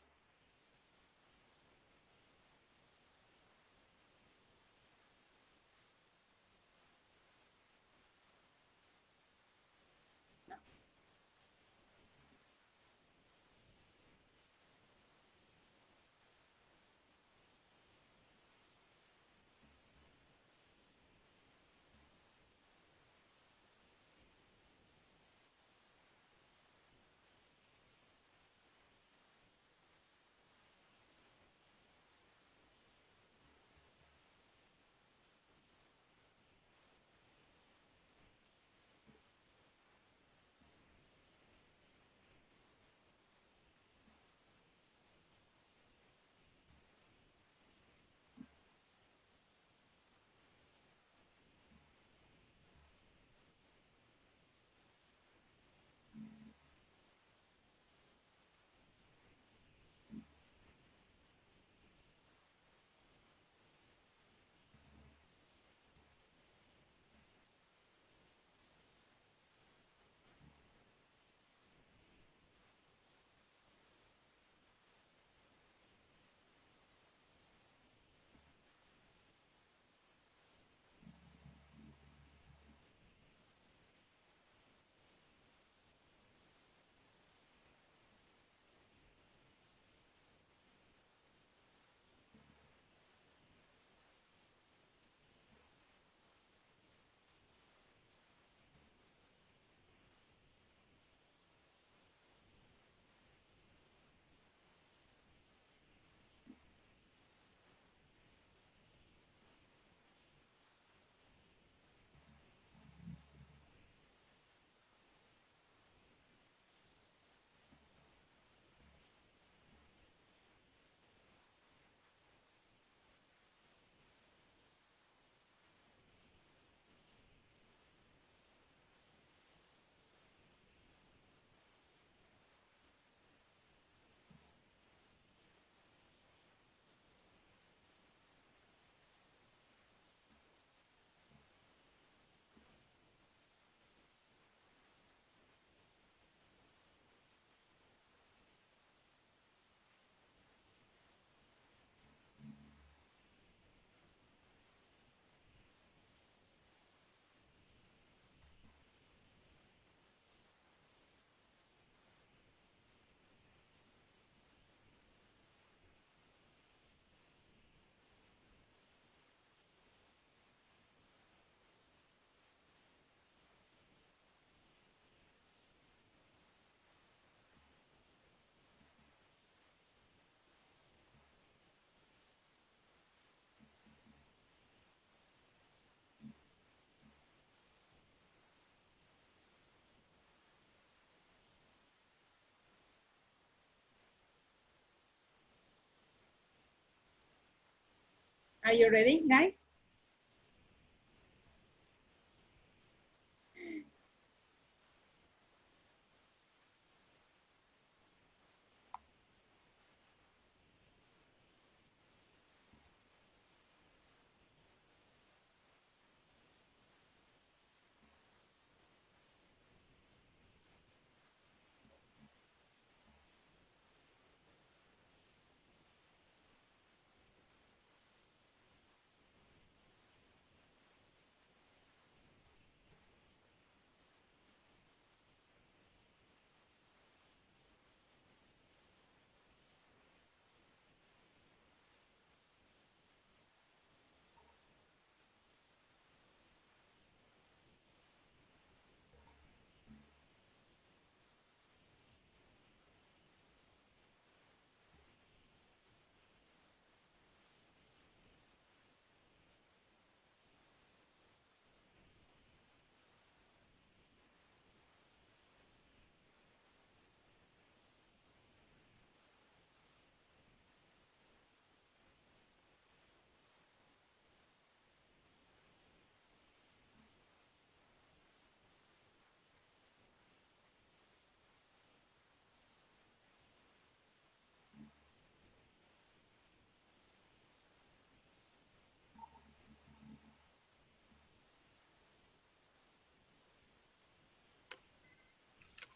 Are you ready, guys?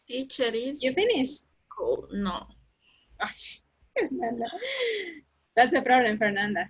Teacher is You finish? cool. No. Fernanda. That's the problem, Fernanda.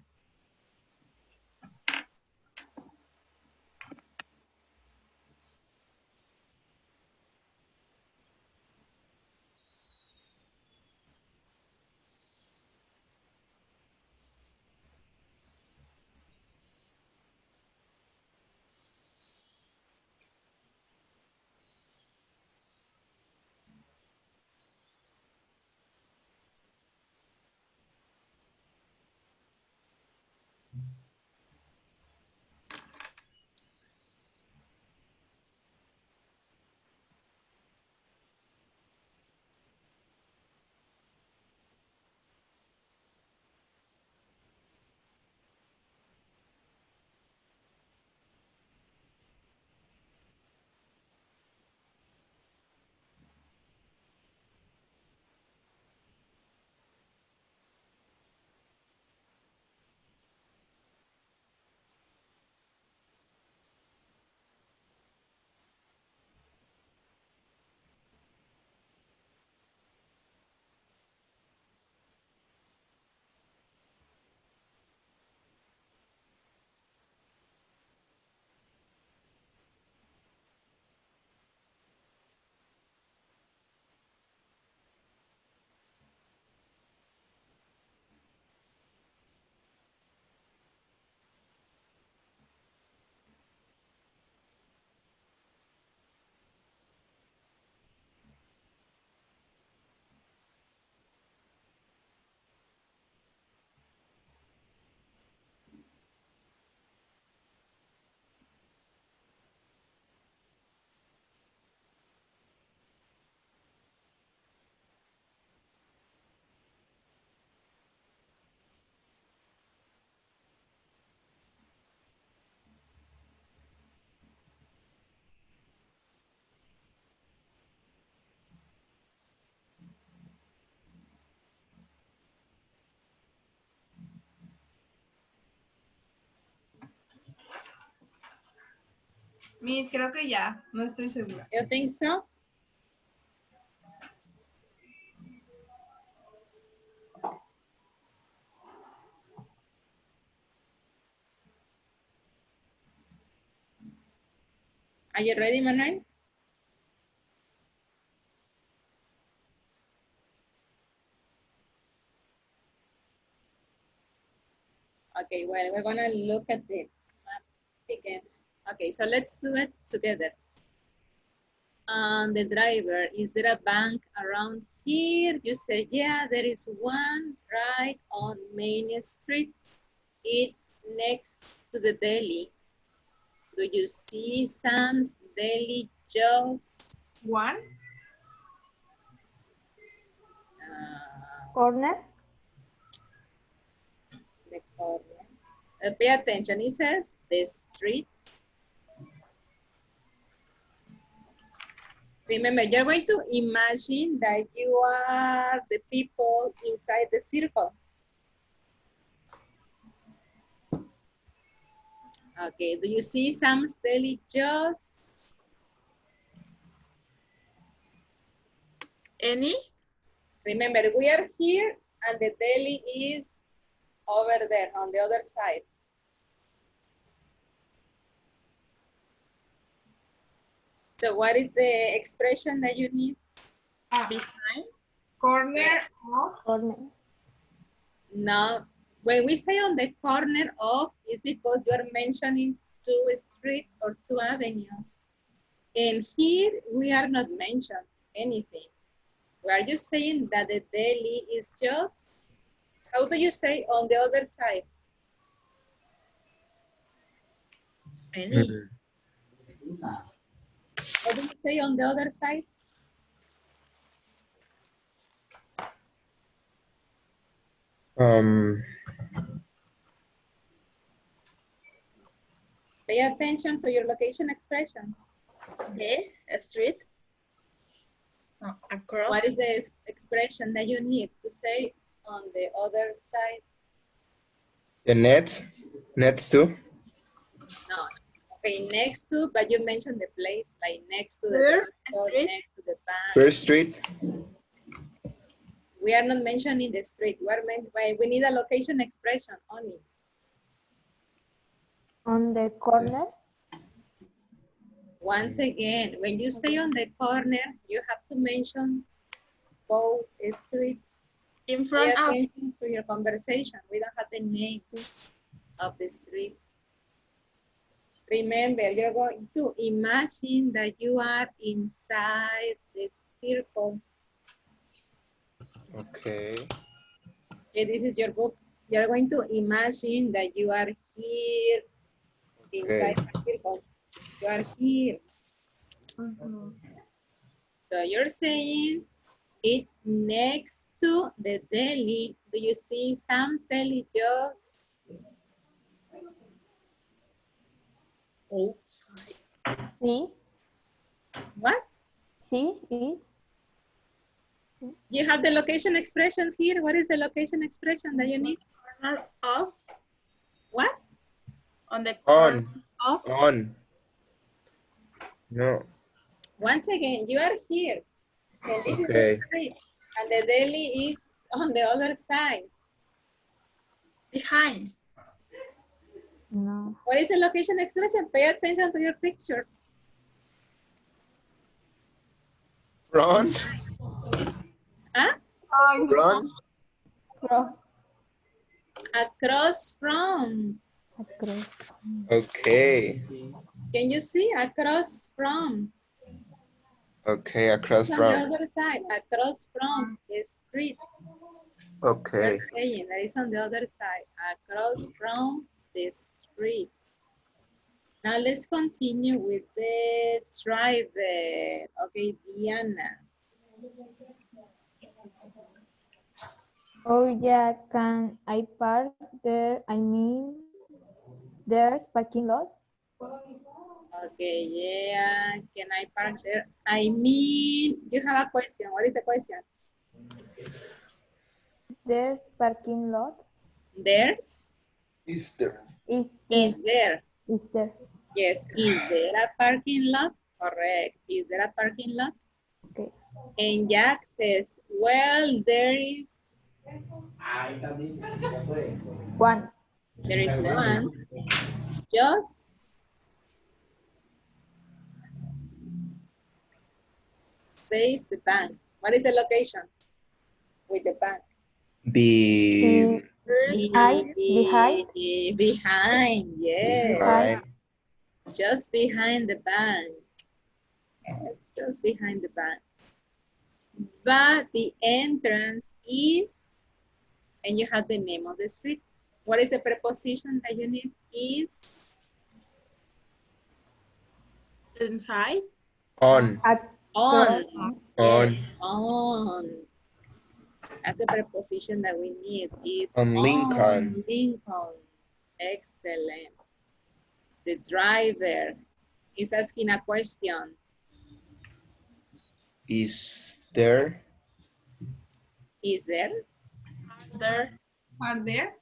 Miss, creo que ya, no estoy segura. You think so? Are you ready, Manuel? Okay, well, we're gonna look at the map again. Okay, so let's do it together. The driver, is there a bank around here? You say, yeah, there is one right on Main Street. It's next to the deli. Do you see Sam's Deli just One? Corner. the corner? Pay attention, it says the street. Remember, you're going to imagine that you are the people inside the circle. Okay, do you see Sam's Deli just? Any? Remember, we are here and the deli is over there on the other side. So what is the expression that you need? Behind? Corner of. Corner. No, when we say on the corner of, it's because you are mentioning two streets or two avenues. And here we are not mentioning anything. We are just saying that the deli is just, how do you say on the other side? Any? How do you say on the other side? Pay attention to your location expressions. The street? No, across. What is the expression that you need to say on the other side? The next to. No. Okay, next to, but you mentioned the place, like next to the Third store, street? next to the bank. First Street. We are not mentioning the street. We need a location expression only. On the corner. Once again, when you say on the corner, you have to mention both streets. In Pay front of. attention to your conversation. We don't have the names of the streets. Remember, you're going to imagine that you are inside the circle. Okay. Okay, this is your book. You're going to imagine that you are here inside the circle. You are here. So you're saying it's next to the deli. Do you see Sam's Deli just Outside. Sí, what? sí, it. You have the location expressions here. What is the location expression that you need? Corner of. What? On the corner of. On. No. Once again, you are here. And this is the Okay. street. And the deli is on the other side. Behind. No. What is the location expression? Pay attention to your picture. Front. Huh? Front. Cross. Across from. Across. Okay. Can you see? Across from. Okay, across It's on the from. other side. Across from the street. Okay. You're saying that it's on the other side. Across from the street. Now let's continue with the driver. Okay, Diana. Oh yeah, can I park there? I mean, there's parking lot. Okay, yeah. Can I park there? I mean, you have a question. What is the question? There's parking lot. There's? Is there? Is Is there? Is there? Yes. Is there a parking lot? Correct. Is there a parking lot? Okay. And Jack says, well, there is One. one. Just says the bank. What is the location with the bank? Be Behind. Behind, yes. behind. Just behind the bank. Yes, just behind the bank. But the entrance is, and you have the name of the street. What is the preposition that you need? Is Inside. On. on. On. On. That's the preposition that we need. Is On Lincoln. on Lincoln. Excellent. The driver is asking a question. Is there? Is there? There. Are there?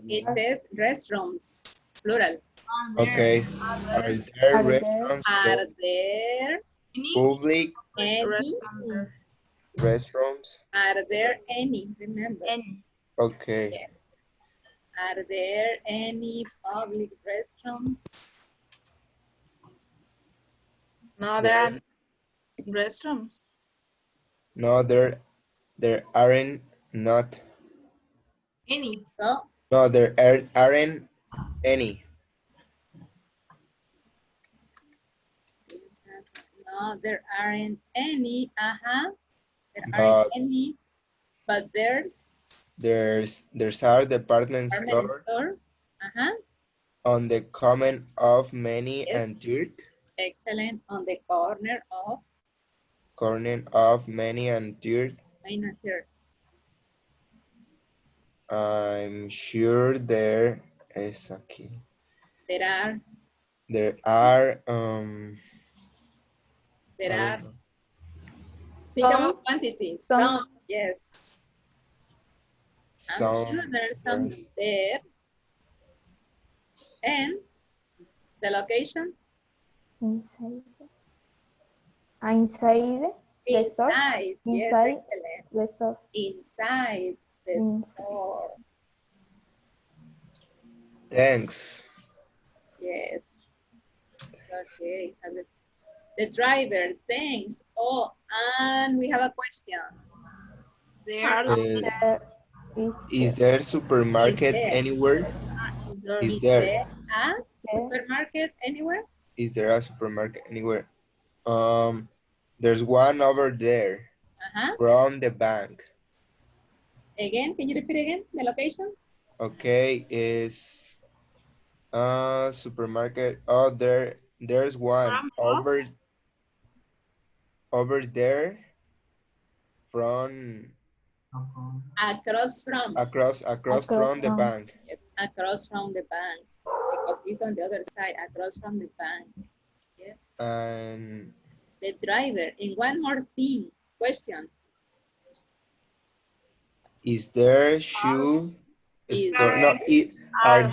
It says restrooms, plural. Are there? Okay. Are there Are there- restaurants? Are there Any? Public any? Restaurant there. restrooms? Are there any? Remember. Any. Okay. Yes. Are there any public restrooms? No, there are restrooms. No, there aren't not. Any? So, No, there aren't any. no, there aren't any. There But aren't any. But there's our department department store store. on the common of many Yes. and third Excellent. On the corner of corner of many and third. Main and Third. I'm sure there is aquí. There are There are think Some- about quantity. some- Some, yes. I'm some sure there's some there. And the location? Inside. Inside. The store. Inside. Yes, Inside. excellent. the store. Inside the Inside. store. Thanks. Yes. Okay. So the driver, thanks. Oh, and we have a question. There Hello. Uh, There is is there Is supermarket there? anywhere? Is Is there? there a there. supermarket anywhere? Is there a supermarket anywhere? There's one over there Uh-huh. from the bank. Again, can you repeat again the location? Okay, is supermarket. Oh, there's one From us? over there from Across from. across Across from the from. bank. Yes, across from the bank. Because it's on the other side, across from the bank. Yes. And The driver. And one more thing. Question. is there shoe Is store? there No, Are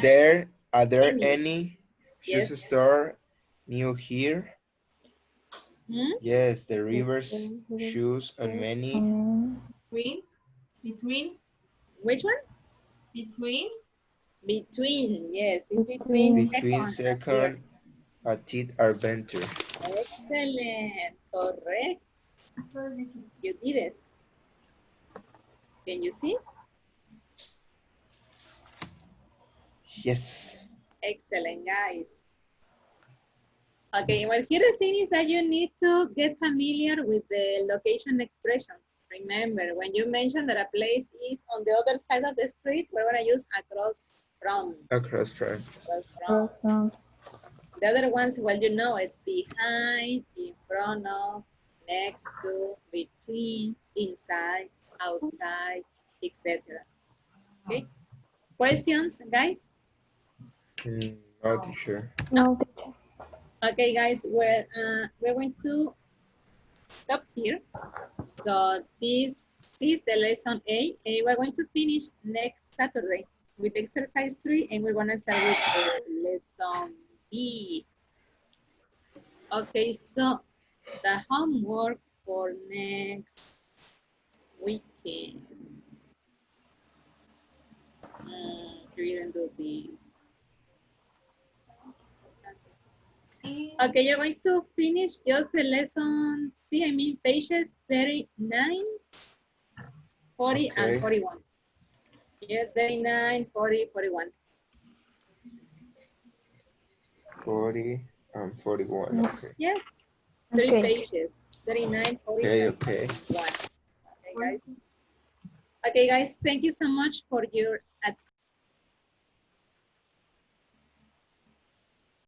are there any? any shoes Yes. store near here? Hmm? Yes, the Yes, rivers, shoes, and many between, between, Which one? between. Between. Yes, it's between between. between second and here. second a tit adventure. Excellent. Correct. You did it. Can you see? Yes. Excellent, guys. Okay, well, here the thing is that you need to get familiar with the location expressions. Remember, when you mention that a place is on the other side of the street, we're going to use across from. Across from. Across from. Across from. The other ones, well, you know it, behind, in front of, next to, between, inside, outside, etc. Okay, questions, guys? No, teacher. No, teacher. Okay, guys, we're going to stop here. So this is the lesson A, and we're going to finish next Saturday with exercise 3, and we're going to start with the lesson B. Okay, so the homework for next weekend. You didn't do this. Okay, you're going to finish just the lesson C, I mean pages 39, 40, Okay. and 41. Yes, 39, 40, 41. 40 and 41. Okay. Yes, 3 Okay. pages, 39, 40, Okay, and okay. 41. Okay, guys. Okay, guys, thank you so much for your attention.